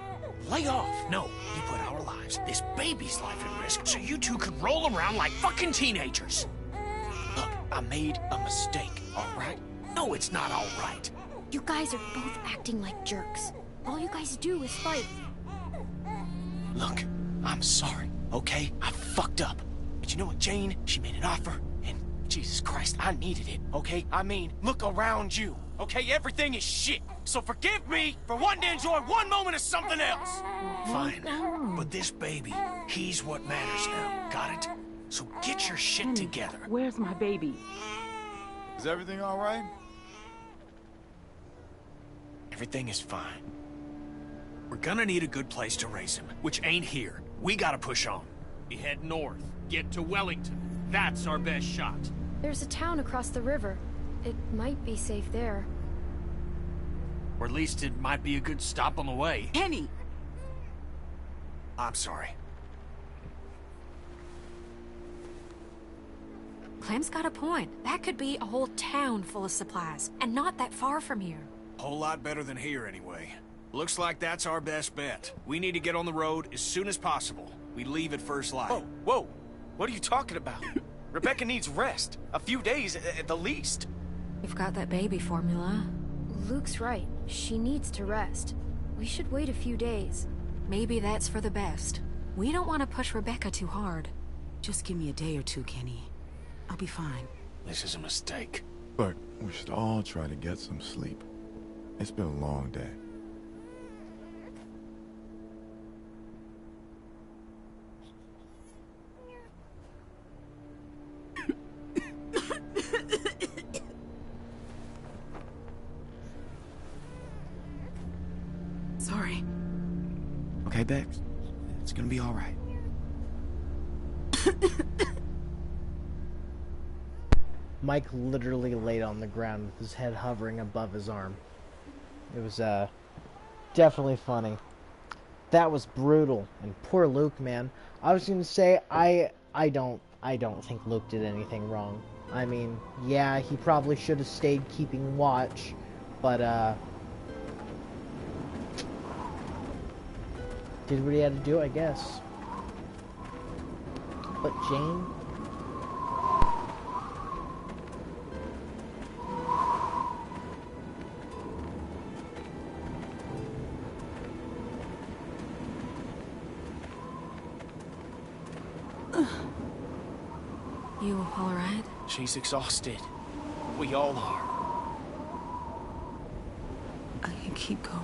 lay off. No, you put our lives, this baby's life at risk, so you two could roll around like fucking teenagers. Look, I made a mistake, all right? No, it's not all right. You guys are both acting like jerks. All you guys do is fight. Look, I'm sorry, okay? I fucked up. But you know what, Jane? She made an offer, and Jesus Christ, I needed it, okay? I mean, look around you, okay? Everything is shit. So forgive me for wanting to enjoy one moment of something else. Fine, but this baby, he's what matters now, got it? So get your shit together. Where's my baby? Is everything all right? Everything is fine. We're gonna need a good place to raise him, which ain't here. We gotta push on. We head north, get to Wellington. That's our best shot. There's a town across the river. It might be safe there. Or at least it might be a good stop on the way. Kenny! I'm sorry. Clem's got a point. That could be a whole town full of supplies, and not that far from here. Whole lot better than here, anyway. Looks like that's our best bet. We need to get on the road as soon as possible. We leave at first light. Oh, whoa! What are you talking about? Rebecca needs rest. A few days at the least. You've got that baby formula. Luke's right. She needs to rest. We should wait a few days. Maybe that's for the best. We don't want to push Rebecca too hard. Just give me a day or two, Kenny. I'll be fine. This is a mistake. Look, we should all try to get some sleep. It's been a long day. Sorry. Okay, Bex? It's gonna be all right. Mike literally laid on the ground with his head hovering above his arm. It was, definitely funny. That was brutal. And poor Luke, man. I was gonna say, I don't think Luke did anything wrong. I mean, yeah, he probably should have stayed keeping watch, but, did what he had to do, I guess. But Jane? You all right? She's exhausted. We all are. I can keep going.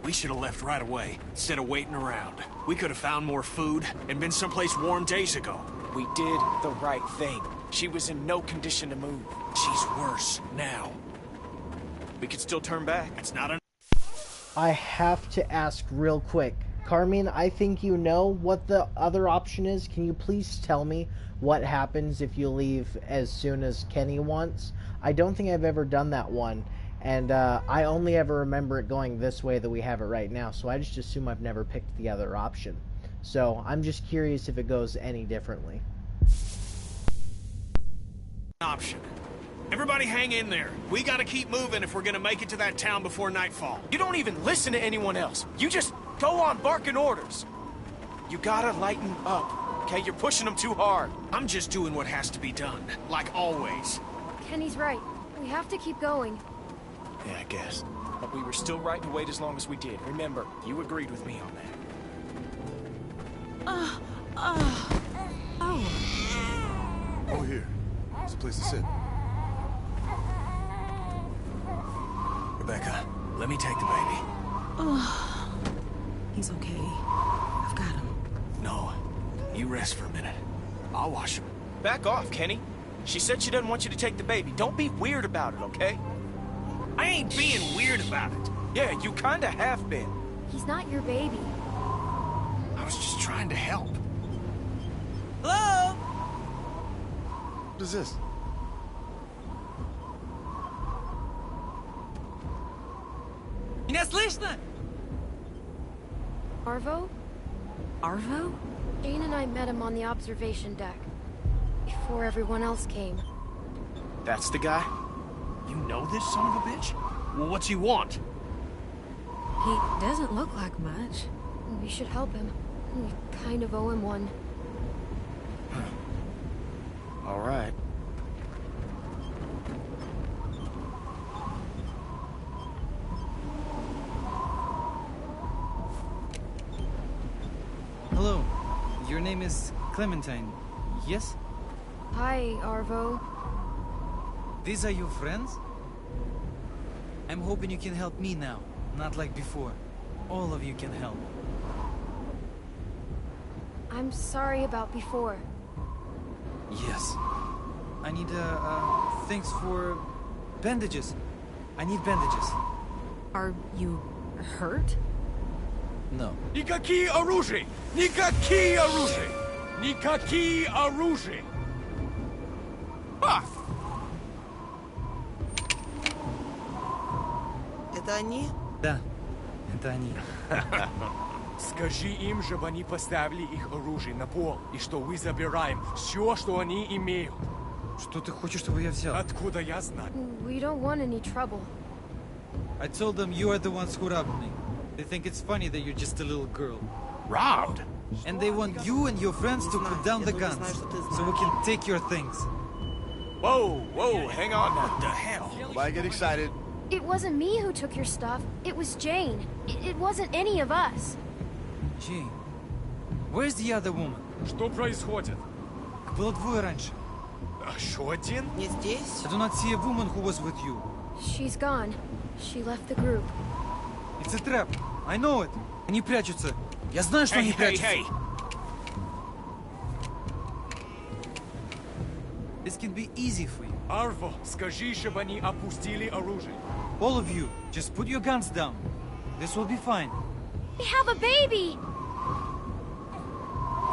We should have left right away, instead of waiting around. We could have found more food and been someplace warm days ago. We did the right thing. She was in no condition to move. She's worse now. We could still turn back. It's not an... I have to ask real quick. Carmine, I think you know what the other option is. Can you please tell me what happens if you leave as soon as Kenny wants? I don't think I've ever done that one. And I only ever remember it going this way that we have it right now. So I just assume I've never picked the other option. So I'm just curious if it goes any differently. Option. Everybody hang in there. We gotta keep moving if we're gonna make it to that town before nightfall. You don't even listen to anyone else. You just go on barking orders. You gotta lighten up, okay? You're pushing them too hard. I'm just doing what has to be done, like always. Kenny's right. We have to keep going. Yeah, I guess. But we were still right to wait as long as we did. Remember, you agreed with me on that. Oh, here. It's a place to sit. Rebecca, let me take the baby. He's okay. I've got him. No, you rest for a minute. I'll wash him. Back off, Kenny. She said she doesn't want you to take the baby. Don't be weird about it, okay? I ain't being weird about it. Yeah, you kinda have been. He's not your baby. I was just trying to help. Hello? What is this? Меня слышно? Arvo? Arvo? Jane and I met him on the observation deck. Before everyone else came. That's the guy? You know this son of a bitch? Well, what's he want? He doesn't look like much. We should help him. We kind of owe him one. All right. Hello. Your name is Clementine, yes? Hi, Arvo. These are your friends? I'm hoping you can help me now, not like before. All of you can help. I'm sorry about before. Yes. I need, things for bandages. I need bandages. Are you hurt? No. Никакие оружия! Никакие оружия! Никакие оружия! Ah! Это они? Да, это они. Скажи им, чтобы они поставили их оружие на пол, и что мы забираем все, что они имеют. Что ты хочешь, чтобы я взял? Откуда я знаю? We don't want any trouble. I told them you are the ones who robbed me. They think it's funny that you're just a little girl. Robbed? And they want you and your friends to put down the guns, so we can take your things. Whoa, whoa, hang on. What the hell? Nobody get excited. It wasn't me who took your stuff. It was Jane. It wasn't any of us. Jane, where's the other woman? Что происходит? Было двое раньше. Еще один? Не здесь? I do not see a woman who was with you. She's gone. She left the group. It's a trap. I know it. Они прячутся. Я знаю, что они прячутся. Hey. This can be easy for you. Арво, скажи, чтобы они опустили оружие. All of you, just put your guns down. This will be fine. We have a baby! You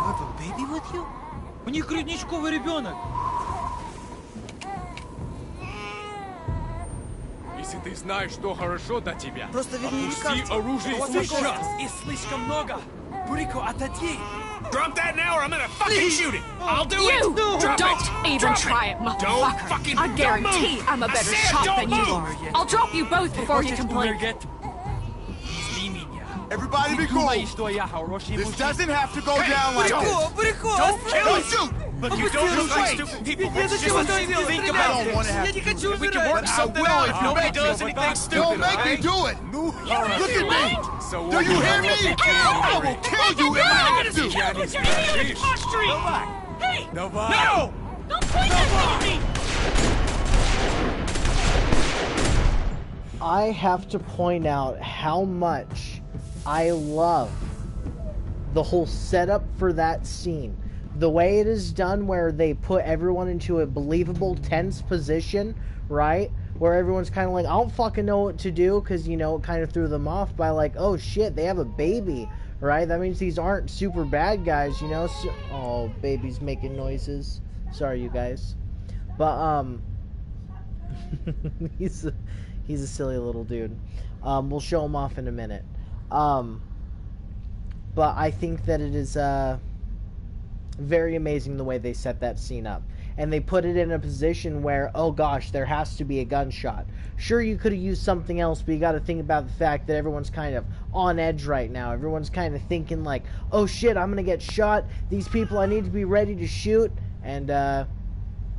have a baby with you? У них грудничковый ребенок. Если ты знаешь, что хорошо для тебя, Просто верни опусти лекарство. оружие сейчас. Их слишком много. Бурико, отойди. Drop that now or I'm gonna fucking shoot it! I'll do it! You Drop don't it! even Drop try it, motherfucker. Don't fucking I guarantee don't move. I'm a better I said shot don't than you move. are. I'll drop you both before you can blink. Everybody be cool. This doesn't have to go down like this. Don't kill us! Shoot! Look, you don't look like stupid people. Let's just think about I don't want to have to do it. We can but work I something will out if if you nobody make does me. anything stupid. Don't make me do it. Look at me. Do you hear me? I will kill you if I have to. Hey! No! Don't point that thing at me! I have to point out how much I love the whole setup for that scene. The way it is done, where they put everyone into a believable tense position, right? Where everyone's kind of like, I don't fucking know what to do, because, you know, it kind of threw them off by like, oh shit, they have a baby, right? That means these aren't super bad guys, you know? So, oh, baby's making noises. Sorry, you guys. But, he's a silly little dude. We'll show him off in a minute. But I think that it is, very amazing the way they set that scene up. And they put it in a position where, oh gosh, there has to be a gunshot. Sure, you could have used something else, but you got to think about the fact that everyone's kind of on edge right now. Everyone's kind of thinking like, oh shit, I'm going to get shot. These people, I need to be ready to shoot. And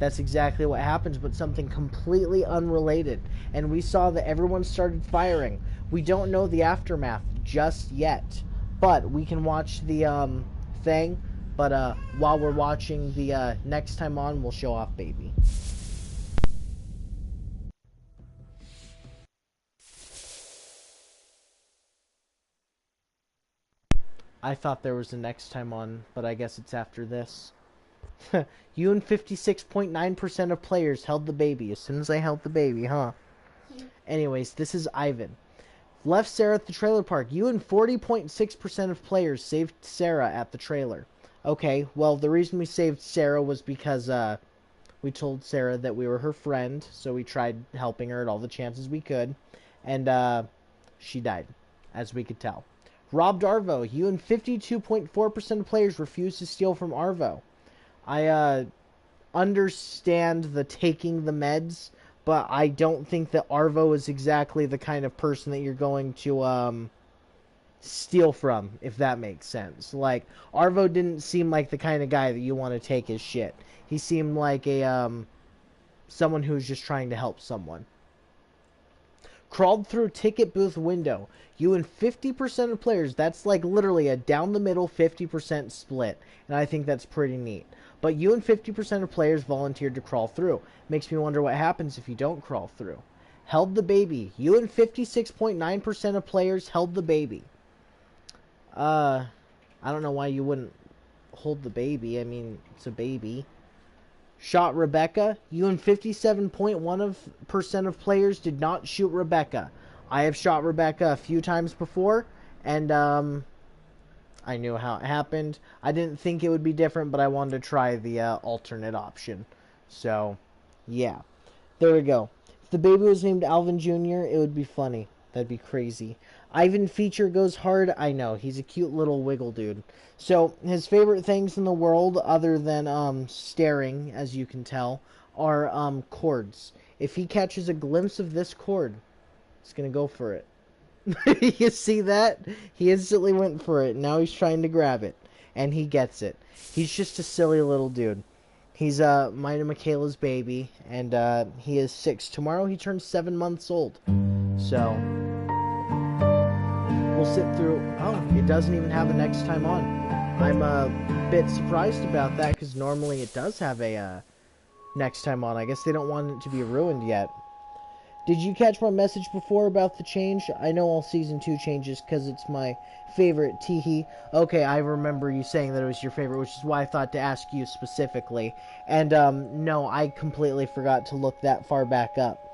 that's exactly what happens, but something completely unrelated. And we saw that everyone started firing. We don't know the aftermath just yet, but we can watch the thing. But while we're watching the next time on, we'll show off baby. I thought there was a next time on, but I guess it's after this. You and 56.9% of players held the baby as soon as I held the baby, huh? Anyways, this is Ivan. Left Sarah at the trailer park. You and 40.6% of players saved Sarah at the trailer. Okay, well, the reason we saved Sarah was because we told Sarah that we were her friend, so we tried helping her at all the chances we could, and she died, as we could tell. Robbed Arvo. You and 52.4% of players refused to steal from Arvo. I understand the taking the meds, but I don't think that Arvo is exactly the kind of person that you're going to steal from, if that makes sense. Like, Arvo didn't seem like the kind of guy that you want to take his shit. He seemed like a someone who's just trying to help someone. Crawled through ticket booth window. You and 50% of players, that's like literally a down the middle 50% split, and I think that's pretty neat. But you and 50% of players volunteered to crawl through. Makes me wonder what happens if you don't crawl through. Held the baby. You and 56.9% of players held the baby. I don't know why you wouldn't hold the baby. I mean, it's a baby. Shot Rebecca. You and 57.1% of players did not shoot Rebecca. I have shot Rebecca a few times before, and I knew how it happened. I didn't think it would be different, but I wanted to try the alternate option. So, yeah. There we go. If the baby was named Alvin Jr., it would be funny. That'd be crazy. Ivan Feature goes hard. I know. He's a cute little wiggle dude. So, his favorite things in the world, other than staring, as you can tell, are cords. If he catches a glimpse of this cord, he's going to go for it. You see that? He instantly went for it. Now he's trying to grab it. And he gets it. He's just a silly little dude. He's mine and Michaela's baby. And he is 6. Tomorrow he turns 7 months old. So, we'll sit through... Oh, it doesn't even have a next time on. I'm a bit surprised about that, because normally it does have a next time on. I guess they don't want it to be ruined yet. Did you catch my message before about the change? I know all Season 2 changes because it's my favorite, teehee. Okay, I remember you saying that it was your favorite, which is why I thought to ask you specifically. And, no, I completely forgot to look that far back up.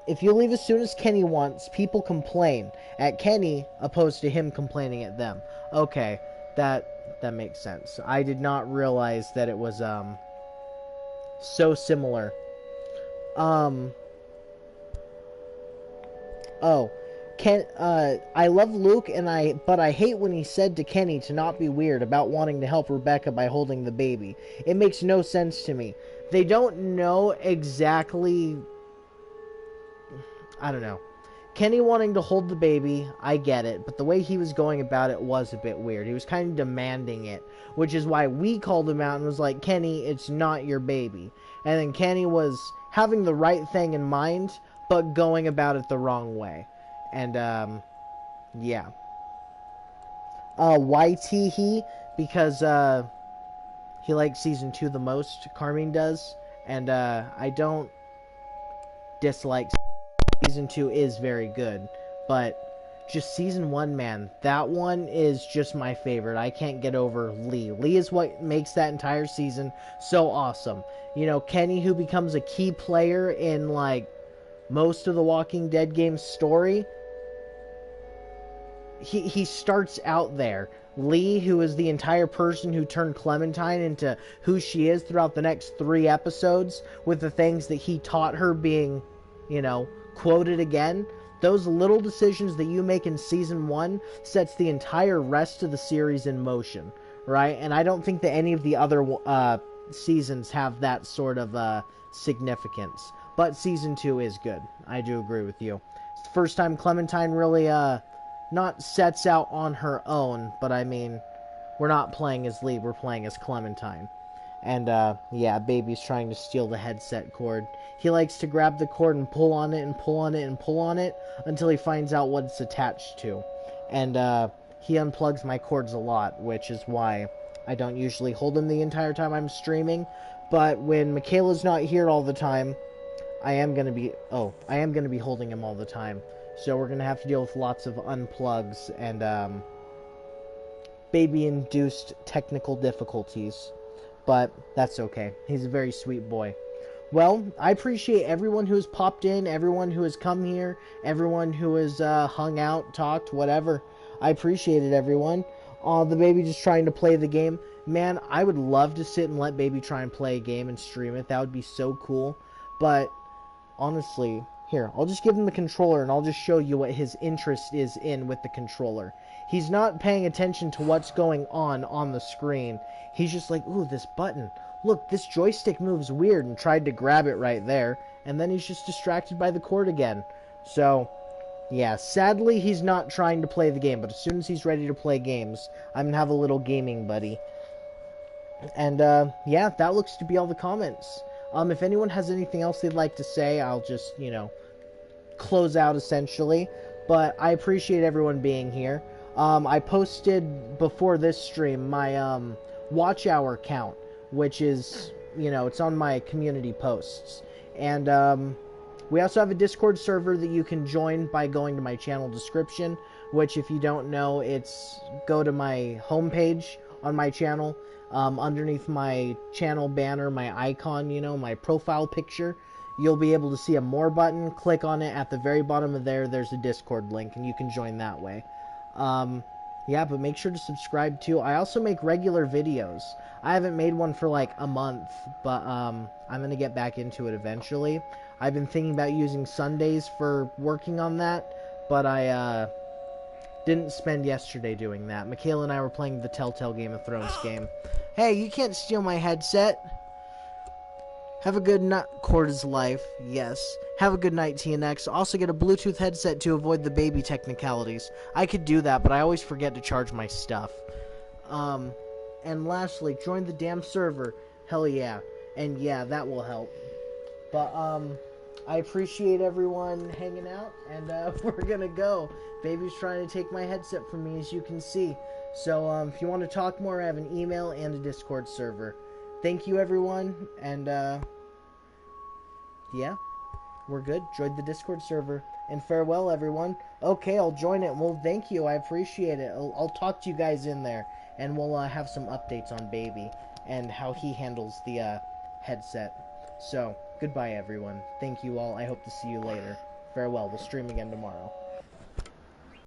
If you leave as soon as Kenny wants, people complain at Kenny opposed to him complaining at them. Okay, that makes sense. I did not realize that it was, so similar. Oh, I love Luke, but I hate when he said to Kenny to not be weird about wanting to help Rebecca by holding the baby. It makes no sense to me. They don't know exactly... I don't know. Kenny wanting to hold the baby, I get it, but the way he was going about it was a bit weird. He was kind of demanding it, which is why we called him out and was like, Kenny, it's not your baby. And then Kenny was having the right thing in mind, but going about it the wrong way. And, yeah. YT he, because, he likes Season 2 the most, Carmine does, and, I don't dislike Season 2 is very good, but just Season 1, man, that one is just my favorite. I can't get over Lee. Lee is what makes that entire season so awesome. You know, Kenny, who becomes a key player in, like, most of the Walking Dead game's story, he starts out there. Lee, who is the entire person who turned Clementine into who she is throughout the next 3 episodes, with the things that he taught her being, you know, quoted again. Those little decisions that you make in Season 1 sets the entire rest of the series in motion, right? And I don't think that any of the other seasons have that sort of significance. But Season 2 is good. I do agree with you. It's the first time Clementine really, not sets out on her own, but I mean, we're not playing as Lee, we're playing as Clementine. And, yeah, baby's trying to steal the headset cord. He likes to grab the cord and pull on it and pull on it and pull on it until he finds out what it's attached to. And, he unplugs my cords a lot, which is why I don't usually hold them the entire time I'm streaming. But when Michaela's not here all the time, I am going to be holding him all the time. So we're going to have to deal with lots of unplugs and, baby-induced technical difficulties. But that's okay. He's a very sweet boy. Well, I appreciate everyone who has popped in, everyone who has come here, everyone who has hung out, talked, whatever. I appreciate it, everyone. The baby just trying to play the game. Man, I would love to sit and let baby try and play a game and stream it. That would be so cool. But, honestly, here, I'll just give him the controller and I'll just show you what his interest is in with the controller. He's not paying attention to what's going on the screen. He's just like, ooh, this button. Look, this joystick moves weird, and tried to grab it right there. And then he's just distracted by the cord again. So, yeah, sadly he's not trying to play the game. But as soon as he's ready to play games, I'm going to have a little gaming buddy. And, yeah, that looks to be all the comments. If anyone has anything else they'd like to say, I'll just, you know, close out essentially. But I appreciate everyone being here. I posted before this stream my watch hour count, which is, you know, it's on my community posts. And we also have a Discord server that you can join by going to my channel description, which, if you don't know, it's go to my homepage on my channel. Underneath my channel banner, my icon, you know, my profile picture, you'll be able to see a more button. Click on it. At the very bottom of there's a Discord link, and you can join that way. Yeah, but make sure to subscribe too. I also make regular videos. I haven't made one for like a month, but I'm going to get back into it eventually. I've been thinking about using Sundays for working on that, but I didn't spend yesterday doing that. Michaela and I were playing the Telltale Game of Thrones game. Hey, you can't steal my headset. Have a good night. Corda's life, yes. Have a good night, TNX. Also get a Bluetooth headset to avoid the baby technicalities. I could do that, but I always forget to charge my stuff. And lastly, join the damn server. Hell yeah. And yeah, that will help. But, I appreciate everyone hanging out, and, we're gonna go. Baby's trying to take my headset from me, as you can see. So, if you want to talk more, I have an email and a Discord server. Thank you, everyone, and, yeah, we're good. Join the Discord server. And farewell, everyone. Okay, I'll join it. Well, thank you. I appreciate it. I'll talk to you guys in there. And we'll have some updates on Baby and how he handles the headset. So, goodbye, everyone. Thank you all. I hope to see you later. Farewell. We'll stream again tomorrow.